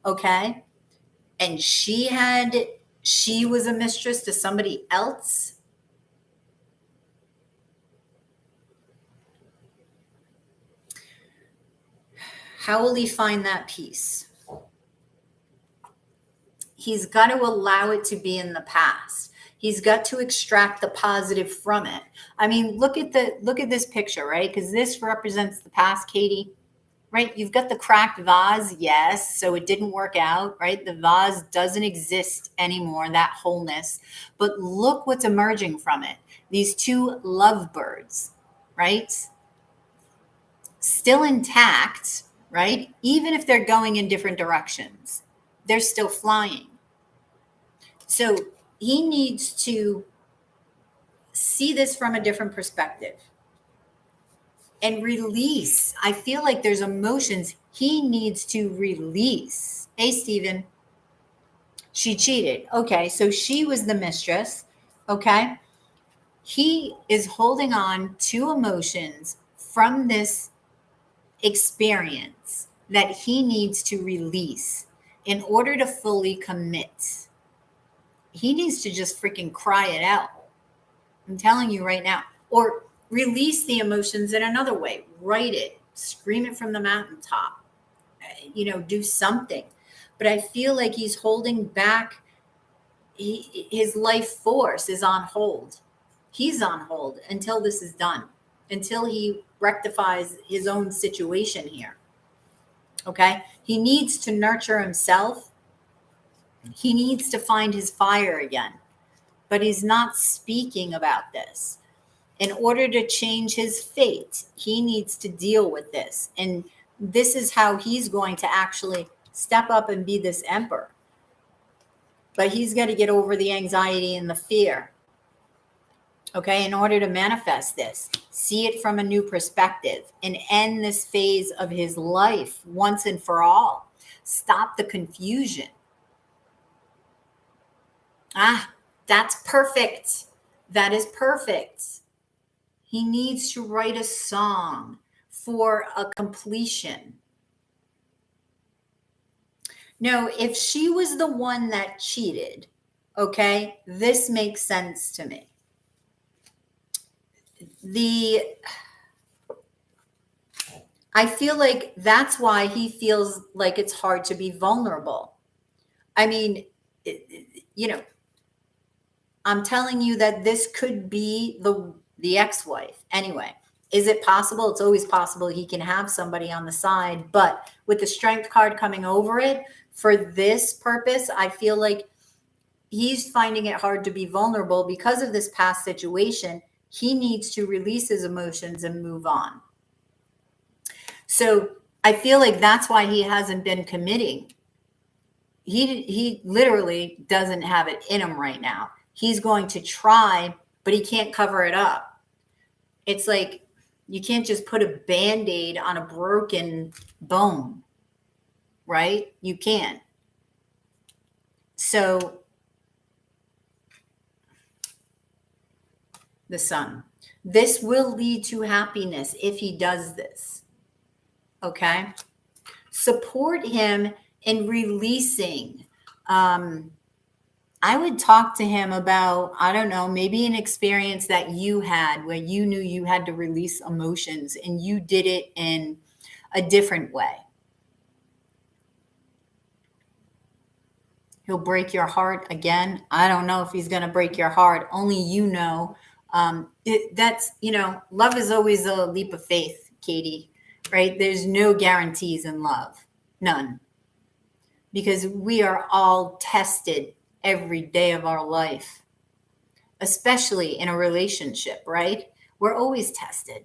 Okay. And she was a mistress to somebody else. How will he find that peace? He's got to allow it to be in the past. He's got to extract the positive from it. I mean, look at this picture, right? Because this represents the past, Katie, right? You've got the cracked vase, yes, so it didn't work out, right? The vase doesn't exist anymore, that wholeness. But look what's emerging from it. These two lovebirds, right? Still intact, right? Even if they're going in different directions, they're still flying. So he needs to see this from a different perspective and release. I feel like there's emotions he needs to release. Hey, Stephen. She cheated. Okay, so she was the mistress. Okay. He is holding on to emotions from this experience that he needs to release in order to fully commit. He needs to just freaking cry it out. I'm telling you right now. Or release the emotions in another way. Write it, scream it from the mountaintop, do something. But I feel like he's holding back. His life force is on hold. He's on hold until this is done, until he rectifies his own situation here. Okay. He needs to nurture himself. He needs to find his fire again, but he's not speaking about this. In order to change his fate, he needs to deal with this. And this is how he's going to actually step up and be this emperor. But he's got to get over the anxiety and the fear. Okay, in order to manifest this, see it from a new perspective and end this phase of his life once and for all. Stop the confusion. That's perfect. That is perfect. He needs to write a song for a completion. No, if she was the one that cheated, okay, this makes sense to me. I feel like that's why he feels like it's hard to be vulnerable. I mean, I'm telling you that this could be the ex-wife. Anyway, is it possible? It's always possible he can have somebody on the side, but with the Strength card coming over it, for this purpose, I feel like he's finding it hard to be vulnerable because of this past situation. He needs to release his emotions and move on. So I feel like that's why he hasn't been committing. He literally doesn't have it in him right now. He's going to try, but he can't cover it up. It's like you can't just put a Band-Aid on a broken bone, right? You can't. So the Sun. This will lead to happiness if he does this. Okay? Support him in releasing. I would talk to him about, I don't know, maybe an experience that you had where you knew you had to release emotions and you did it in a different way. He'll break your heart again. I don't know if he's going to break your heart. Only you know. Love is always a leap of faith, Katie, right? There's no guarantees in love. None. Because we are all tested every day of our life, especially in a relationship, right? We're always tested.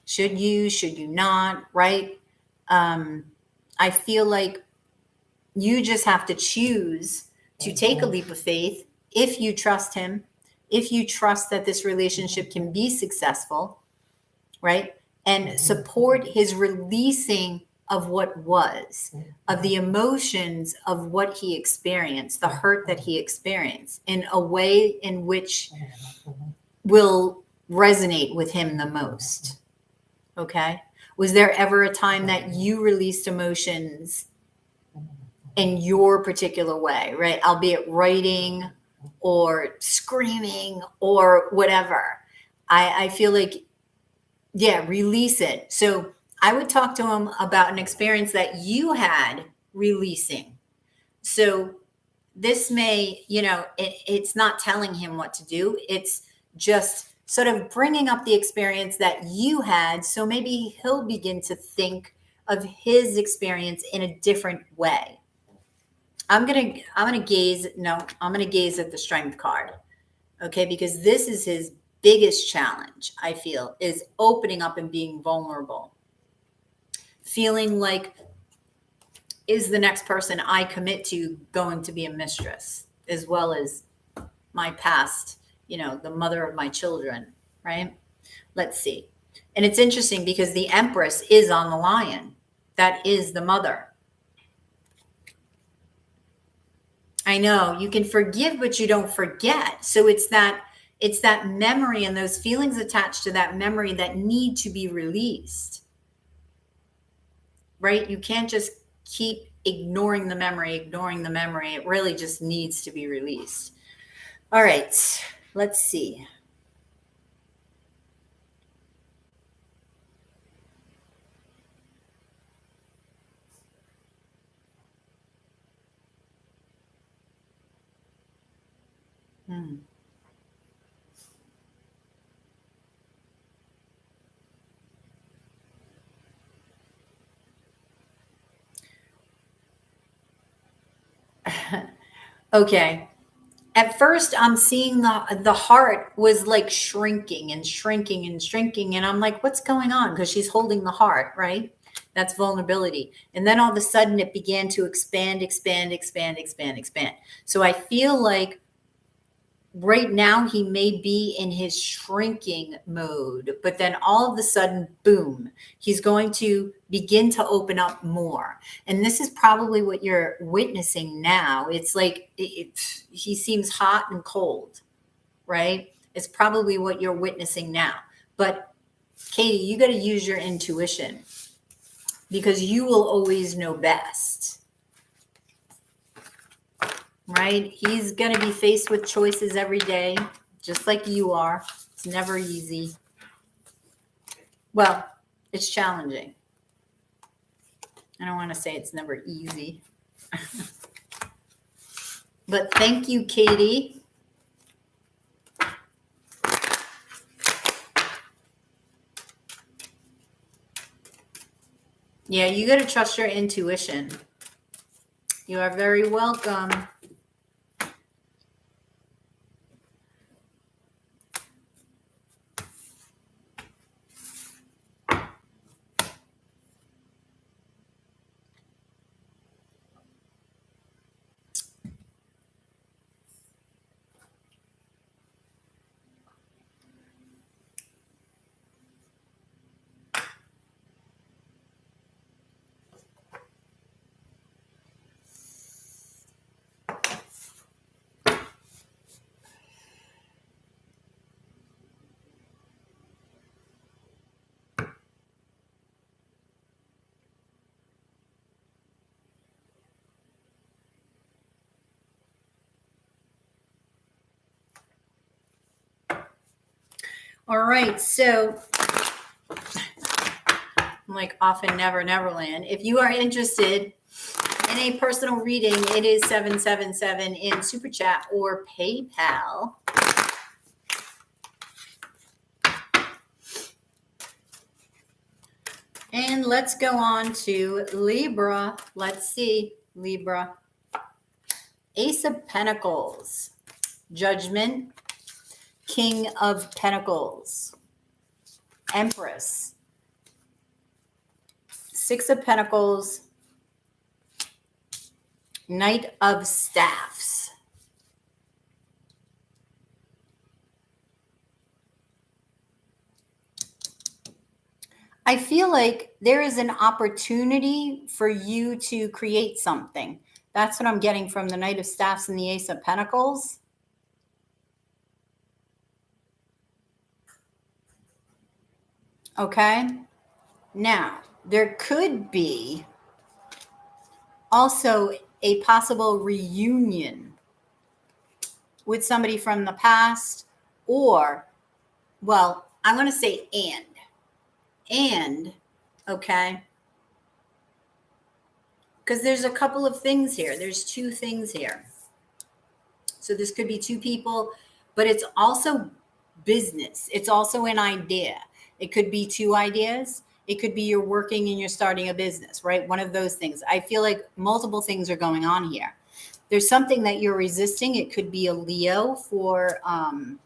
Should you not, right? I feel like you just have to choose to take a leap of faith if you trust him, if you trust that this relationship can be successful, right? And support his releasing of what was, of the emotions of what he experienced, the hurt that he experienced, in a way in which will resonate with him the most. Okay? Was there ever a time that you released emotions in your particular way, right? Albeit writing or screaming or whatever. I feel like, yeah, release it. So I would talk to him about an experience that you had releasing. So this may, it's not telling him what to do. It's just sort of bringing up the experience that you had. So maybe he'll begin to think of his experience in a different way. I'm going to gaze at the Strength card. Okay. Because this is his biggest challenge, I feel, is opening up and being vulnerable. Feeling like, is the next person I commit to going to be a mistress, as well as my past, the mother of my children, right? Let's see. And it's interesting because the Empress is on the Lion. That is the mother. I know you can forgive, but you don't forget. So it's that memory and those feelings attached to that memory that need to be released, right? You can't just keep ignoring the memory. It really just needs to be released. All right, let's see. Okay. At first, I'm seeing the heart was like shrinking and shrinking and shrinking, and I'm like, what's going on? Because she's holding the heart, right? That's vulnerability. And then all of a sudden, it began to expand, expand, expand, expand, expand. So I feel like right now he may be in his shrinking mode, but then all of a sudden, boom, he's going to begin to open up more. And this is probably what you're witnessing now. It's like he seems hot and cold, right? It's probably what you're witnessing now. But Katie, you got to use your intuition because you will always know best. Right? He's going to be faced with choices every day, just like you are. It's never easy. Well, it's challenging. I don't want to say it's never easy. But thank you, Katie. Yeah, you got to trust your intuition. You are very welcome. All right, so I'm like often never Neverland. If you are interested in a personal reading, it is 777 in Super Chat or PayPal. And let's go on to Libra. Let's see, Libra. Ace of Pentacles, Judgment, King of Pentacles, Empress, Six of Pentacles, Knight of Staffs. I feel like there is an opportunity for you to create something. That's what I'm getting from the Knight of Staffs and the Ace of Pentacles. Okay. Now, there could be also a possible reunion with somebody from the past, or, well, I'm going to say and, okay? Because there's a couple of things here. There's two things here. So this could be two people, but it's also business. It's also an idea. It could be two ideas. It could be you're working and you're starting a business, right? One of those things. I feel like multiple things are going on here. There's something that you're resisting. It could be a Leo for, and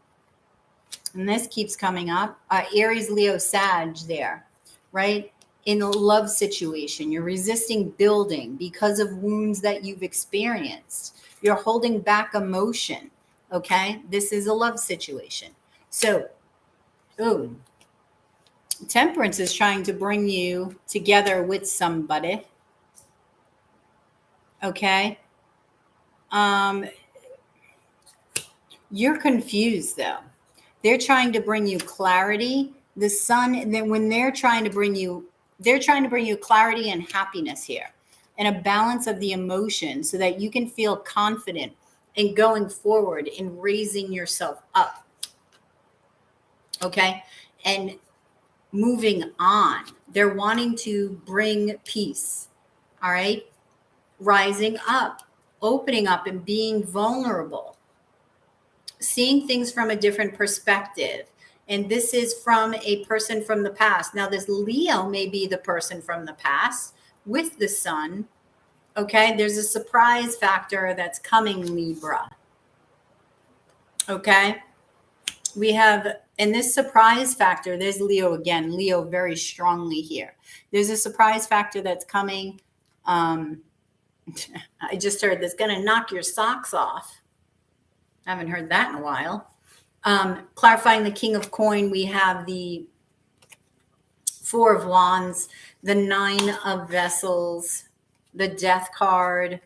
this keeps coming up, Aries, Leo, Sag there, right? In a love situation, you're resisting building because of wounds that you've experienced. You're holding back emotion, okay? This is a love situation. So, Temperance is trying to bring you together with somebody, okay? You're confused though. They're trying to bring you clarity. The sun, and then when they're trying to bring you clarity and happiness here and a balance of the emotion so that you can feel confident in going forward in raising yourself up. Okay. And moving on. They're wanting to bring peace. All right. Rising up, opening up and being vulnerable, seeing things from a different perspective. And this is from a person from the past. Now, this Leo may be the person from the past with the sun. Okay. There's a surprise factor that's coming, Libra. Okay. We have, in this surprise factor, there's Leo again, Leo very strongly here. There's a surprise factor that's coming. I just heard that's going to knock your socks off. I haven't heard that in a while. Clarifying the King of Coin, we have the Four of Wands, the Nine of Vessels, the Death card,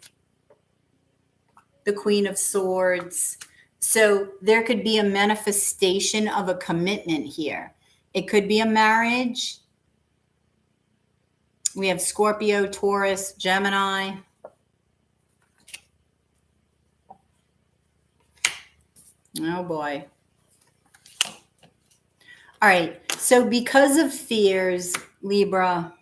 the Queen of Swords. So there could be a manifestation of a commitment here. It could be a marriage. We have Scorpio, Taurus, Gemini. Oh boy. All right. So because of fears, Libra,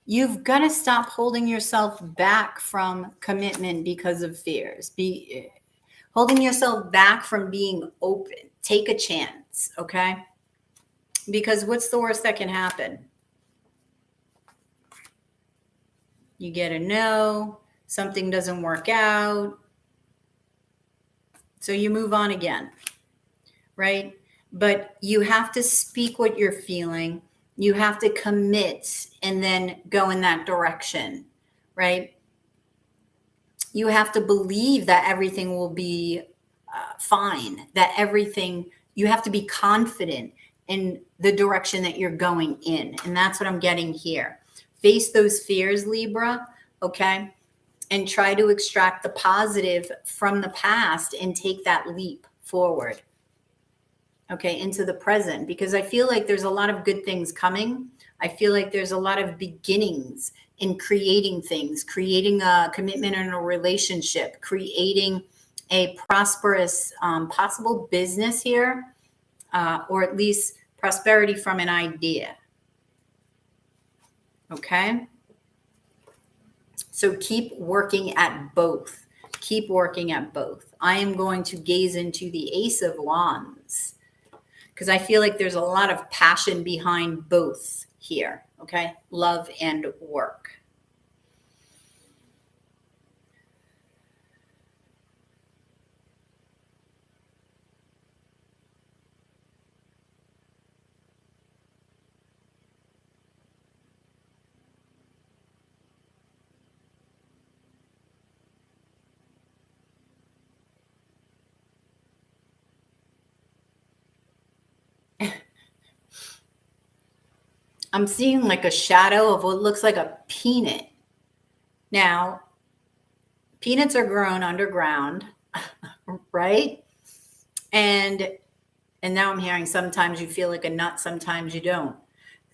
you've got to stop holding yourself back from commitment because of fears. Holding yourself back from being open. Take a chance, okay? Because what's the worst that can happen? You get a no, something doesn't work out. So you move on again, right? But you have to speak what you're feeling. You have to commit and then go in that direction, right? You have to believe that everything will be fine, that you have to be confident in the direction that you're going in. And that's what I'm getting here. Face those fears, Libra, okay? And try to extract the positive from the past and take that leap forward, okay, into the present. Because I feel like there's a lot of good things coming. I feel like there's a lot of beginnings in creating things, creating a commitment in a relationship, creating a prosperous possible business here, or at least prosperity from an idea. Okay. So keep working at both. Keep working at both. I am going to gaze into the Ace of Wands because I feel like there's a lot of passion behind both here. Okay. Love and work. I'm seeing like a shadow of what looks like a peanut. Now, peanuts are grown underground, right? And now I'm hearing sometimes you feel like a nut, sometimes you don't.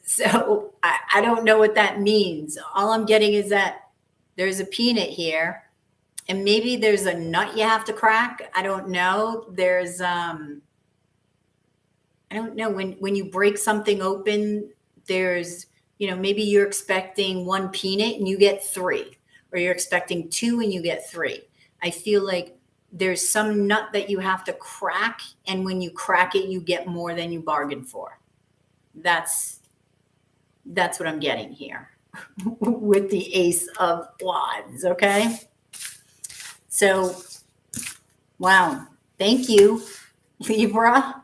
So I don't know what that means. All I'm getting is that there's a peanut here and maybe there's a nut you have to crack. I don't know. There's, I don't know, when you break something open, there's, maybe you're expecting one peanut and you get three, or you're expecting two and you get three. I feel like there's some nut that you have to crack. And when you crack it, you get more than you bargained for. That's what I'm getting here with the Ace of Wands. Okay. So, wow. Thank you, Libra.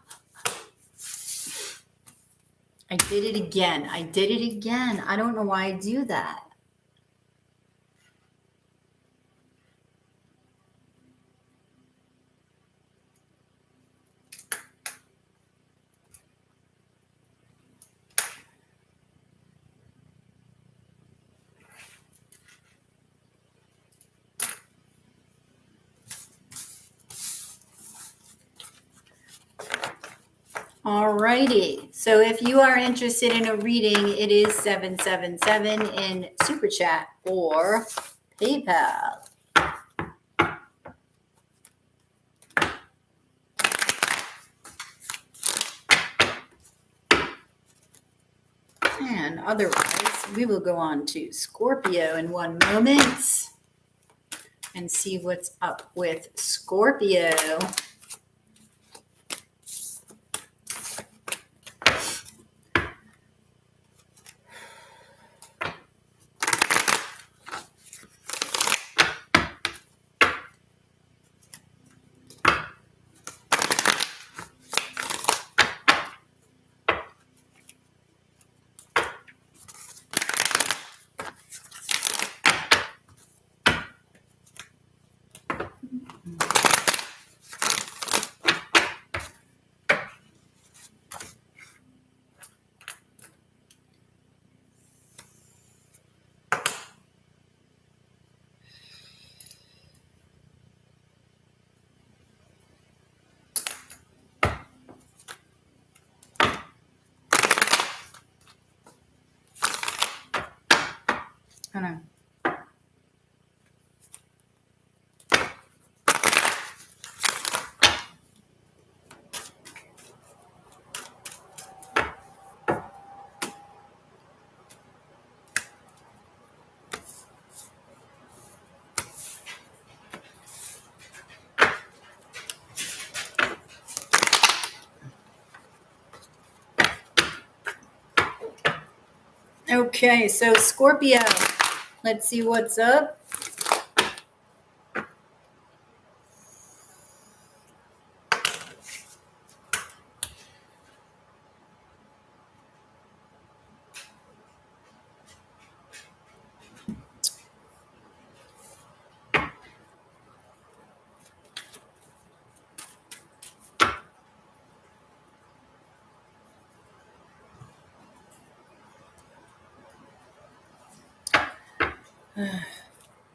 I did it again. I don't know why I do that. All righty. So if you are interested in a reading, it is 777 in Super Chat or PayPal. And otherwise, we will go on to Scorpio in one moment and see what's up with Scorpio. I know. Okay, so Scorpio, let's see what's up.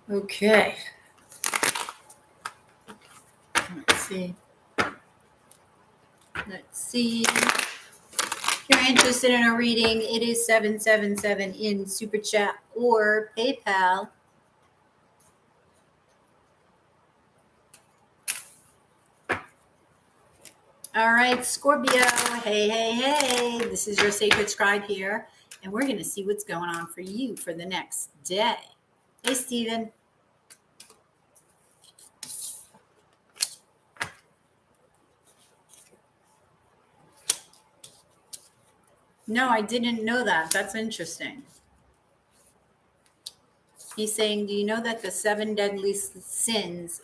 Okay. Let's see. If you're interested in a reading, it is 777 in Super Chat or PayPal. All right, Scorpio. Hey, hey, hey. This is your sacred scribe here, and we're going to see what's going on for you for the next day. Hey, Steven. No, I didn't know that. That's interesting. He's saying, do you know that the 7 deadly sins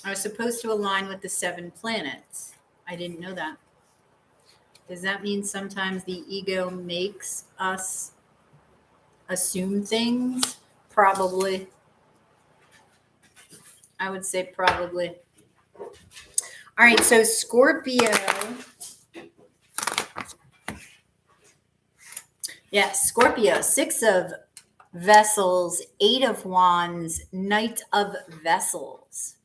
are supposed to align with the 7 planets? I didn't know that. Does that mean sometimes the ego makes us assume things? Probably. I would say probably. All right, so Scorpio. Yes, Scorpio, 6 of vessels, 8 of wands, Knight of vessels.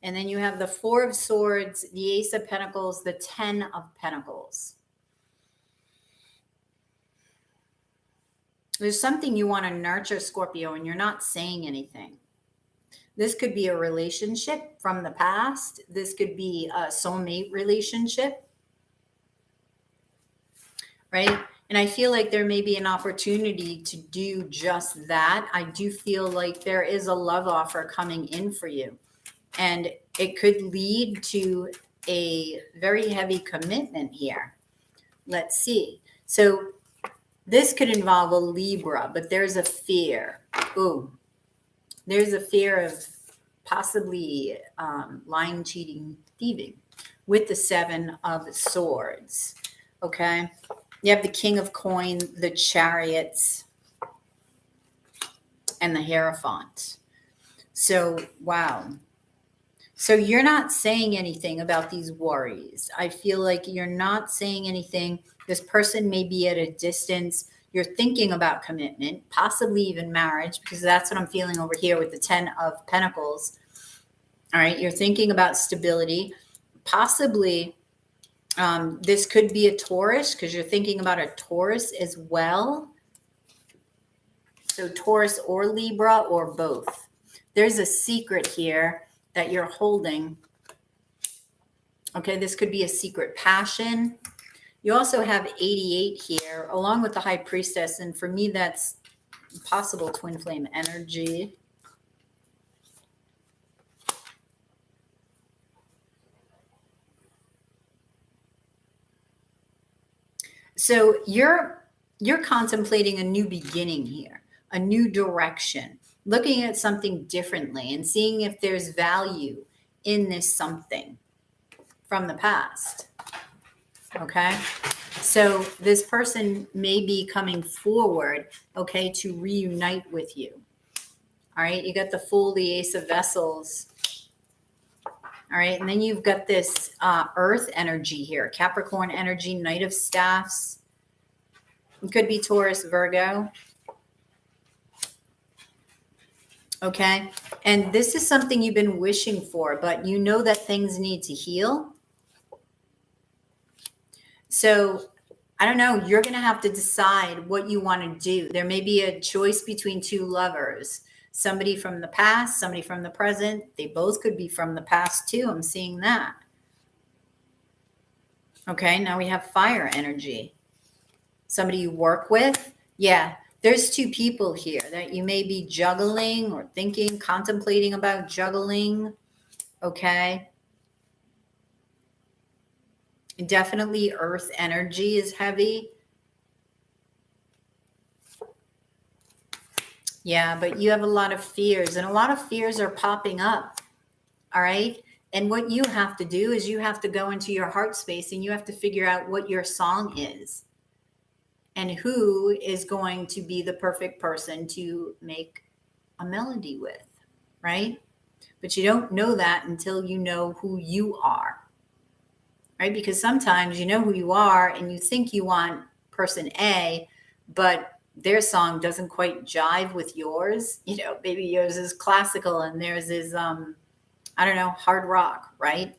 And then you have the 4 of swords, the Ace of pentacles, the 10 of pentacles. There's something you want to nurture, Scorpio, and you're not saying anything. This could be a relationship from the past. This could be a soulmate relationship, right? And I feel like there may be an opportunity to do just that. I do feel like there is a love offer coming in for you. And it could lead to a very heavy commitment here. Let's see. So this could involve a Libra, but there's a fear. Ooh, there's a fear of possibly lying, cheating, thieving with the 7 of swords. Okay. You have the King of coin, the chariots, and the Hierophant. So, wow. So you're not saying anything about these worries. I feel like you're not saying anything. This person may be at a distance. You're thinking about commitment, possibly even marriage, because that's what I'm feeling over here with the 10 of pentacles. All right. You're thinking about stability, possibly This could be a Taurus because you're thinking about a Taurus as well. So Taurus or Libra or both. There's a secret here that you're holding. Okay, this could be a secret passion. You also have 88 here along with the High Priestess. And for me, that's possible twin flame energy. So you're contemplating a new beginning here, a new direction, looking at something differently and seeing if there's value in this something from the past. Okay. So this person may be coming forward, okay, to reunite with you. All right. You got the Fool, the Ace of Vessels. All right. And then you've got this Earth energy here, Capricorn energy, Knight of Staffs. It could be Taurus, Virgo. Okay. And this is something you've been wishing for, but you know that things need to heal. So I don't know, you're going to have to decide what you want to do. There may be a choice between two lovers, somebody from the past, somebody from the present. They both could be from the past too. I'm seeing that. Okay. Now we have fire energy. Somebody you work with. Yeah. There's two people here that you may be juggling or thinking, contemplating about juggling. Okay. Definitely earth energy is heavy. Yeah, but you have a lot of fears and a lot of fears are popping up. All right. And what you have to do is you have to go into your heart space and you have to figure out what your song is and who is going to be the perfect person to make a melody with, right? But you don't know that until you know who you are. Right? Because sometimes you know who you are and you think you want person A, but their song doesn't quite jive with yours. You know, maybe yours is classical and theirs is, I don't know, hard rock, right?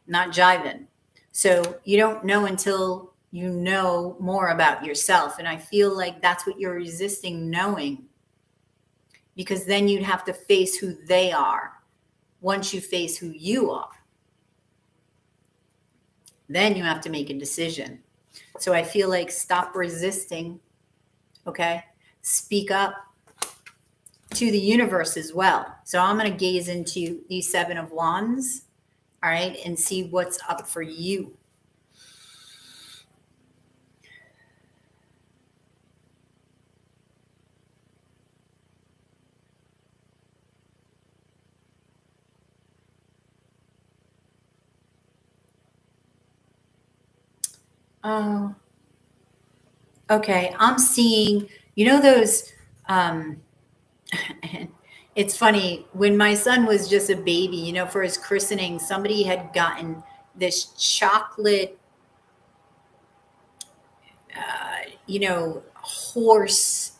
Not jiving. So you don't know until you know more about yourself. And I feel like that's what you're resisting knowing, because then you'd have to face who they are once you face who you are. Then you have to make a decision. So I feel like stop resisting, okay? Speak up to the universe as well. So I'm going to gaze into the Seven of Wands, all right, and see what's up for you. Oh, okay. I'm seeing, you know, those, it's funny, when my son was just a baby, you know, for his christening, somebody had gotten this chocolate, you know, horse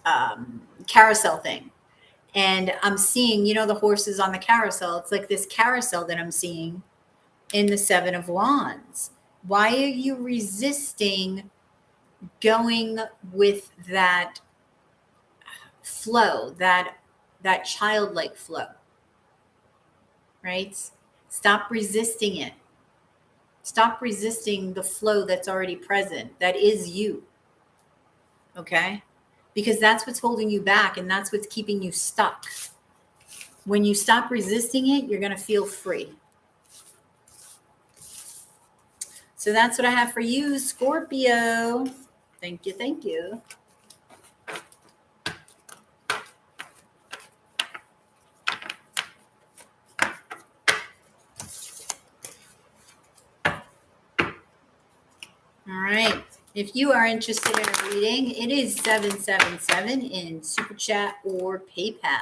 carousel thing. And I'm seeing, you know, the horses on the carousel. It's like this carousel that I'm seeing in the Seven of Wands. Why are you resisting going with that flow, that childlike flow? Right? Stop resisting it. Stop resisting the flow that's already present. That is you. Okay? Because that's what's holding you back and that's what's keeping you stuck. When you stop resisting it, you're going to feel free. So that's what I have for you, Scorpio. Thank you. Thank you. All right. If you are interested in a reading, it is 777 in Super Chat or PayPal.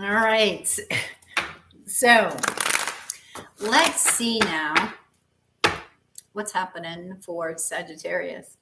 All right. So let's see now what's happening for Sagittarius.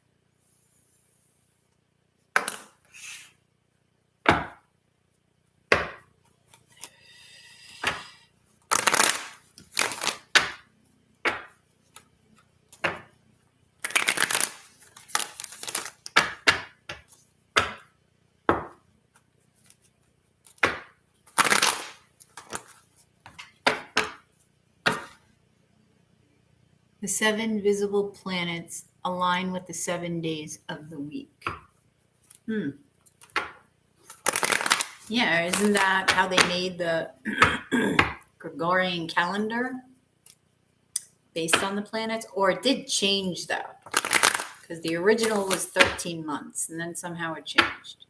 The 7 visible planets align with the 7 days of the week. Yeah, isn't that how they made the Gregorian calendar? Based on the planets? Or it did change, though. Because the original was 13 months, and then somehow it changed.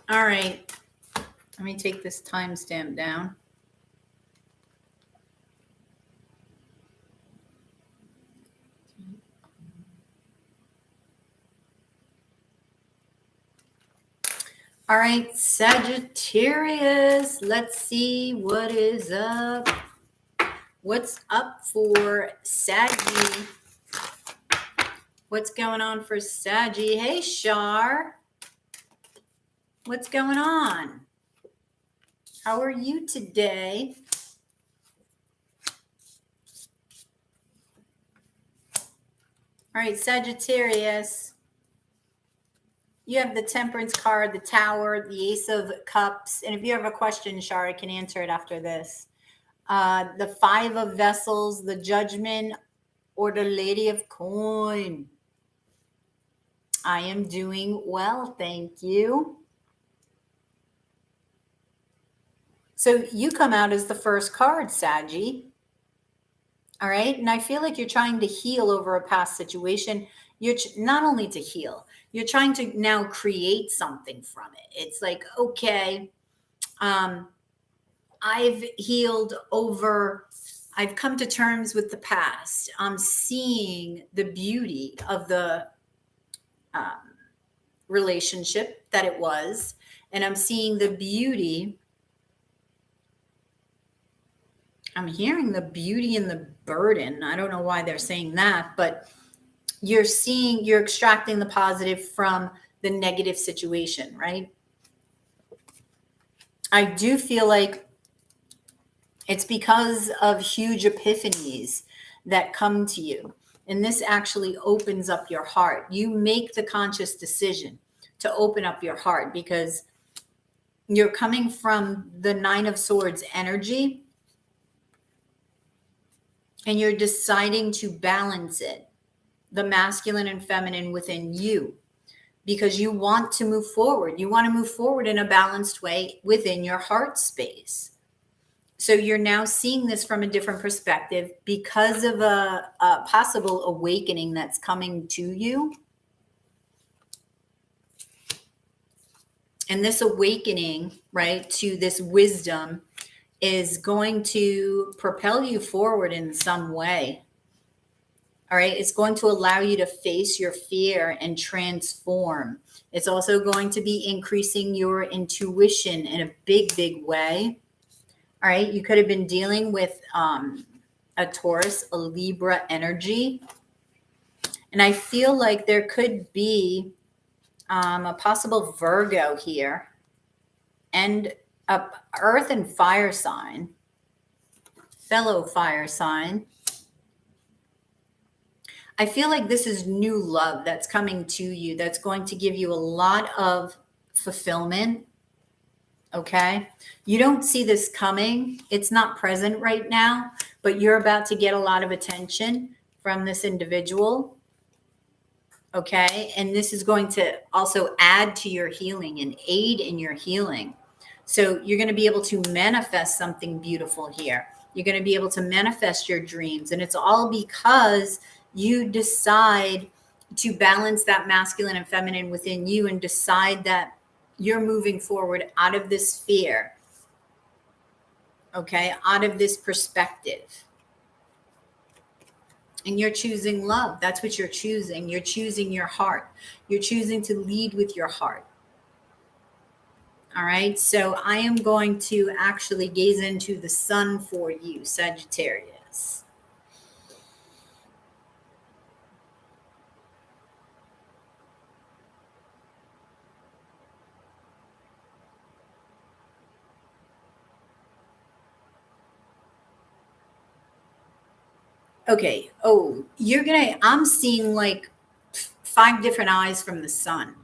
All right, let me take this timestamp down. All right, Sagittarius, let's see what is up. What's up for Saggy? What's going on for Saggy? Hey, Shar. What's going on? How are you today? All right, Sagittarius. You have the Temperance card, the Tower, the Ace of Cups. And if you have a question, Shar, I can answer it after this. The 5 of Vessels, the Judgment, or the Lady of Coin. I am doing well, thank you. So you come out as the first card, Saggy. All right. And I feel like you're trying to heal over a past situation. You're not only to heal, you're trying to now create something from it. It's like, okay, I've healed over, I've come to terms with the past. I'm seeing the beauty of the relationship that it was. And I'm seeing the beauty. I'm hearing the beauty and the burden. I don't know why they're saying that, but you're extracting the positive from the negative situation, right? I do feel like it's because of huge epiphanies that come to you. And this actually opens up your heart. You make the conscious decision to open up your heart because you're coming from the 9 of Swords energy. And you're deciding to balance it, the masculine and feminine within you, because you want to move forward. You want to move forward in a balanced way within your heart space. So you're now seeing this from a different perspective because of a possible awakening that's coming to you. And this awakening, right, to this wisdom is going to propel you forward in some way. All right. It's going to allow you to face your fear and transform. It's also going to be increasing your intuition in a big, big way. All right. You could have been dealing with a Taurus, a Libra energy. And I feel like there could be a possible Virgo here and a earth and fire sign, fellow fire sign. I feel like this is new love that's coming to you that's going to give you a lot of fulfillment. Okay. You don't see this coming. It's not present right now, but you're about to get a lot of attention from this individual. Okay. And this is going to also add to your healing and aid in your healing. So you're going to be able to manifest something beautiful here. You're going to be able to manifest your dreams. And it's all because you decide to balance that masculine and feminine within you and decide that you're moving forward out of this fear, okay, out of this perspective. And you're choosing love. That's what you're choosing. You're choosing your heart. You're choosing to lead with your heart. All right. So I am going to actually gaze into the sun for you, Sagittarius. Okay. Oh, I'm seeing like 5 different eyes from the sun.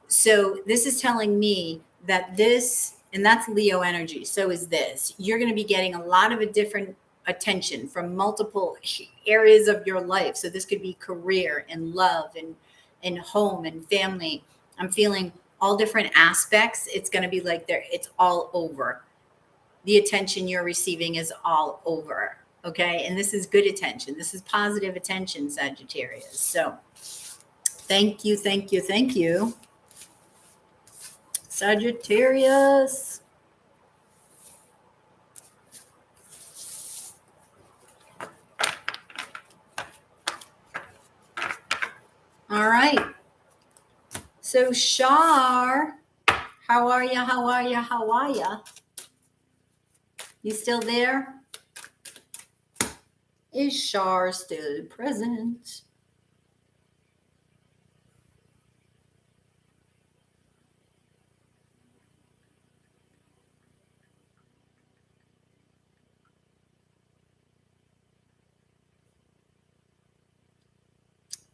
So this is telling me that this, and that's Leo energy. So is this. You're going to be getting a lot of a different attention from multiple areas of your life. So this could be career and love and home and family. I'm feeling all different aspects. It's going to be like it's all over. The attention you're receiving is all over. Okay. And this is good attention. This is positive attention, Sagittarius. So thank you, thank you, thank you, Sagittarius. All right. So Shar, how are you? How are you? How are you? You still there? Is Shar still present?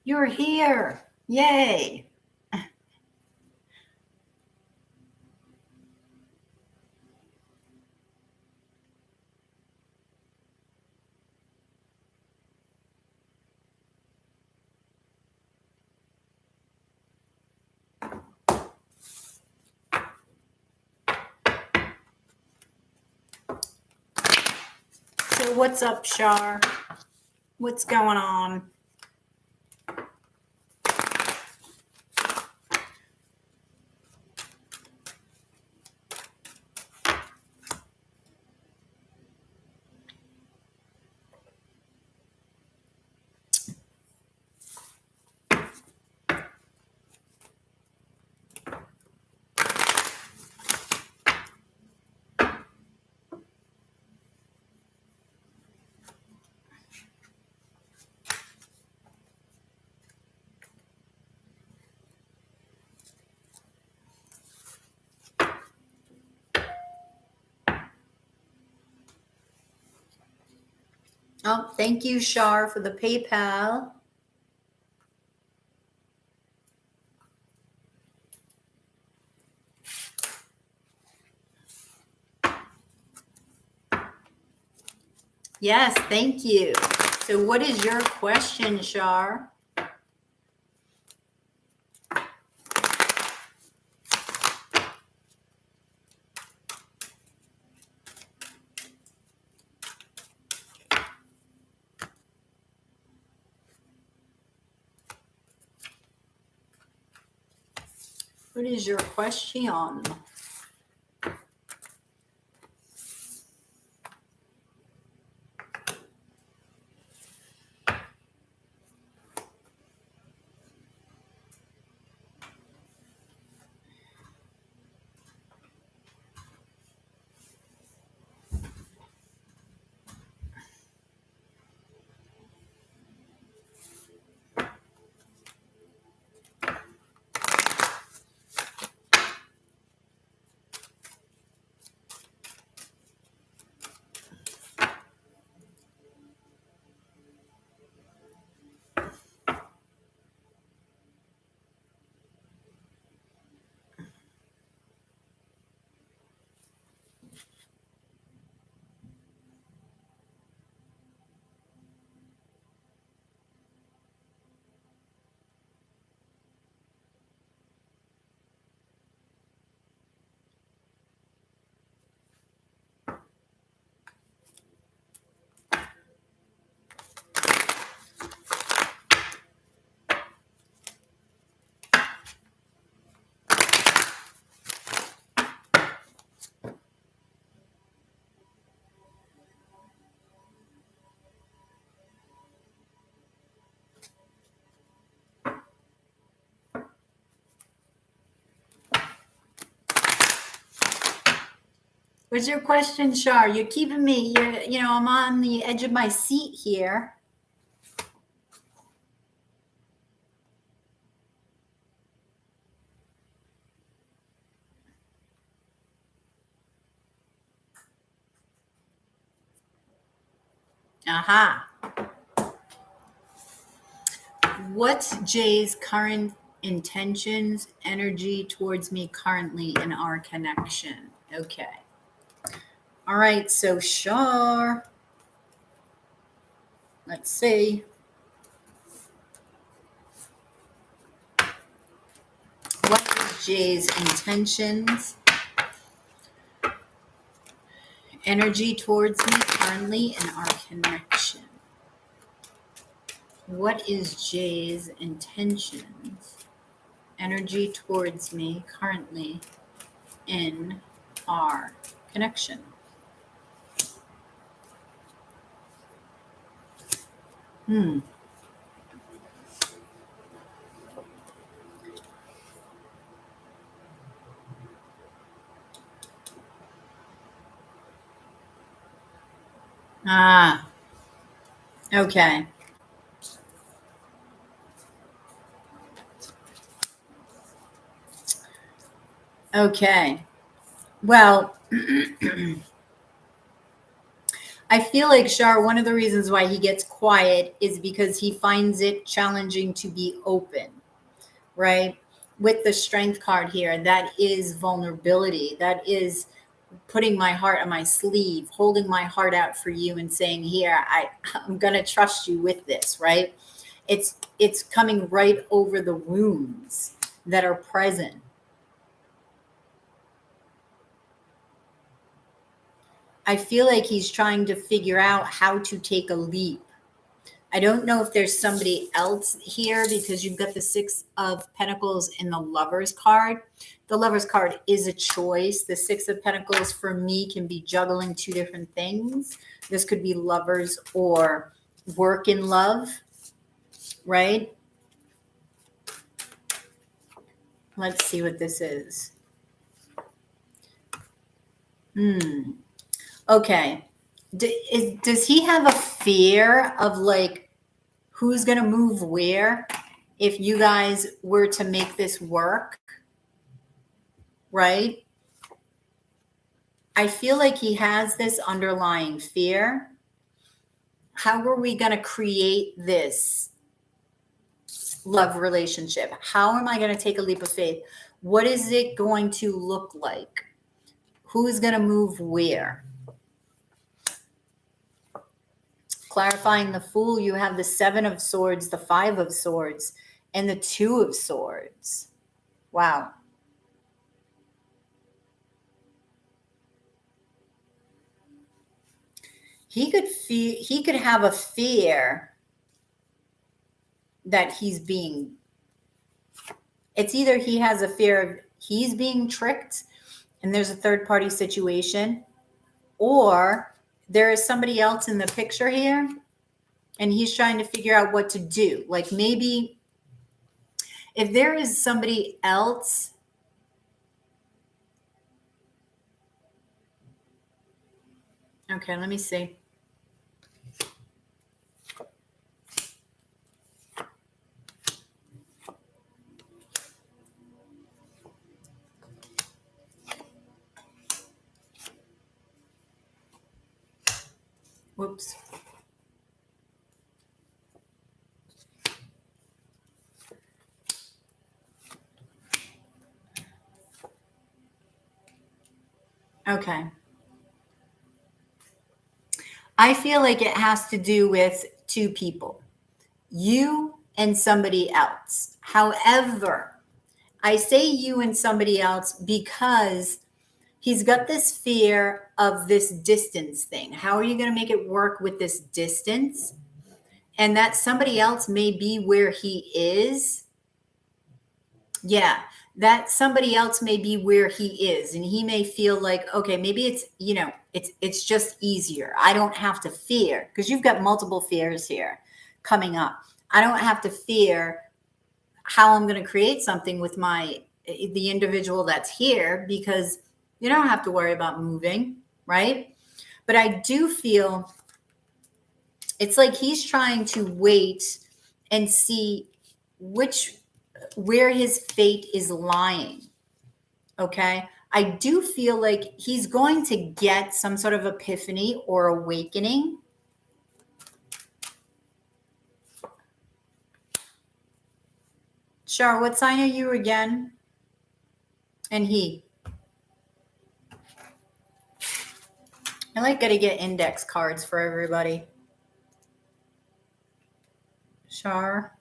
You're here. Yay. So what's up, Shar? What's going on? Oh, thank you, Shar, for the PayPal. Yes, thank you. So what is your question, Shar? What is your question? What's your question, Shar? You're keeping me, I'm on the edge of my seat here. Aha. What's Jay's current intentions, energy towards me currently in our connection? Okay. All right, so Shar, let's see. What is Jay's intentions, energy towards me currently in our connection? What is Jay's intentions, energy towards me currently in our connection? Ah, okay. Okay. Well, I feel like Shar, one of the reasons why he gets quiet is because he finds it challenging to be open, right? With the strength card here, that is vulnerability. That is putting my heart on my sleeve, holding my heart out for you and saying, here, I'm going to trust you with this, right? It's coming right over the wounds that are present. I feel like he's trying to figure out how to take a leap. I don't know if there's somebody else here because you've got the Six of Pentacles in the Lover's card. The Lover's card is a choice. The Six of Pentacles for me can be juggling two different things. This could be lovers or work in love, right? Let's see what this is. Okay. Does he have a fear of like who's going to move where if you guys were to make this work? Right? I feel like he has this underlying fear. How are we going to create this love relationship? How am I going to take a leap of faith? What is it going to look like? Who's going to move where? Clarifying the Fool, you have the Seven of Swords, the Five of Swords, and the Two of Swords. Wow. He could have a fear that it's either he has a fear of he's being tricked and there's a third party situation, or there is somebody else in the picture here and he's trying to figure out what to do. Like maybe if there is somebody else, okay, let me see. Whoops. Okay. I feel like it has to do with two people, you and somebody else. However, I say you and somebody else because he's got this fear of this distance thing. How are you going to make it work with this distance? And that somebody else may be where he is. Yeah, that somebody else may be where he is, and he may feel like, okay, maybe it's just easier. I don't have to fear, because you've got multiple fears here coming up. I don't have to fear how I'm going to create something with the individual that's here, because You don't have to worry about moving, right? But I do feel it's like he's trying to wait and see where his fate is lying. Okay. I do feel like he's going to get some sort of epiphany or awakening. Char, what sign are you again? And he. I like gotta get index cards for everybody. Char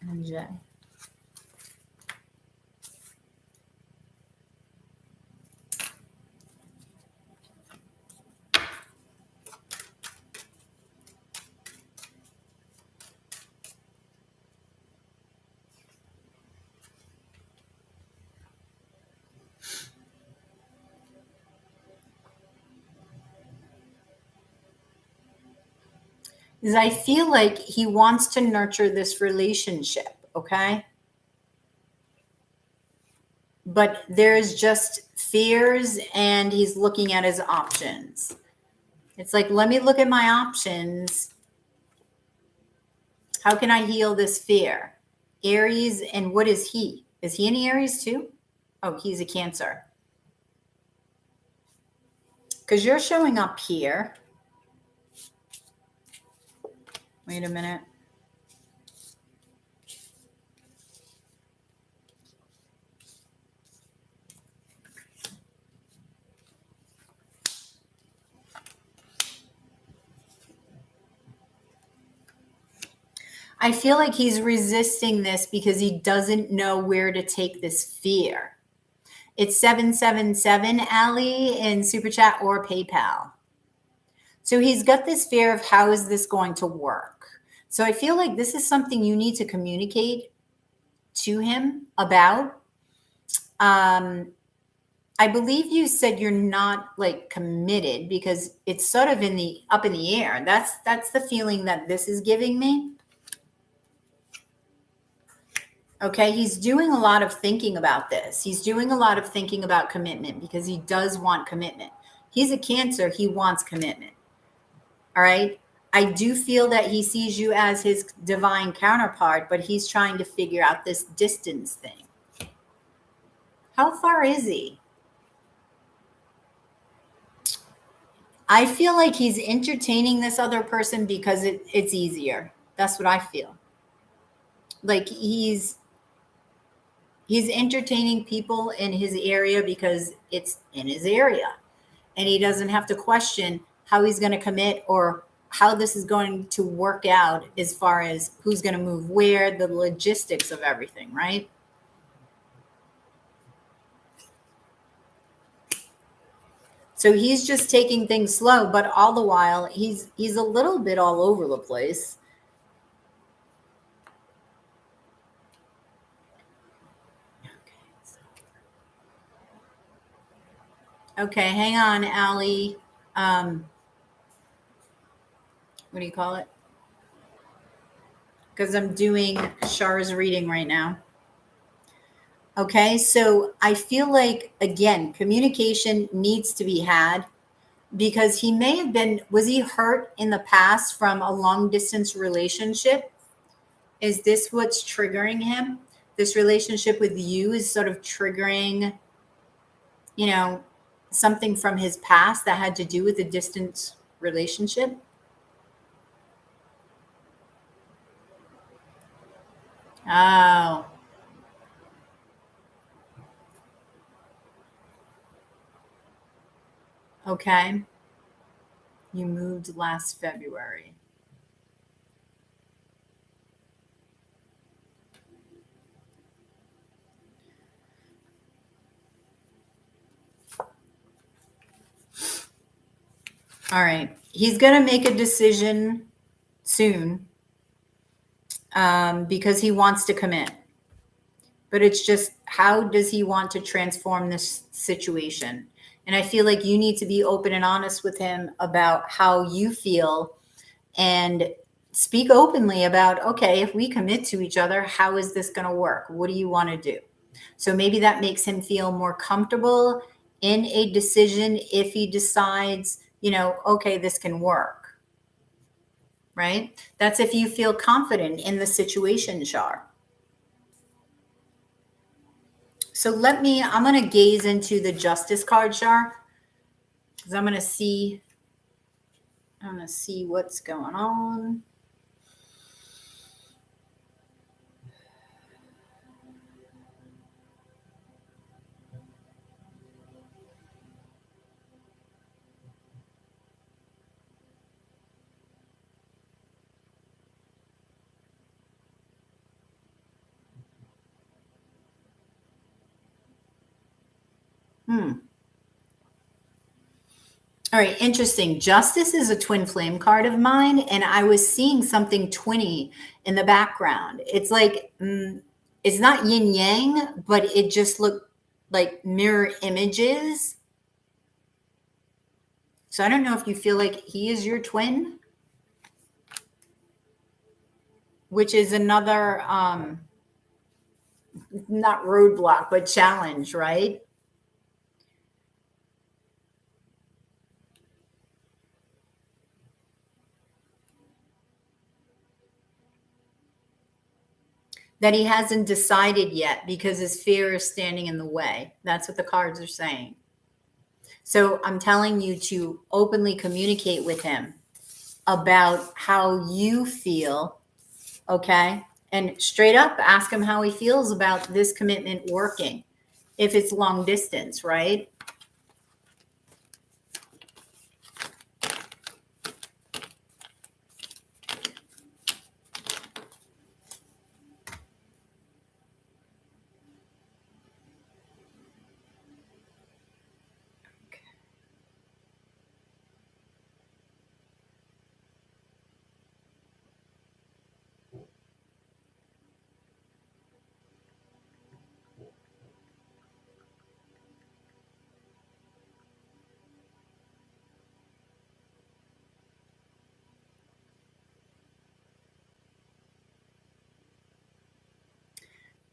and Jay. Is I feel like he wants to nurture this relationship, okay? But there's just fears and he's looking at his options. It's like, let me look at my options. How can I heal this fear? Aries, and what is he? Is he an Aries too? Oh, he's a Cancer. Because you're showing up here. Wait a minute. I feel like he's resisting this because he doesn't know where to take this fear. It's 777, Ali, in Super Chat or PayPal. So he's got this fear of how is this going to work? So I feel like this is something you need to communicate to him about. I believe you said you're not like committed because it's sort of up in the air. That's the feeling that this is giving me. Okay, he's doing a lot of thinking about this. He's doing a lot of thinking about commitment because he does want commitment. He's a Cancer. He wants commitment. All right. I do feel that he sees you as his divine counterpart, but he's trying to figure out this distance thing. How far is he? I feel like he's entertaining this other person because it's easier. That's what I feel. Like he's entertaining people in his area because it's in his area. And he doesn't have to question how he's going to commit or how this is going to work out as far as who's going to move where, the logistics of everything, right? So he's just taking things slow, but all the while he's a little bit all over the place. Okay, hang on, Allie. What do you call it? Because I'm doing Char's reading right now. Okay, so I feel like, again, communication needs to be had because he may have been, was he hurt in the past from a long distance relationship? Is this what's triggering him? This relationship with you is sort of triggering, you know, something from his past that had to do with a distant relationship? Oh. Okay. You moved last February. All right. He's going to make a decision soon because he wants to commit. But it's just, how does he want to transform this situation? And I feel like you need to be open and honest with him about how you feel and speak openly about, okay, if we commit to each other, how is this going to work? What do you want to do? So maybe that makes him feel more comfortable in a decision if he decides, you know, okay, this can work, right? That's if you feel confident in the situation, Char. So I'm going to gaze into the Justice card, Char, because I'm going to see what's going on. All right, interesting. Justice is a twin flame card of mine, and I was seeing something twinny in the background. It's like, it's not yin yang, but it just looked like mirror images. So I don't know if you feel like he is your twin, which is another, not roadblock, but challenge, right? That he hasn't decided yet because his fear is standing in the way. That's what the cards are saying. So I'm telling you to openly communicate with him about how you feel, okay? And straight up ask him how he feels about this commitment working, if it's long distance, right?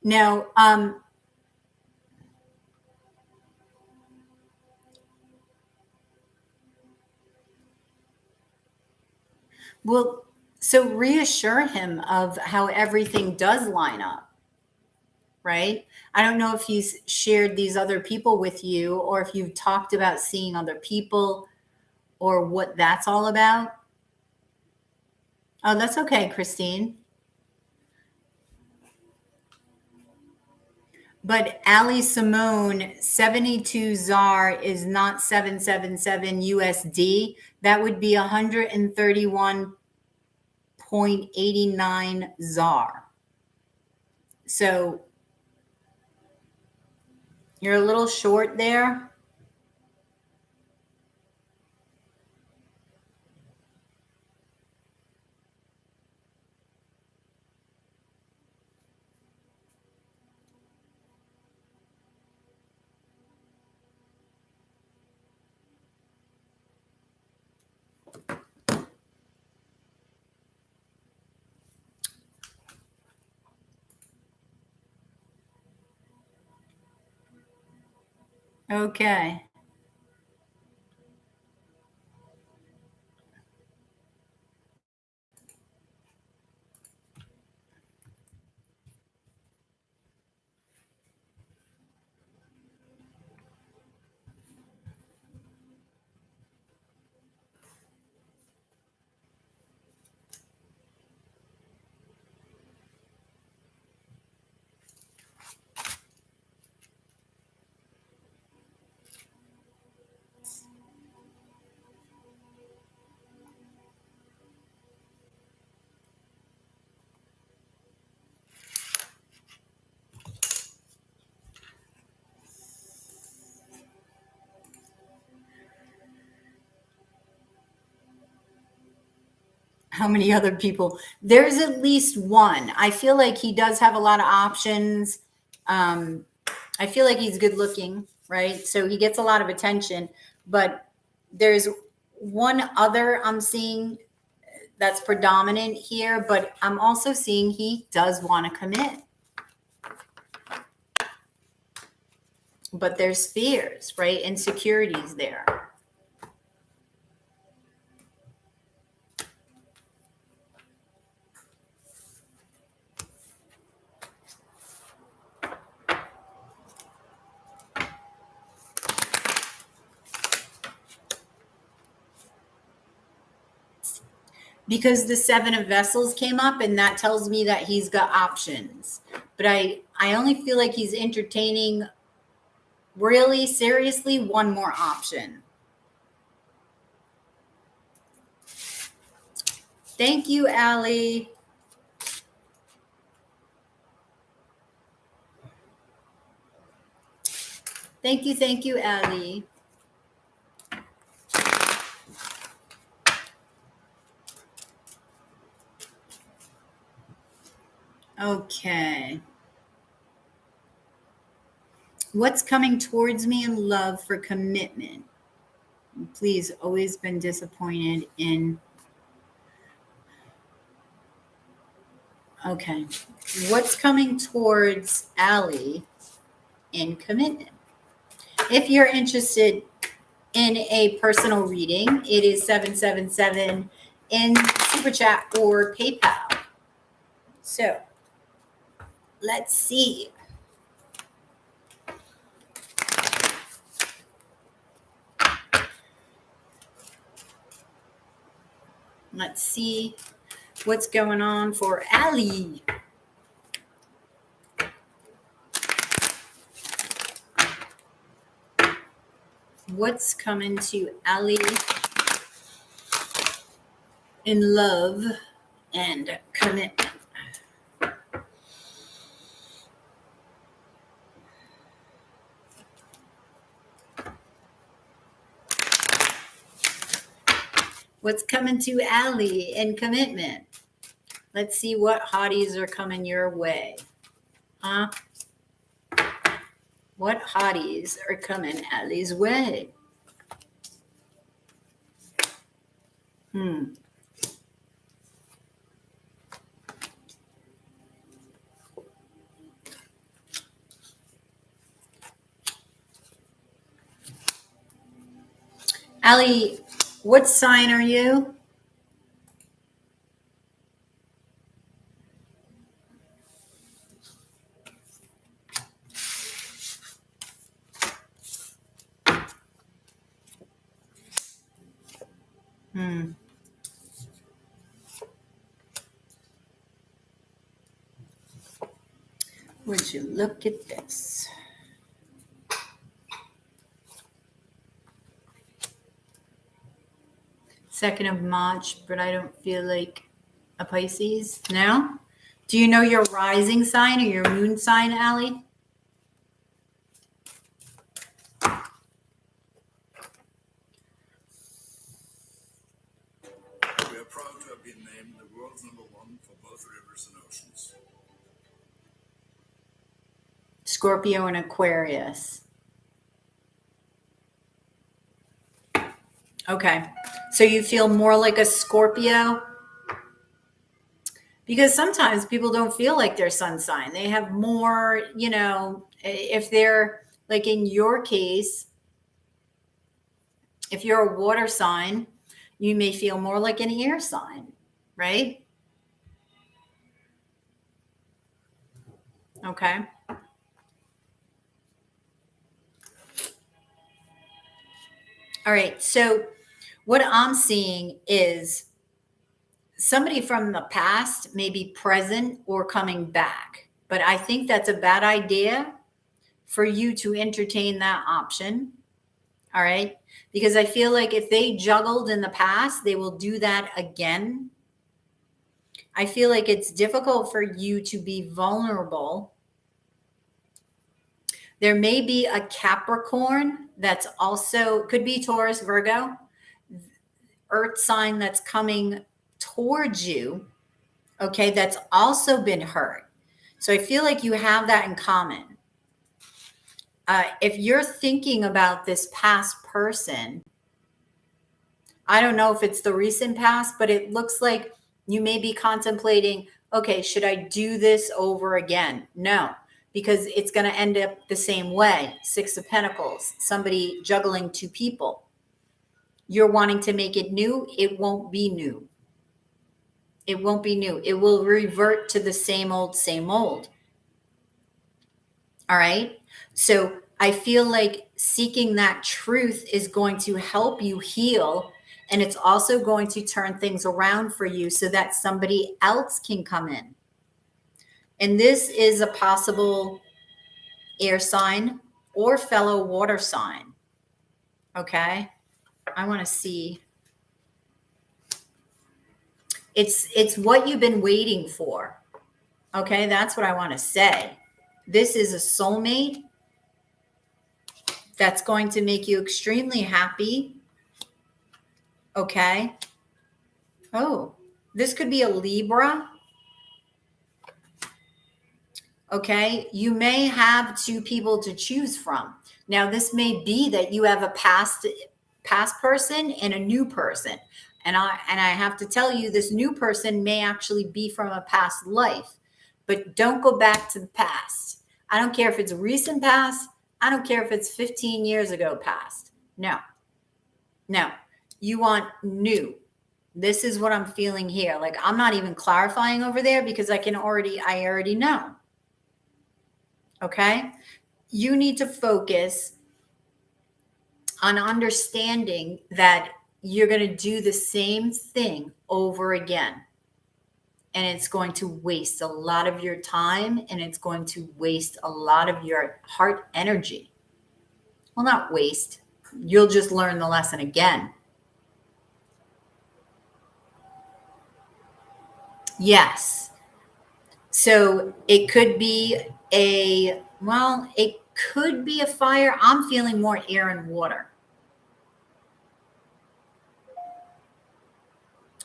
Now, well, so reassure him of how everything does line up, right? I don't know if he's shared these other people with you or if you've talked about seeing other people or what that's all about. Oh, that's okay, Christine. But Ali Simone, 72 ZAR is not 777 USD. That would be 131.89 ZAR. So you're a little short there. Okay. How many other people? There's at least one. I feel like he does have a lot of options. I feel like he's good looking, right? So he gets a lot of attention, but there's one other I'm seeing that's predominant here, but I'm also seeing he does want to commit. But there's fears, right? Insecurities there. Because the Seven of Vessels came up, and that tells me that he's got options. But I only feel like he's entertaining, really seriously, one more option. Thank you, Allie. Thank you, Allie. Okay. What's coming towards me in love for commitment? Please, always been disappointed in. Okay. What's coming towards Allie in commitment? If you're interested in a personal reading, it is 777 in Super Chat or PayPal. So let's see. Let's see what's going on for Allie. What's coming to Allie in love and commitment? What's coming to Allie in commitment? Let's see what hotties are coming your way. Huh? What hotties are coming Allie's way? Allie, what sign are you? Would you look at this? Second of March, but I don't feel like a Pisces. No? Do you know your rising sign or your moon sign, Allie? We are proud to have been named the world's #1 for both rivers and oceans. Scorpio and Aquarius. Okay. So you feel more like a Scorpio? Because sometimes people don't feel like their sun sign. They have more, if they're like in your case, if you're a water sign, you may feel more like an air sign, right? Okay. All right. So what I'm seeing is somebody from the past may be present or coming back, but I think that's a bad idea for you to entertain that option. All right. Because I feel like if they juggled in the past, they will do that again. I feel like it's difficult for you to be vulnerable. There may be a Capricorn that's also, could be Taurus, Virgo, earth sign that's coming towards you. Okay. That's also been hurt. So I feel like you have that in common. If you're thinking about this past person, I don't know if it's the recent past, but it looks like you may be contemplating, okay, should I do this over again? No, because it's going to end up the same way. 6 of Pentacles, somebody juggling 2 people. You're wanting to make it new. It won't be new. It won't be new. It will revert to the same old, same old. All right. So I feel like seeking that truth is going to help you heal. And it's also going to turn things around for you so that somebody else can come in. And this is a possible air sign or fellow water sign. Okay. I want to see. It's what you've been waiting for. Okay. That's what I want to say. This is a soulmate that's going to make you extremely happy. Okay. Oh, this could be a Libra. Okay. You may have 2 people to choose from. Now, this may be that you have a past person and a new person. And I have to tell you, this new person may actually be from a past life, but don't go back to the past. I don't care if it's recent past. I don't care if it's 15 years ago past. No. You want new. This is what I'm feeling here. Like, I'm not even clarifying over there because I already know. Okay. You need to focus on understanding that you're going to do the same thing over again. And it's going to waste a lot of your time, and it's going to waste a lot of your heart energy. Well, not waste. You'll just learn the lesson again. Yes. So it could be it could be a fire. I'm feeling more air and water.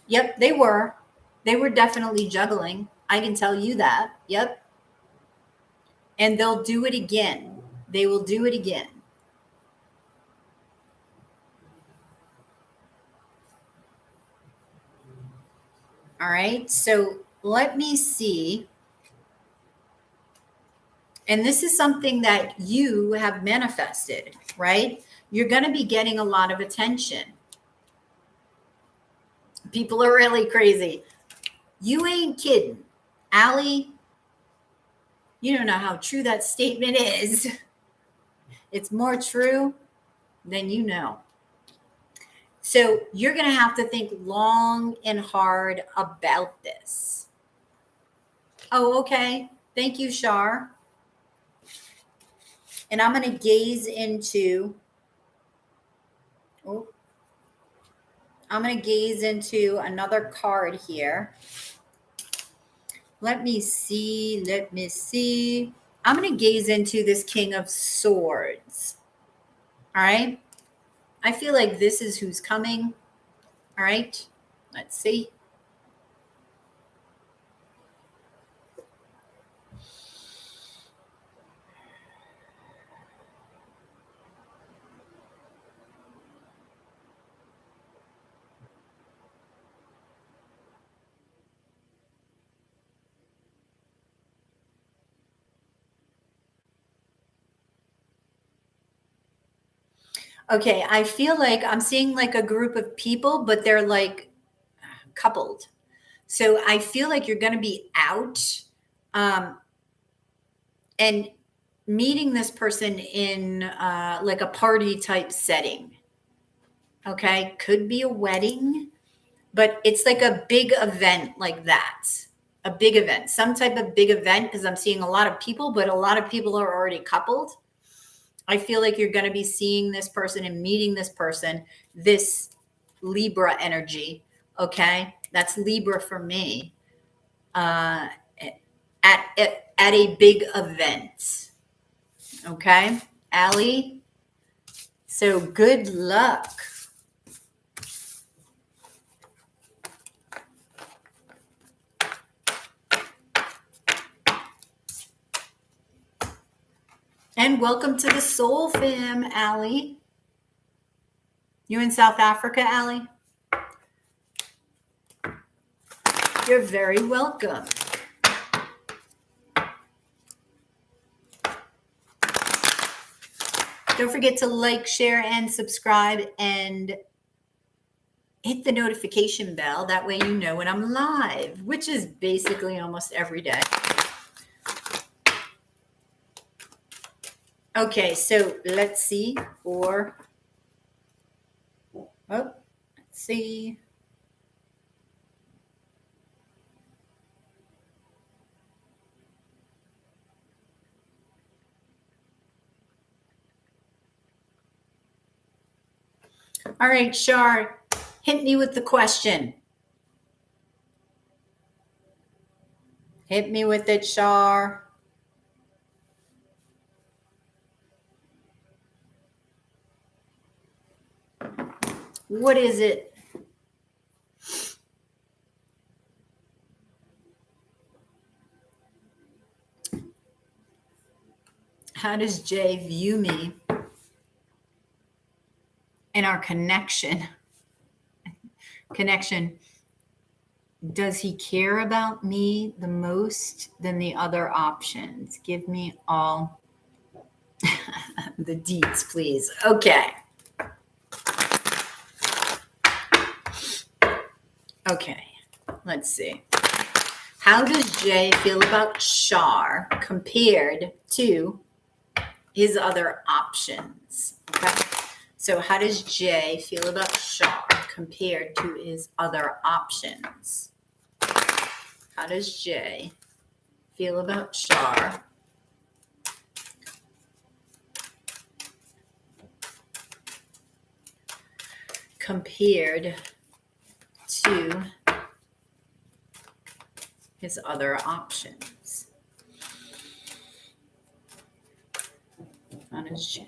Yep, they were. They were definitely juggling. I can tell you that. Yep. And they'll do it again. They will do it again. All right. So let me see. And this is something that you have manifested, right? You're going to be getting a lot of attention. People are really crazy. You ain't kidding. Allie, you don't know how true that statement is. It's more true than you know. So you're going to have to think long and hard about this. Oh, okay. Thank you, Shar. And I'm going to gaze into, another card here. Let me see. I'm going to gaze into this King of Swords. All right. I feel like this is who's coming. All right. Let's see. Okay, I feel like I'm seeing like a group of people, but they're like coupled. So I feel like you're going to be out and meeting this person in like a party type setting. Okay, could be a wedding, but it's like a big event like that. A big event, some type of big event, because I'm seeing a lot of people, but a lot of people are already coupled. I feel like you're going to be seeing this person and meeting this person, this Libra energy. Okay. That's Libra for me. At a big event. Okay. Allie. So good luck. And welcome to the Soul Fam, Allie. You in South Africa, Allie? You're very welcome. Don't forget to like, share, and subscribe, and hit the notification bell. That way you know when I'm live, which is basically almost every day. Okay, so let's see let's see. All right, Shar, hit me with the question. Hit me with it, Shar. What is it? How does Jay view me and our connection? Does he care about me the most than the other options? Give me all the deets, please. Okay. Okay. Let's see. How does Jay feel about Shar compared to his other options? Okay. So how does Jay feel about Shar compared to his other options? How does Jay feel about Shar compared to his other options? How does Jay?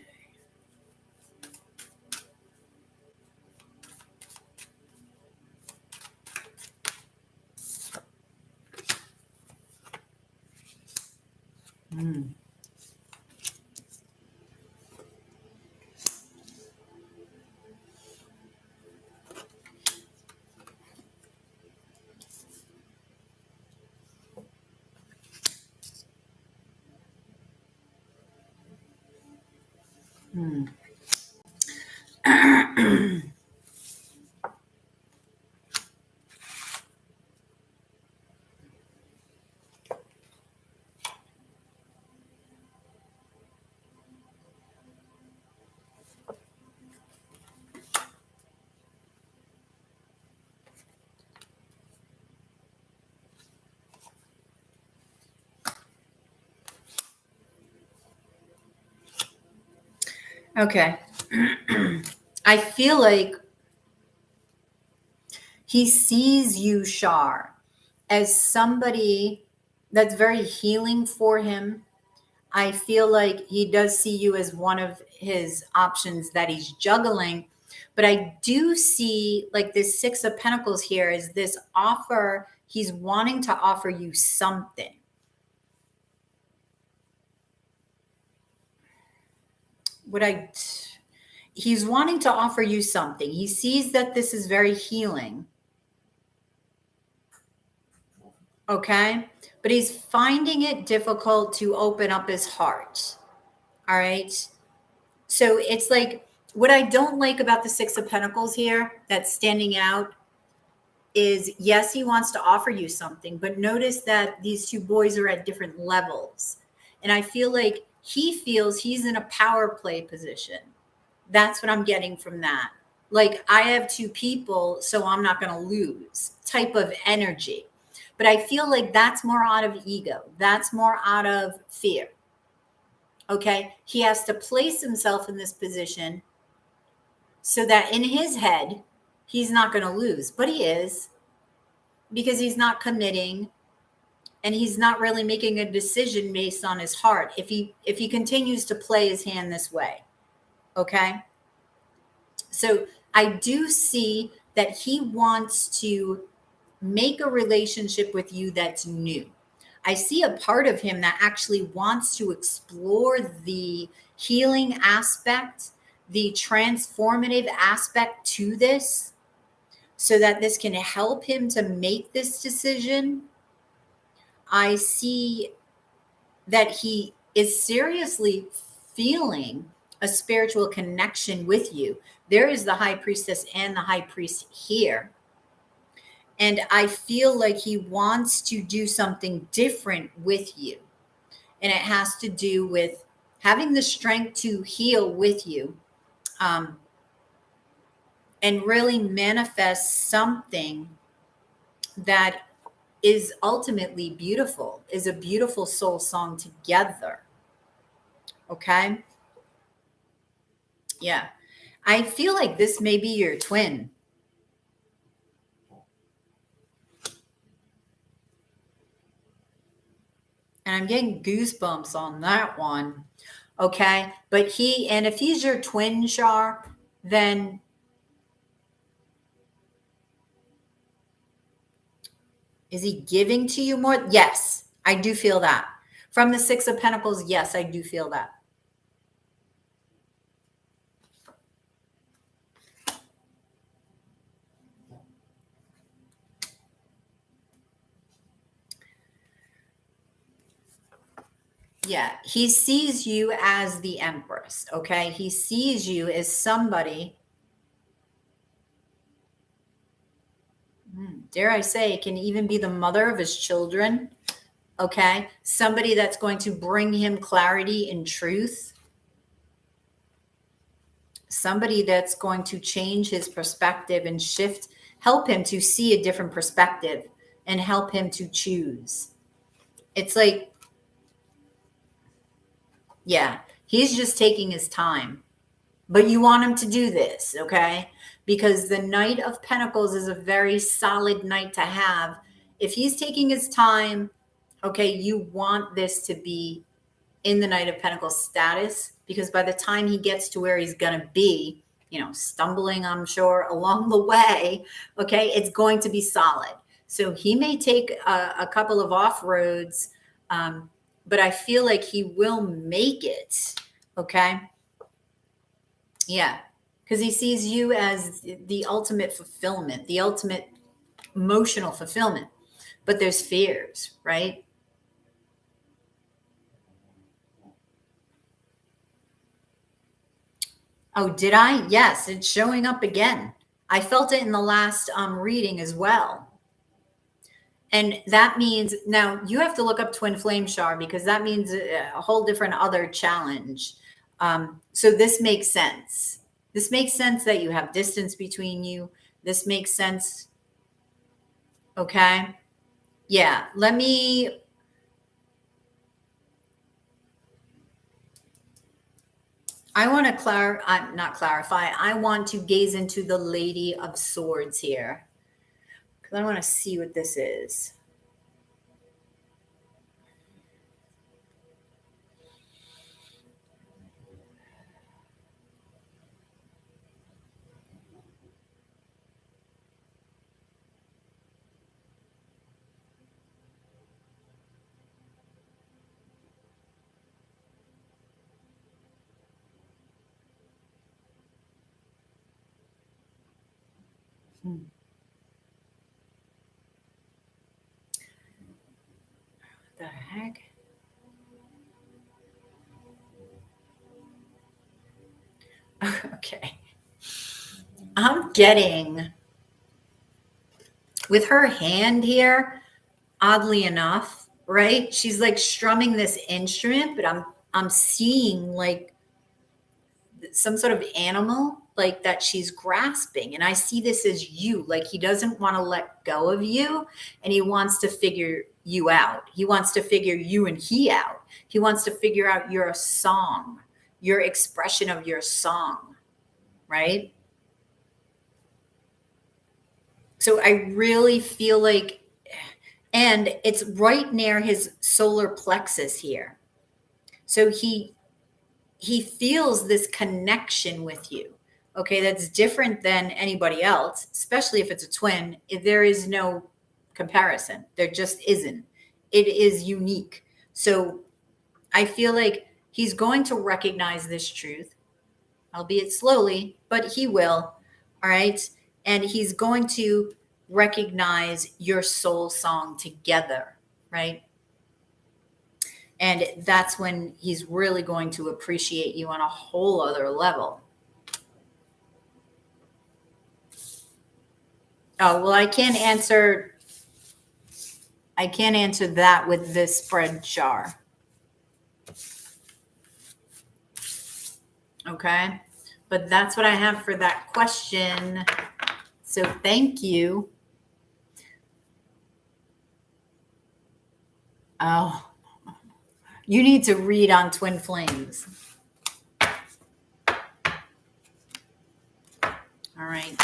Okay. I feel like he sees you, Shar, as somebody that's very healing for him. I feel like he does see you as one of his options that he's juggling. But I do see like this Six of Pentacles here is this offer. He's wanting to offer you something. He's wanting to offer you something. He sees that this is very healing. Okay. But he's finding it difficult to open up his heart. All right. So it's like, what I don't like about the Six of Pentacles here that's standing out is, yes, he wants to offer you something, but notice that these two boys are at different levels. And I feel like he feels he's in a power play position. That's what I'm getting from that. Like, I have two people, so I'm not going to lose type of energy. But I feel like that's more out of ego. That's more out of fear. Okay. He has to place himself in this position so that in his head, he's not going to lose, but he is, because he's not committing and he's not really making a decision based on his heart. If he continues to play his hand this way. Okay. So I do see that he wants to make a relationship with you that's new. I see a part of him that actually wants to explore the healing aspect, the transformative aspect to this, so that this can help him to make this decision. I see that he is seriously feeling a spiritual connection with you. There is the high priestess and the high priest here. And I feel like he wants to do something different with you. And it has to do with having the strength to heal with you, and really manifest something that is ultimately beautiful, is a beautiful soul song together. Okay? Yeah. I feel like this may be your twin. And I'm getting goosebumps on that one. Okay? But if he's your twin, Shar, then is he giving to you more? Yes, I do feel that. From the Six of Pentacles, yes, I do feel that. Yeah, he sees you as the Empress, okay? He sees you as somebody, dare I say, can even be the mother of his children, okay? Somebody that's going to bring him clarity and truth. Somebody that's going to change his perspective and help him to see a different perspective and help him to choose. It's like, yeah, he's just taking his time. But you want him to do this, okay? Because the Knight of Pentacles is a very solid knight to have. If he's taking his time, okay, you want this to be in the Knight of Pentacles status, because by the time he gets to where he's going to be, stumbling, I'm sure, along the way, okay, it's going to be solid. So he may take a couple of off-roads, but I feel like he will make it, okay? Yeah, because he sees you as the ultimate fulfillment, the ultimate emotional fulfillment. But there's fears, right? Oh, did I? Yes, it's showing up again. I felt it in the last reading as well. And that means, now you have to look up twin flame, Shar, because that means a whole different other challenge. So this makes sense. This makes sense that you have distance between you. This makes sense. Okay. Yeah. I want to not clarify. I want to gaze into the Lady of Swords here, because I want to see what this is. What the heck? Okay. I'm getting, with her hand here, oddly enough, right? She's like strumming this instrument, but I'm seeing like some sort of animal like that she's grasping. And I see this as you, like he doesn't want to let go of you, and he wants to figure you out. He wants to figure you and he out. He wants to figure out your song, your expression of your song, right? So I really feel like, and it's right near his solar plexus here. So he feels this connection with you. Okay, that's different than anybody else, especially if it's a twin. There is no comparison. There just isn't. It is unique. So I feel like he's going to recognize this truth, albeit slowly, but he will. All right. And he's going to recognize your soul song together, right? And that's when he's really going to appreciate you on a whole other level. Oh, well, I can't answer that with this spread chart. Okay. But that's what I have for that question. So thank you. Oh, you need to read on twin flames. All right.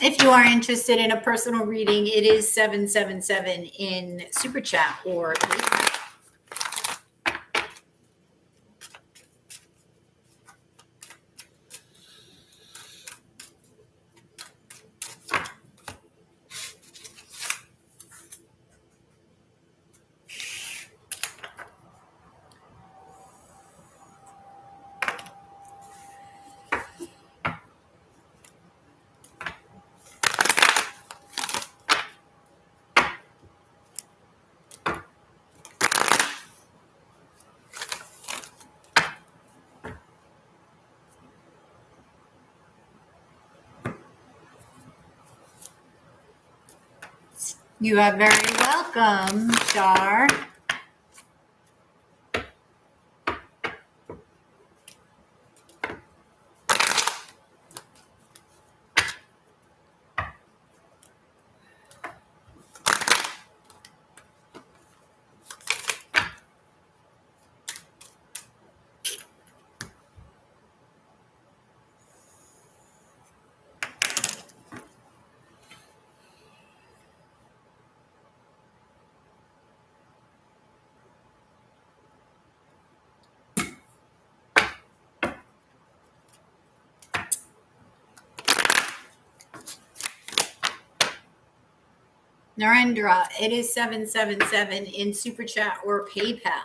If you are interested in a personal reading, it is 777 in Super Chat or PayPal. You are very welcome, Char. Narendra, it is 777 in Super Chat or PayPal.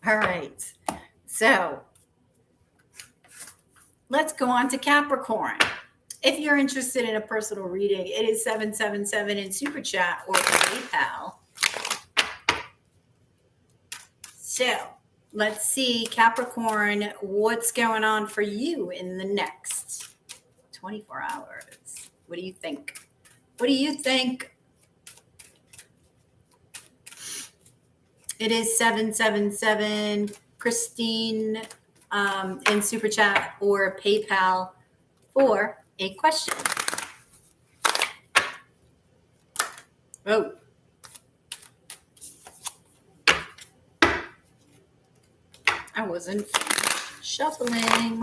All right. So let's go on to Capricorn. If you're interested in a personal reading, it is 777 in Super Chat or PayPal. So let's see, Capricorn, what's going on for you in the next 24 hours? What do you think? What do you think? It is 777, Christine, in Super Chat or PayPal for a question. Oh. I wasn't shuffling.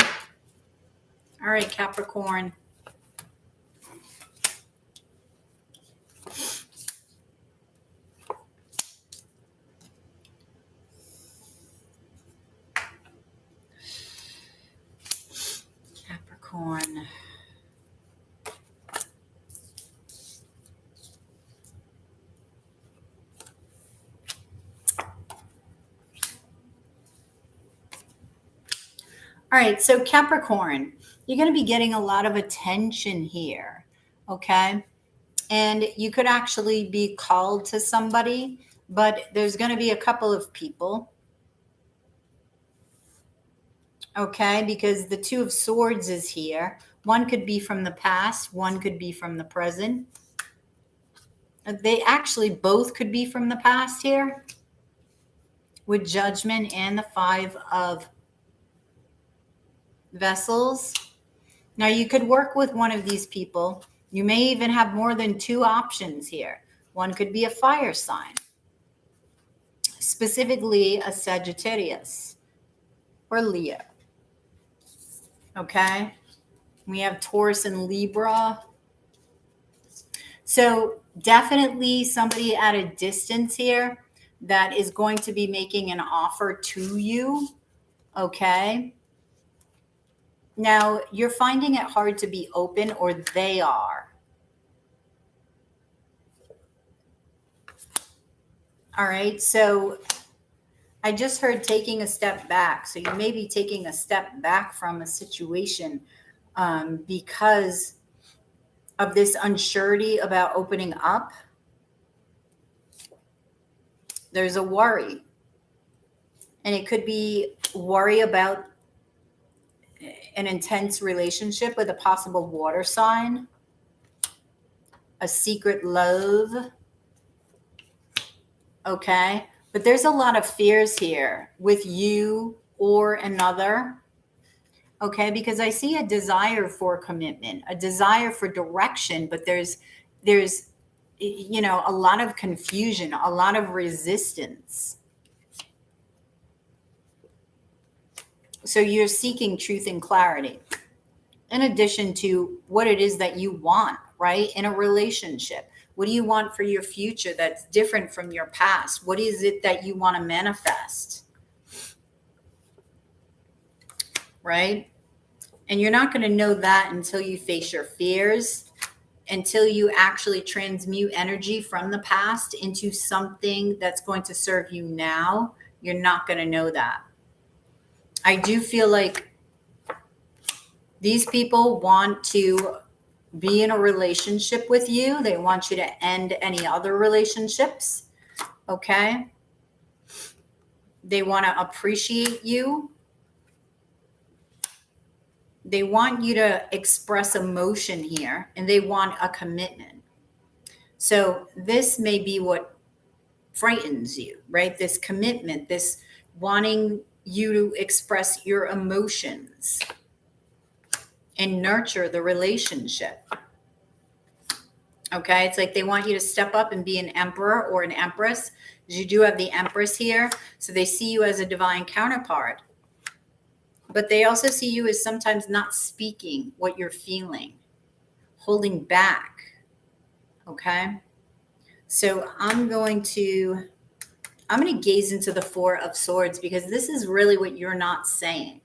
All right, Capricorn. Capricorn. All right, so Capricorn, you're going to be getting a lot of attention here. Okay. And you could actually be called to somebody, but there's going to be a couple of people. Okay. Because the Two of Swords is here. One could be from the past. One could be from the present. They actually both could be from the past here with Judgment and the Five of Vessels. Now you could work with one of these people. You may even have more than two options here. One could be a fire sign, specifically a Sagittarius or Leo. Okay. We have Taurus and Libra. So definitely somebody at a distance here that is going to be making an offer to you. Okay. Now you're finding it hard to be open, or they are. All right. So I just heard taking a step back. So you may be taking a step back from a situation because of this unsurety about opening up. There's a worry. And it could be worry about an intense relationship with a possible water sign, a secret love. Okay. But there's a lot of fears here with you or another. Okay. Because I see a desire for commitment, a desire for direction, but there's, you know, a lot of confusion, a lot of resistance. So you're seeking truth and clarity in addition to what it is that you want, right? In a relationship. What do you want for your future that's different from your past? What is it that you want to manifest? Right? And you're not going to know that until you face your fears, until you actually transmute energy from the past into something that's going to serve you now. You're not going to know that. I do feel like these people want to be in a relationship with you. They want you to end any other relationships. Okay. They want to appreciate you. They want you to express emotion here, and they want a commitment. So this may be what frightens you, right? This commitment, this wanting you to express your emotions and nurture the relationship. Okay. It's like they want you to step up and be an emperor or an empress. You do have the Empress here. So they see you as a divine counterpart. But they also see you as sometimes not speaking what you're feeling, holding back. Okay. So I'm going to gaze into the Four of Swords because this is really what you're not saying.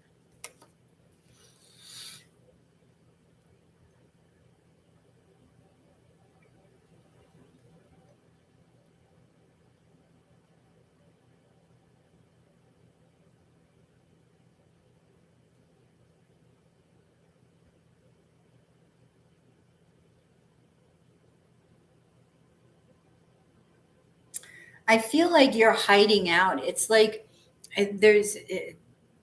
I feel like you're hiding out. It's like there's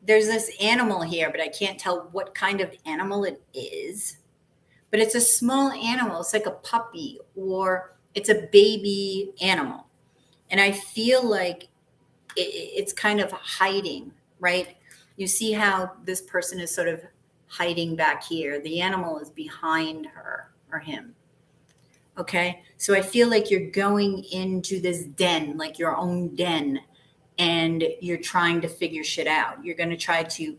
this animal here, but I can't tell what kind of animal it is. But it's a small animal. It's like a puppy or it's a baby animal. And I feel like it's kind of hiding, right? You see how this person is sort of hiding back here. The animal is behind her or him. Okay. So I feel like you're going into this den, like your own den, and you're trying to figure shit out. You're going to try to,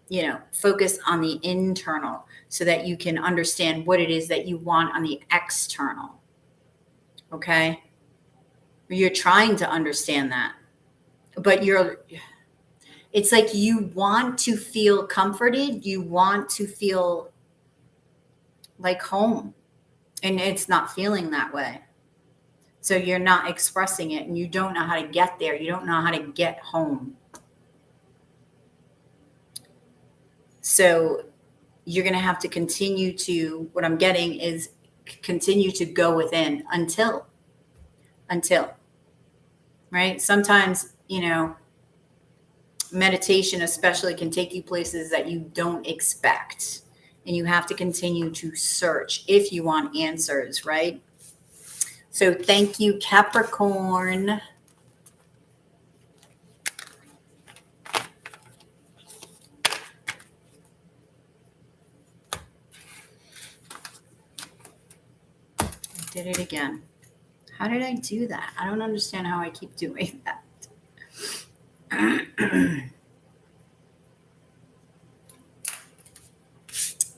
you know, focus on the internal so that you can understand what it is that you want on the external. Okay. You're trying to understand that, but it's like you want to feel comforted. You want to feel like home. And it's not feeling that way. So you're not expressing it and you don't know how to get there. You don't know how to get home. So you're going to have to continue to, what I'm getting is continue to go within until, right? Sometimes, meditation especially can take you places that you don't expect. And you have to continue to search if you want answers, right? So thank you, Capricorn. I did it again. How did I do that? I don't understand how I keep doing that.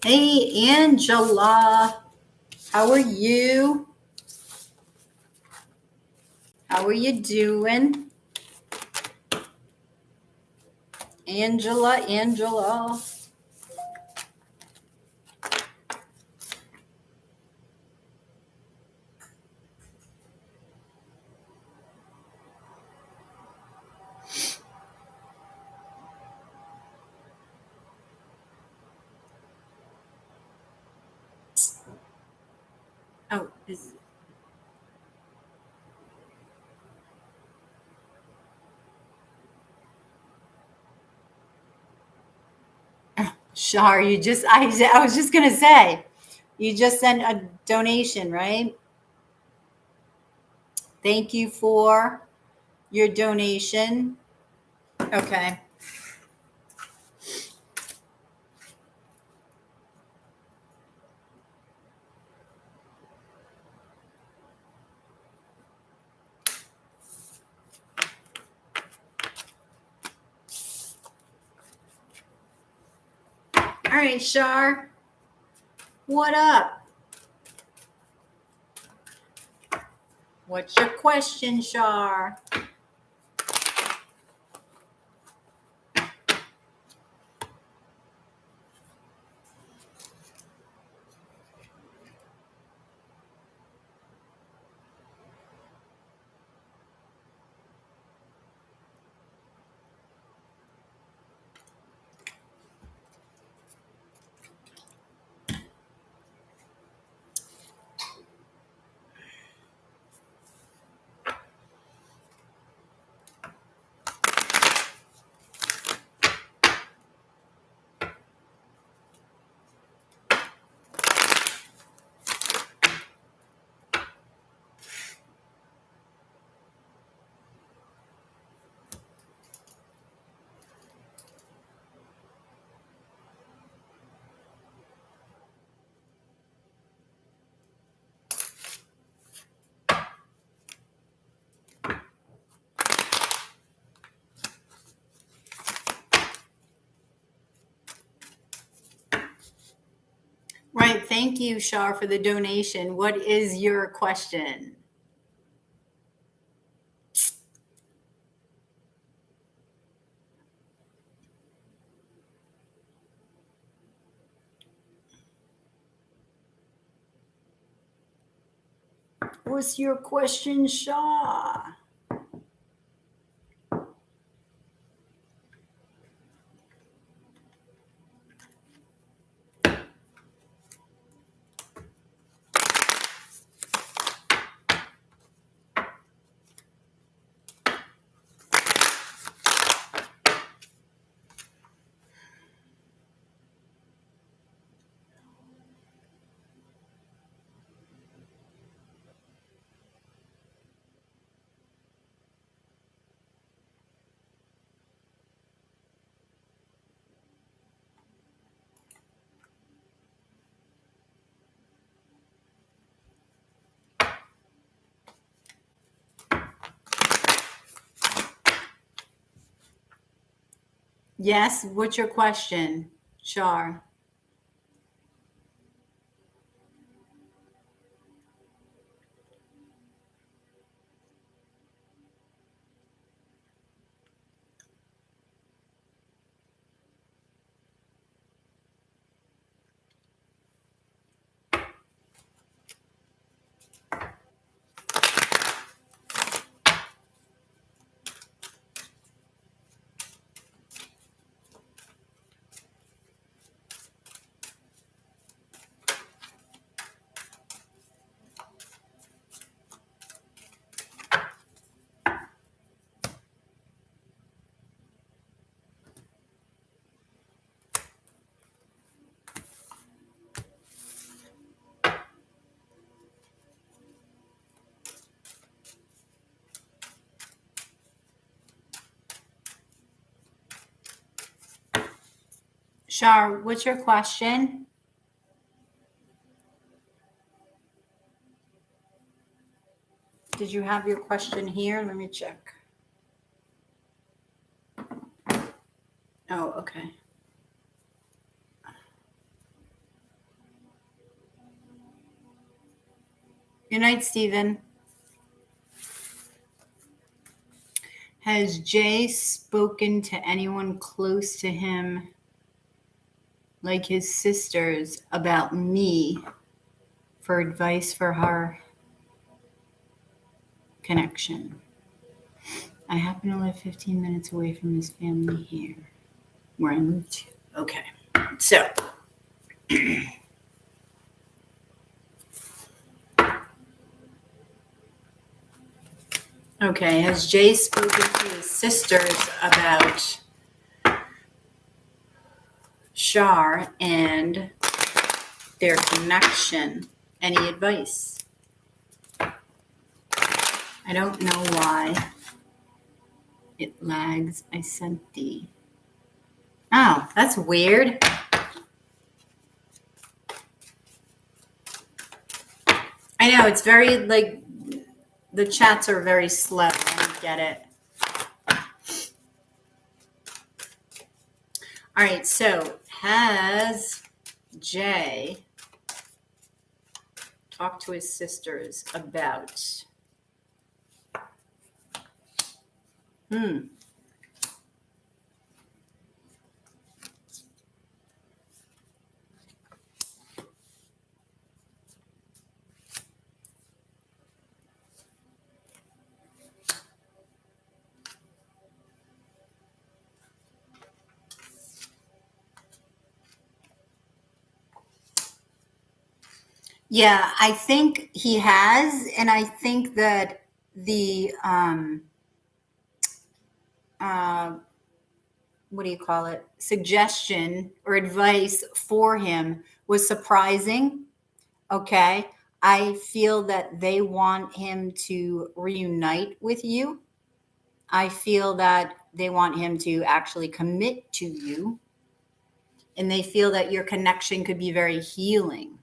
Hey, Angela. How are you? How are you doing? Angela. Oh, Shar, I was just going to say, you just sent a donation, right? Thank you for your donation. Okay. All right, Shar. What up? What's your question, Shar? Right. Thank you, Shar, for the donation. What is your question? What's your question, Shar? Yes. What's your question, Shar? Shar, what's your question? Did you have your question here? Let me check. Oh, okay. Good night, Stephen. Has Jay spoken to anyone close to him, like his sisters, about me for advice for her connection? I happen to live 15 minutes away from his family here, where I moved to. Okay, so okay, has Jay spoken to his sisters about Shar and their connection? Any advice? I don't know why it lags. I sent thee. Oh, that's weird. I know, it's very, like, the chats are very slow. I don't get it. All right, so has Jay talked to his sisters about Yeah, I think he has, and I think that the what do you call it? Suggestion or advice for him was surprising. Okay. I feel that they want him to reunite with you. I feel that they want him to actually commit to you. And they feel that your connection could be very healing.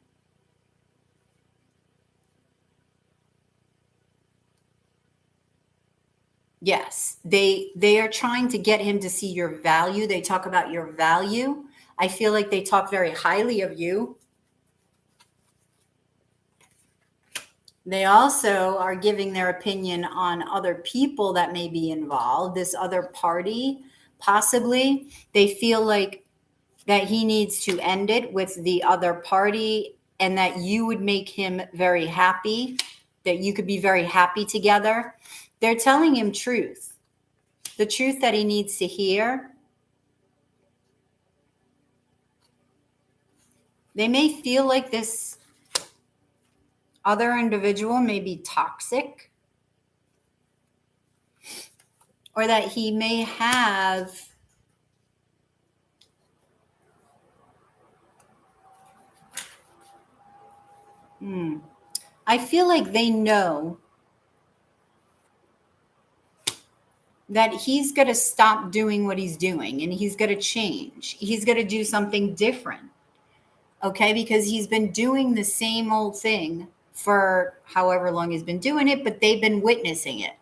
Yes, they are trying to get him to see your value. They talk about your value. I feel like they talk very highly of you. They also are giving their opinion on other people that may be involved, this other party, possibly. They feel like that he needs to end it with the other party and that you would make him very happy, that you could be very happy together. They're telling him truth, the truth that he needs to hear. They may feel like this other individual may be toxic, or that he may have I feel like they know that he's going to stop doing what he's doing and he's going to change. He's going to do something different. Okay, because he's been doing the same old thing for however long he's been doing it, but they've been witnessing it.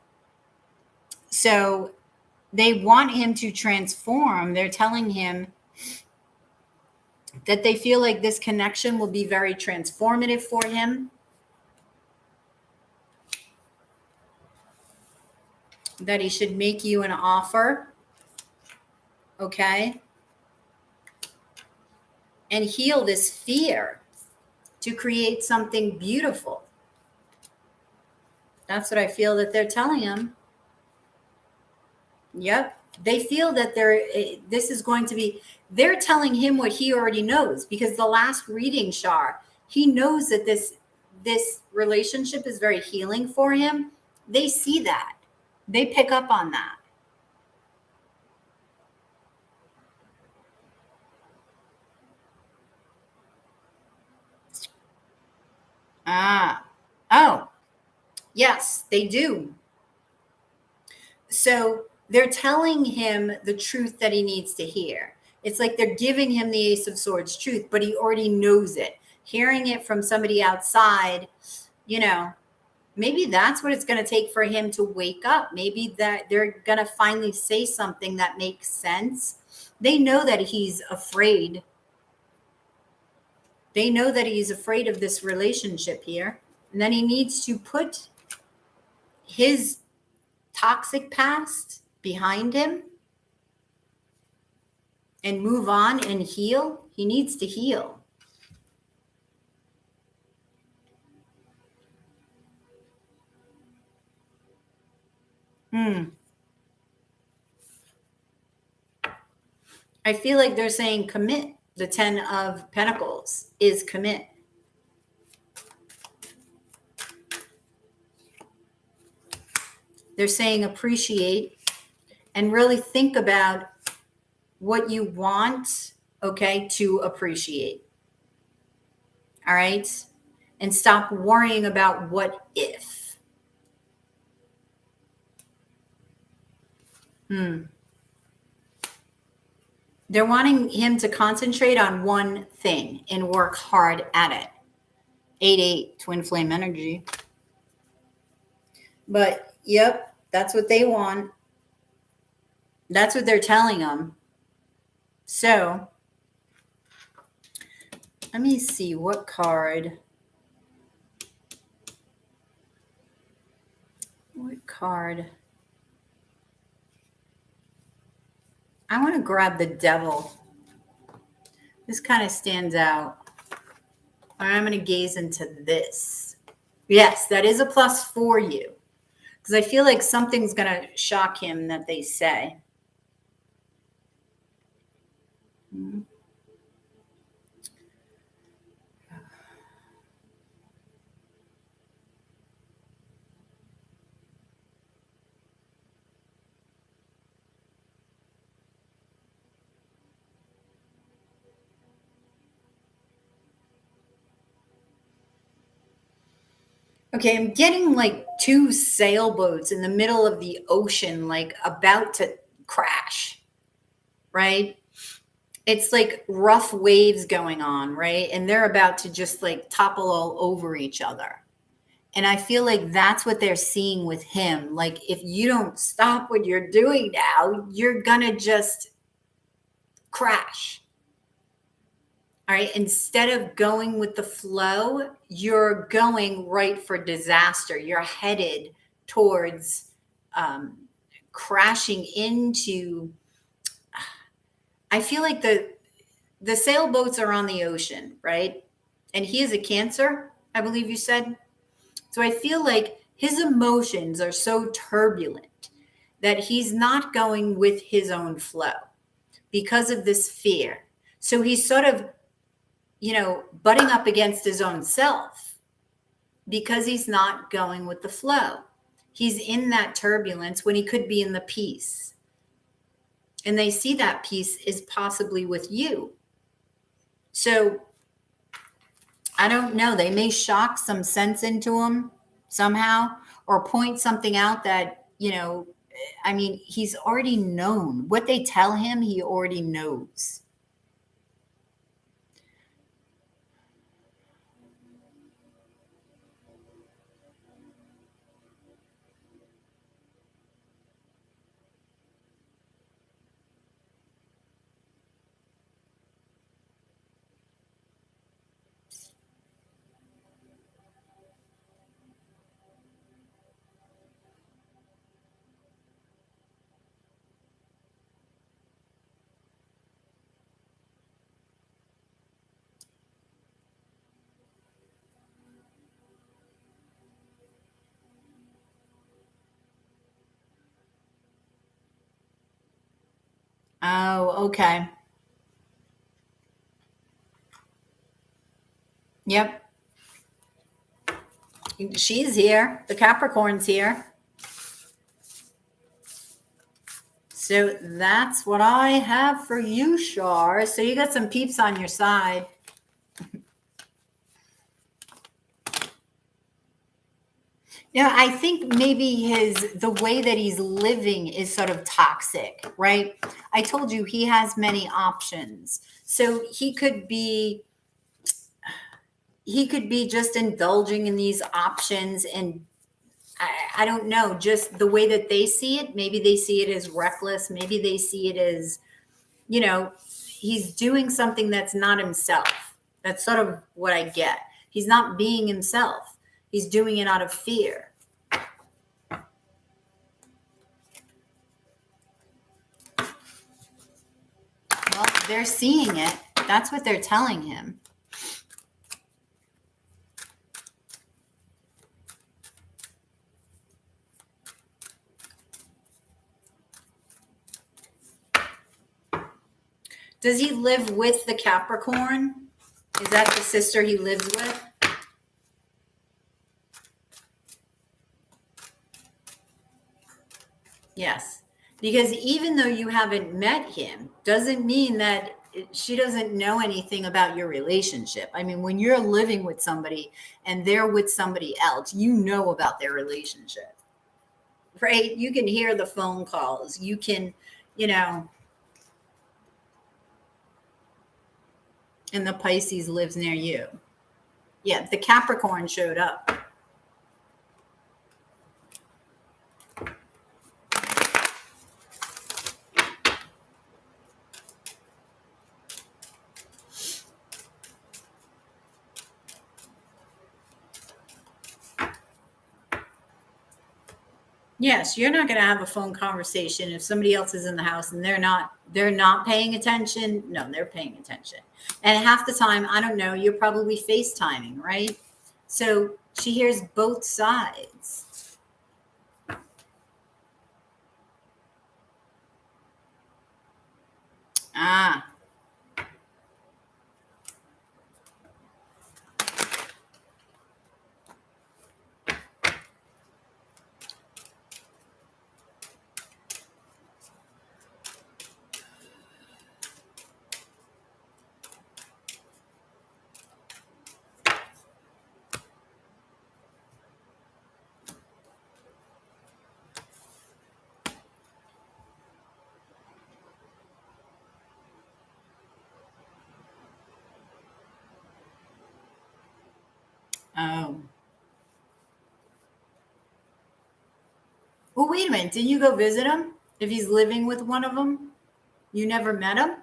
So they want him to transform. They're telling him that they feel like this connection will be very transformative for him, that he should make you an offer, okay, and heal this fear to create something beautiful. That's what I feel that they're telling him. Yep. They feel that this is going to be, they're telling him what he already knows, because the last reading, Shar, he knows that this relationship is very healing for him. They see that. They pick up on that. Oh, yes, they do. So they're telling him the truth that he needs to hear. It's like they're giving him the Ace of Swords truth, but he already knows it. Hearing it from somebody outside, you know, maybe that's what it's going to take for him to wake up. Maybe that they're going to finally say something that makes sense. They know that he's afraid. They know that he's afraid of this relationship here. And then he needs to put his toxic past behind him and move on and heal. He needs to heal. I feel like they're saying commit. The 10 of Pentacles is commit. They're saying appreciate and really think about what you want, okay, to appreciate. All right? And stop worrying about what if. They're wanting him to concentrate on one thing and work hard at it. 8-8, twin flame energy. But, yep, that's what they want. That's what they're telling him. So, let me see what card. What card? I want to grab the Devil. This kind of stands out. I'm going to gaze into this. Yes, that is a plus for you. Because I feel like something's going to shock him that they say. Okay, I'm getting like two sailboats in the middle of the ocean, like about to crash, right? It's like rough waves going on, right? And they're about to just like topple all over each other. And I feel like that's what they're seeing with him. Like, if you don't stop what you're doing now, you're going to just crash. All right. Instead of going with the flow, you're going right for disaster. You're headed towards crashing into. I feel like the sailboats are on the ocean, right? And he is a Cancer, I believe you said. So I feel like his emotions are so turbulent that he's not going with his own flow because of this fear. So he's sort of, butting up against his own self because he's not going with the flow. He's in that turbulence when he could be in the peace. And they see that peace is possibly with you. So I don't know. They may shock some sense into him somehow or point something out that, he's already known. What they tell him, he already knows. Oh, okay. Yep. She's here. The Capricorn's here. So that's what I have for you, Shar. So you got some peeps on your side. Yeah, I think maybe the way that he's living is sort of toxic, right? I told you he has many options. So he could be just indulging in these options, and I don't know, just the way that they see it. Maybe they see it as reckless. Maybe they see it as, he's doing something that's not himself. That's sort of what I get. He's not being himself. He's doing it out of fear. Well, they're seeing it. That's what they're telling him. Does he live with the Capricorn? Is that the sister he lives with? Yes. Because even though you haven't met him, doesn't mean that she doesn't know anything about your relationship. I mean, when you're living with somebody and they're with somebody else, you know about their relationship, right? You can hear the phone calls. You can, and the Pisces lives near you. Yeah, the Capricorn showed up. Yes, you're not going to have a phone conversation if somebody else is in the house and they're not paying attention. No, they're paying attention. And half the time, I don't know, you're probably FaceTiming, right? So she hears both sides. Ah. Oh. Well, wait a minute. Didn't you go visit him? If he's living with one of them, you never met him?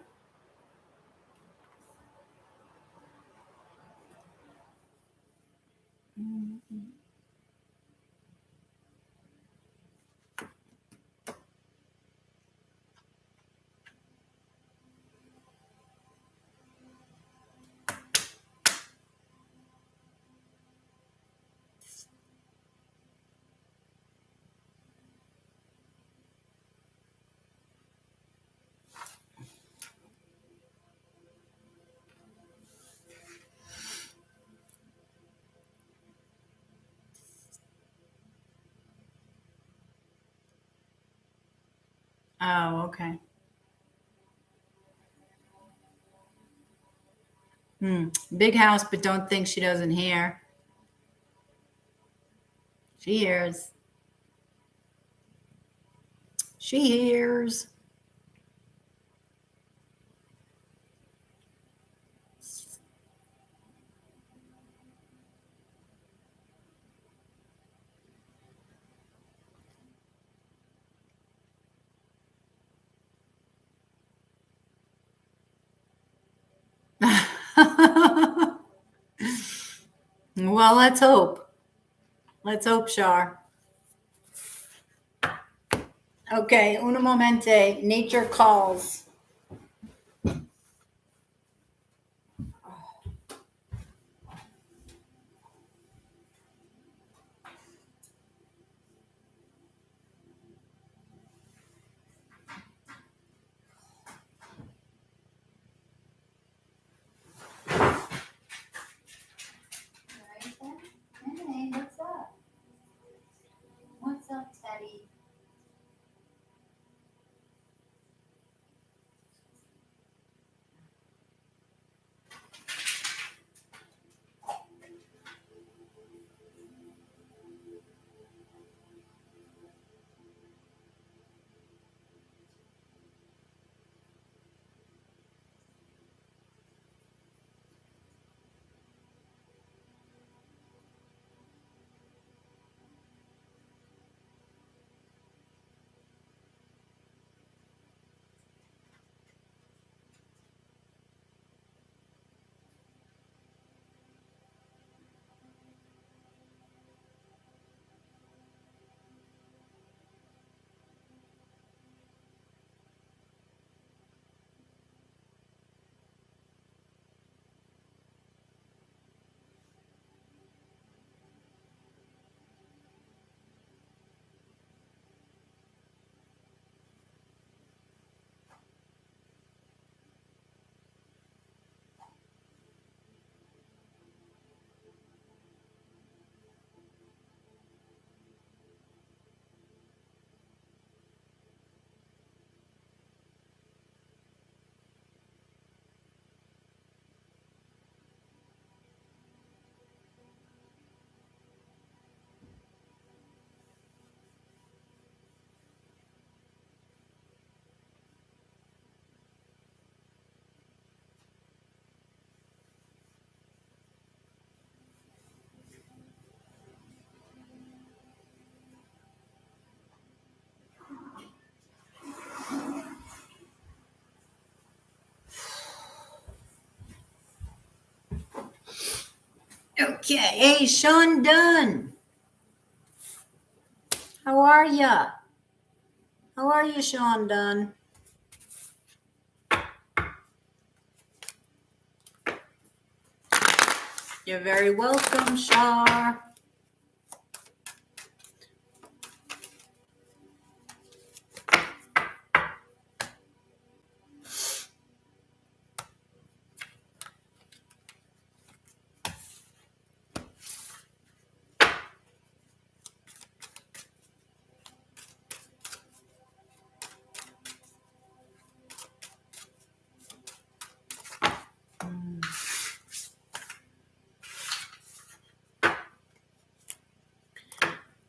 Oh, okay. Big house, but don't think she doesn't hear. She hears. She hears. Well, let's hope. Let's hope, Shar. Okay, una momente. Nature calls. Hey, what's up? What's up, Teddy? Okay. Hey, Sean Dunn. How are ya? How are you, Sean Dunn? You're very welcome, Shar.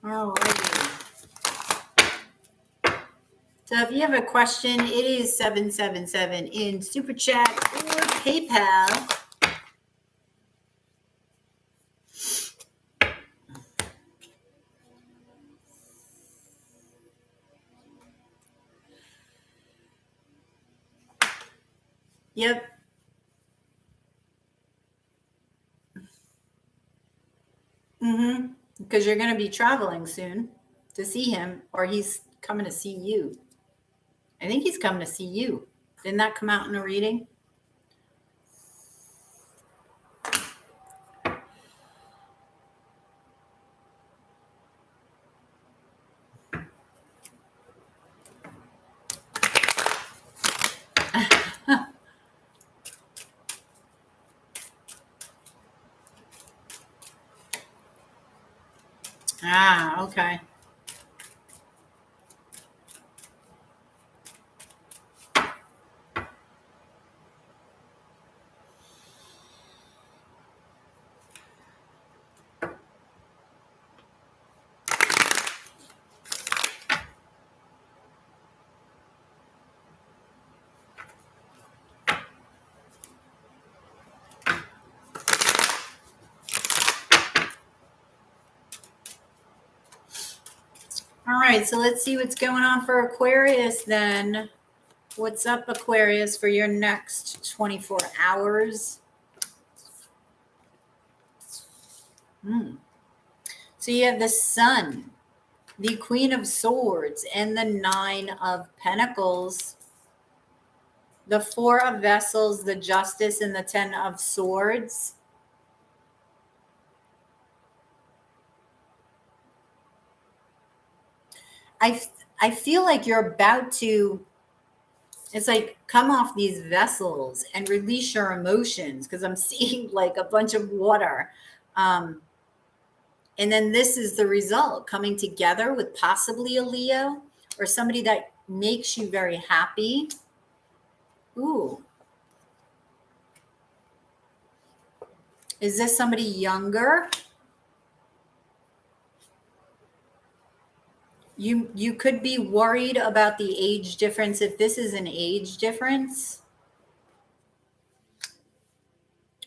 All righty. So if you have a question, it is 777 in Super Chat or PayPal. Yep. Mm-hmm. Because you're going to be traveling soon to see him, or he's coming to see you. I think he's coming to see you. Didn't that come out in a reading? Ah, okay. All right, so let's see what's going on for Aquarius then. What's up, Aquarius, for your next 24 hours? So you have the Sun, the Queen of Swords, and the Nine of Pentacles, the Four of Vessels, the Justice, and the Ten of Swords. I feel like you're about to, it's like, come off these vessels and release your emotions, because I'm seeing like a bunch of water. And then this is the result, coming together with possibly a Leo or somebody that makes you very happy. Ooh. Is this somebody younger? You could be worried about the age difference if this is an age difference.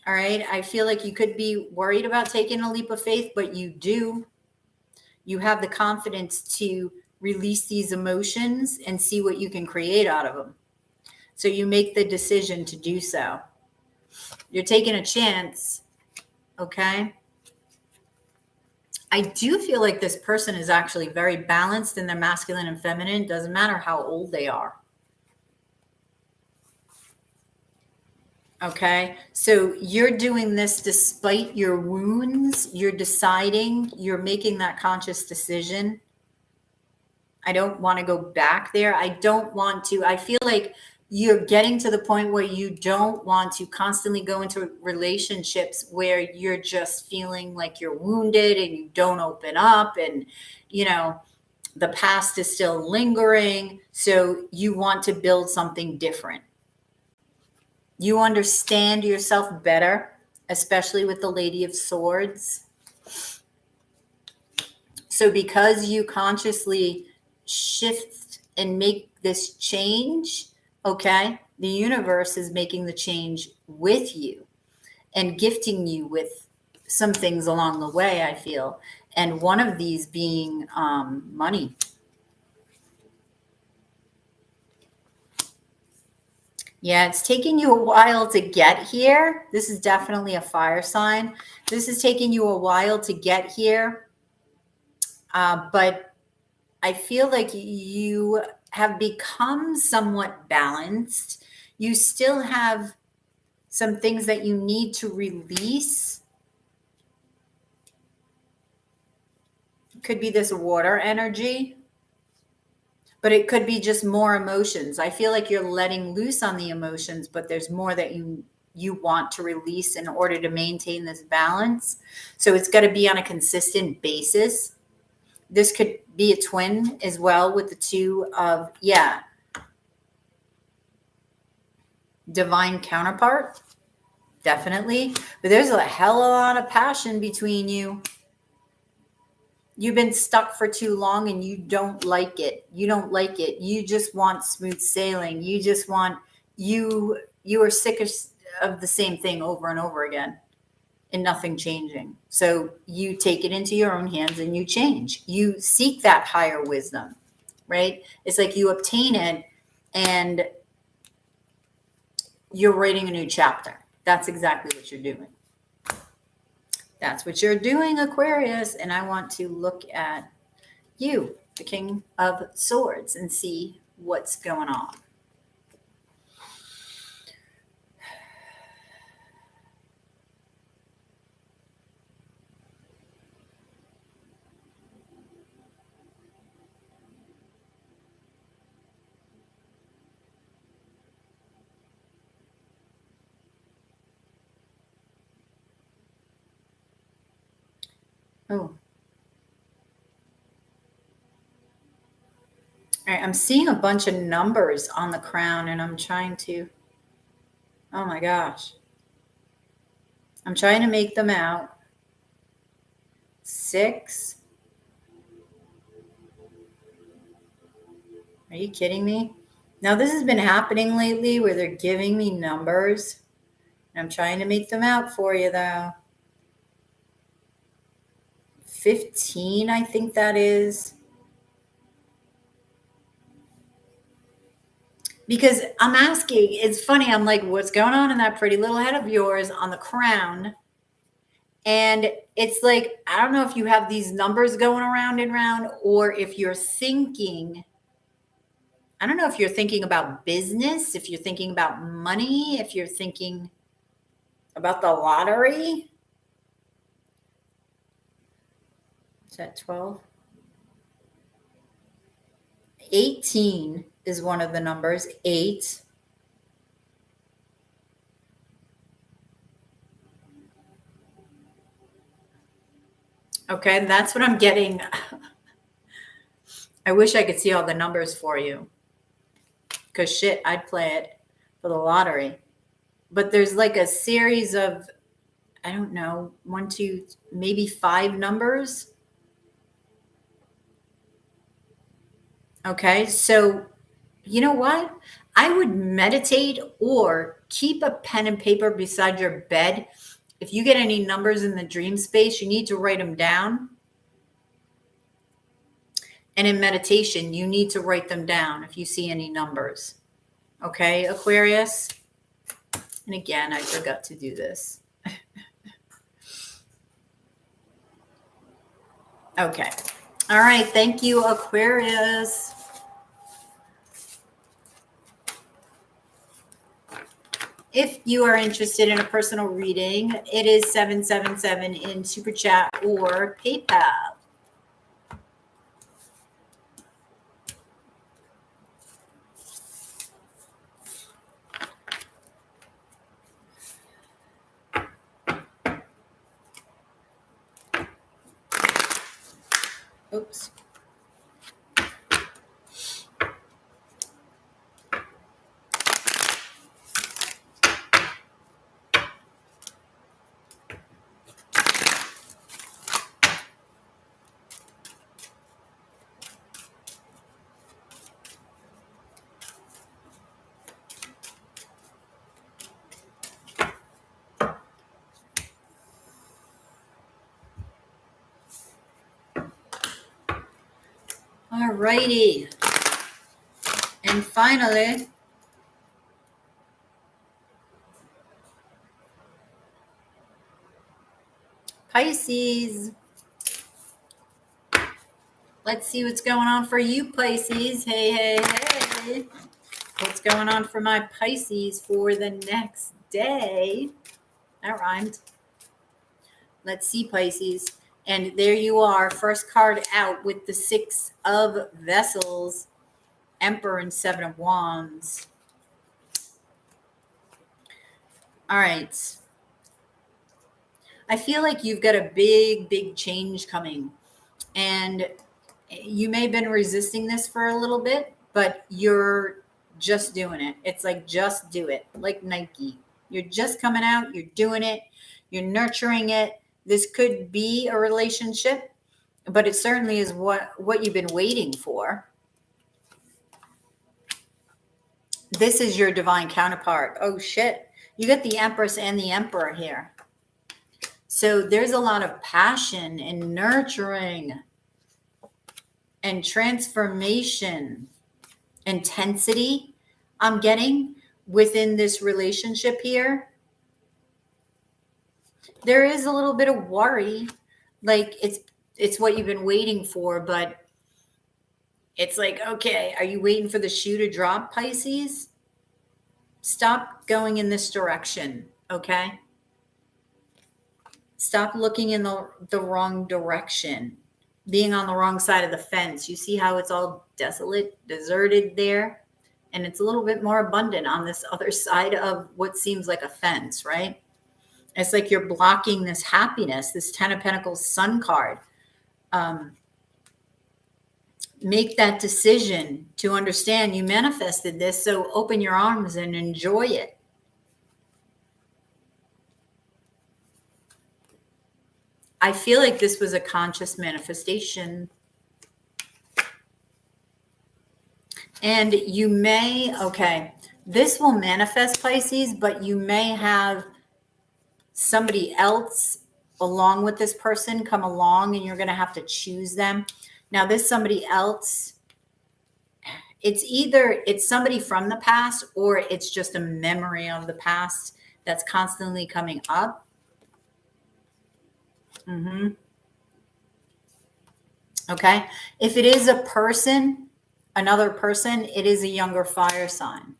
All right. I feel like you could be worried about taking a leap of faith, but you do. You have the confidence to release these emotions and see what you can create out of them. So you make the decision to do so. You're taking a chance. Okay. I do feel like this person is actually very balanced in their masculine and feminine. Doesn't matter how old they are. Okay. So you're doing this despite your wounds. You're deciding, you're making that conscious decision. I don't want to go back there. I don't want to. I feel like you're getting to the point where you don't want to constantly go into relationships where you're just feeling like you're wounded and you don't open up, and the past is still lingering. So you want to build something different. You understand yourself better, especially with the Lady of Swords. So because you consciously shift and make this change, okay, the universe is making the change with you and gifting you with some things along the way, I feel. And one of these being money. Yeah, it's taking you a while to get here. This is definitely a fire sign. This is taking you a while to get here. But I feel like you have become somewhat balanced. You still have some things that you need to release. Could be this water energy, but it could be just more emotions. I feel like you're letting loose on the emotions, but there's more that you want to release in order to maintain this balance. So it's got to be on a consistent basis. This could be a twin as well with the two of, yeah, divine counterpart, definitely. But there's a hell of a lot of passion between you. You've been stuck for too long and you don't like it. You don't like it. You just want smooth sailing. You just want, you are sick of the same thing over and over again and nothing changing. So you take it into your own hands and you change. You seek that higher wisdom, right? It's like you obtain it and you're writing a new chapter. That's exactly what you're doing. That's what you're doing, Aquarius. And I want to look at you, the King of Swords, and see what's going on. Oh. All right, I'm seeing a bunch of numbers on the crown and I'm trying to, oh my gosh. I'm trying to make them out. 6. Are you kidding me? Now this has been happening lately where they're giving me numbers. I'm trying to make them out for you though. 15, I think that is. Because I'm asking, it's funny, I'm like, what's going on in that pretty little head of yours on the crown? And it's like, I don't know if you have these numbers going around and around, or if you're thinking, I don't know if you're thinking about business, if you're thinking about money, if you're thinking about the lottery. Is that 12? 18 is one of the numbers. 8. Okay, that's what I'm getting. I wish I could see all the numbers for you. Because shit, I'd play it for the lottery. But there's like a series of, I don't know, 1, 2, maybe 5 numbers. Okay, so you know what? I would meditate or keep a pen and paper beside your bed. If you get any numbers in the dream space, you need to write them down. And in meditation, you need to write them down if you see any numbers. Okay, Aquarius? And again, I forgot to do this. Okay. All right. Thank you, Aquarius. If you are interested in a personal reading, it is 777 in Super Chat or PayPal. Oops. All righty. And finally, Pisces. Let's see what's going on for you, Pisces. Hey, hey, hey. What's going on for my Pisces for the next day? That rhymed. Let's see, Pisces. And there you are, first card out with the 6 of Vessels, Emperor and 7 of Wands. All right. I feel like you've got a big, big change coming. And you may have been resisting this for a little bit, but you're just doing it. It's like, just do it, like Nike. You're just coming out, you're doing it, you're nurturing it. This could be a relationship, but it certainly is what you've been waiting for. This is your divine counterpart. Oh, shit. You got the Empress and the Emperor here. So there's a lot of passion and nurturing and transformation, intensity I'm getting within this relationship here. There is a little bit of worry, like it's what you've been waiting for, but it's like, okay, are you waiting for the shoe to drop, Pisces? Stop going in this direction, okay? Stop looking in the wrong direction, being on the wrong side of the fence. You see how it's all desolate, deserted there? And it's a little bit more abundant on this other side of what seems like a fence, right? It's like you're blocking this happiness, this 10 of Pentacles Sun card. Make that decision to understand you manifested this, so open your arms and enjoy it. I feel like this was a conscious manifestation. And you may, okay, this will manifest, Pisces, but you may have somebody else along with this person come along, and you're going to have to choose them. Now, this somebody else, it's either it's somebody from the past, or it's just a memory of the past that's constantly coming up. Okay. If it is a person, another person, it is a younger fire sign.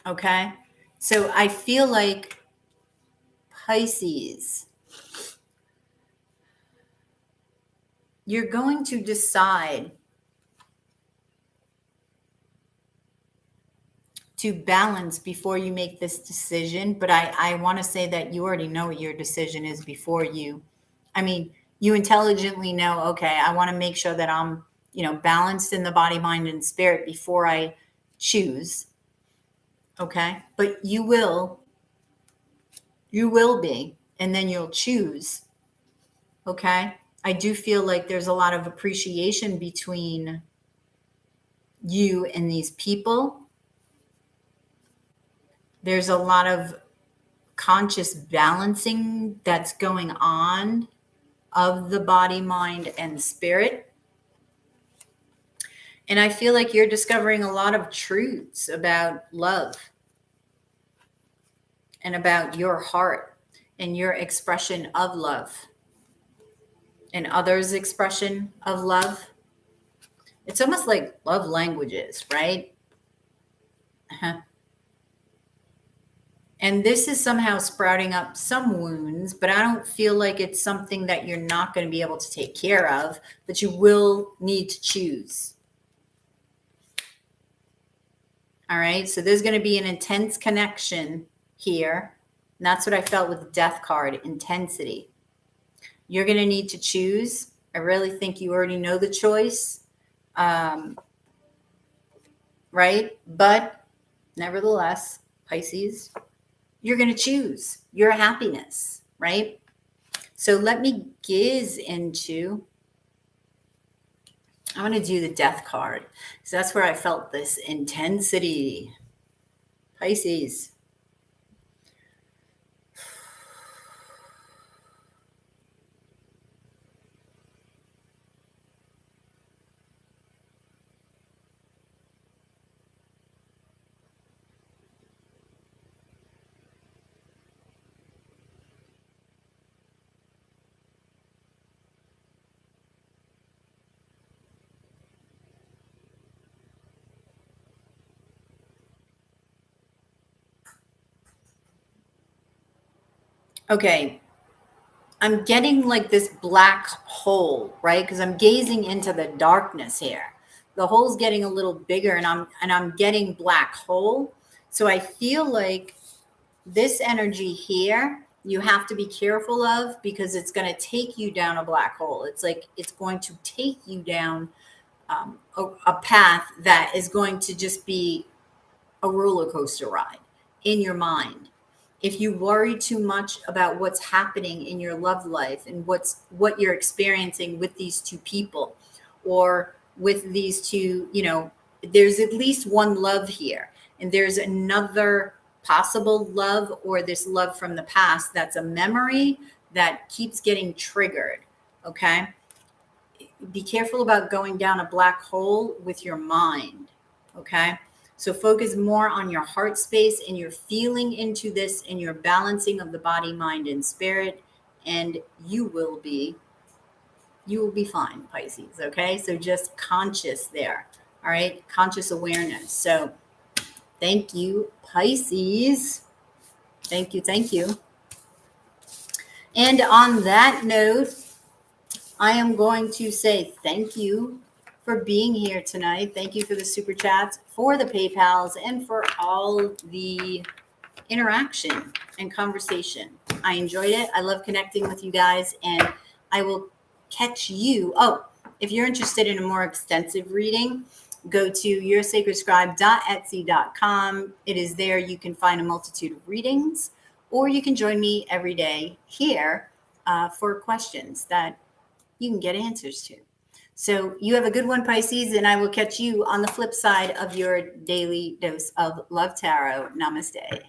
Okay. So I feel like Pisces, you're going to decide to balance before you make this decision. But I want to say that you already know what your decision is before you. I mean, you intelligently know, okay, I want to make sure that I'm, balanced in the body, mind, and spirit before I choose. Okay. But you will be, and then you'll choose. Okay. I do feel like there's a lot of appreciation between you and these people. There's a lot of conscious balancing that's going on of the body, mind, and spirit. And I feel like you're discovering a lot of truths about love and about your heart and your expression of love and others' expression of love. It's almost like love languages, right? And this is somehow sprouting up some wounds, but I don't feel like it's something that you're not going to be able to take care of, but you will need to choose. All right. So there's going to be an intense connection here. And that's what I felt with the Death card, intensity. You're going to need to choose. I really think you already know the choice. Right. But nevertheless, Pisces, you're going to choose your happiness, right? So let me gaze into, I'm going to do the Death card. So that's where I felt this intensity. Pisces. Okay. I'm getting like this black hole, right? Because I'm gazing into the darkness here. The hole's getting a little bigger, and I'm getting black hole. So I feel like this energy here, you have to be careful of, because it's going to take you down a black hole. It's like it's going to take you down a path that is going to just be a roller coaster ride in your mind. If you worry too much about what's happening in your love life and what you're experiencing with these two people, or with these two, there's at least one love here, and there's another possible love, or this love from the past that's a memory that keeps getting triggered. Okay, be careful about going down a black hole with your mind. Okay, so focus more on your heart space and your feeling into this, and your balancing of the body, mind, and spirit, and you will be fine, Pisces. Okay, so just conscious there. All right, conscious awareness. So thank you, Pisces. Thank you. And on that note, I am going to say thank you for being here tonight. Thank you for the super chats, for the PayPals, and for all the interaction and conversation. I enjoyed it. I love connecting with you guys, and I will catch you. Oh, if you're interested in a more extensive reading, go to yoursacredscribe.etsy.com. It is there. You can find a multitude of readings, or you can join me every day here for questions that you can get answers to. So you have a good one, Pisces, and I will catch you on the flip side of your daily dose of Love Tarot. Namaste.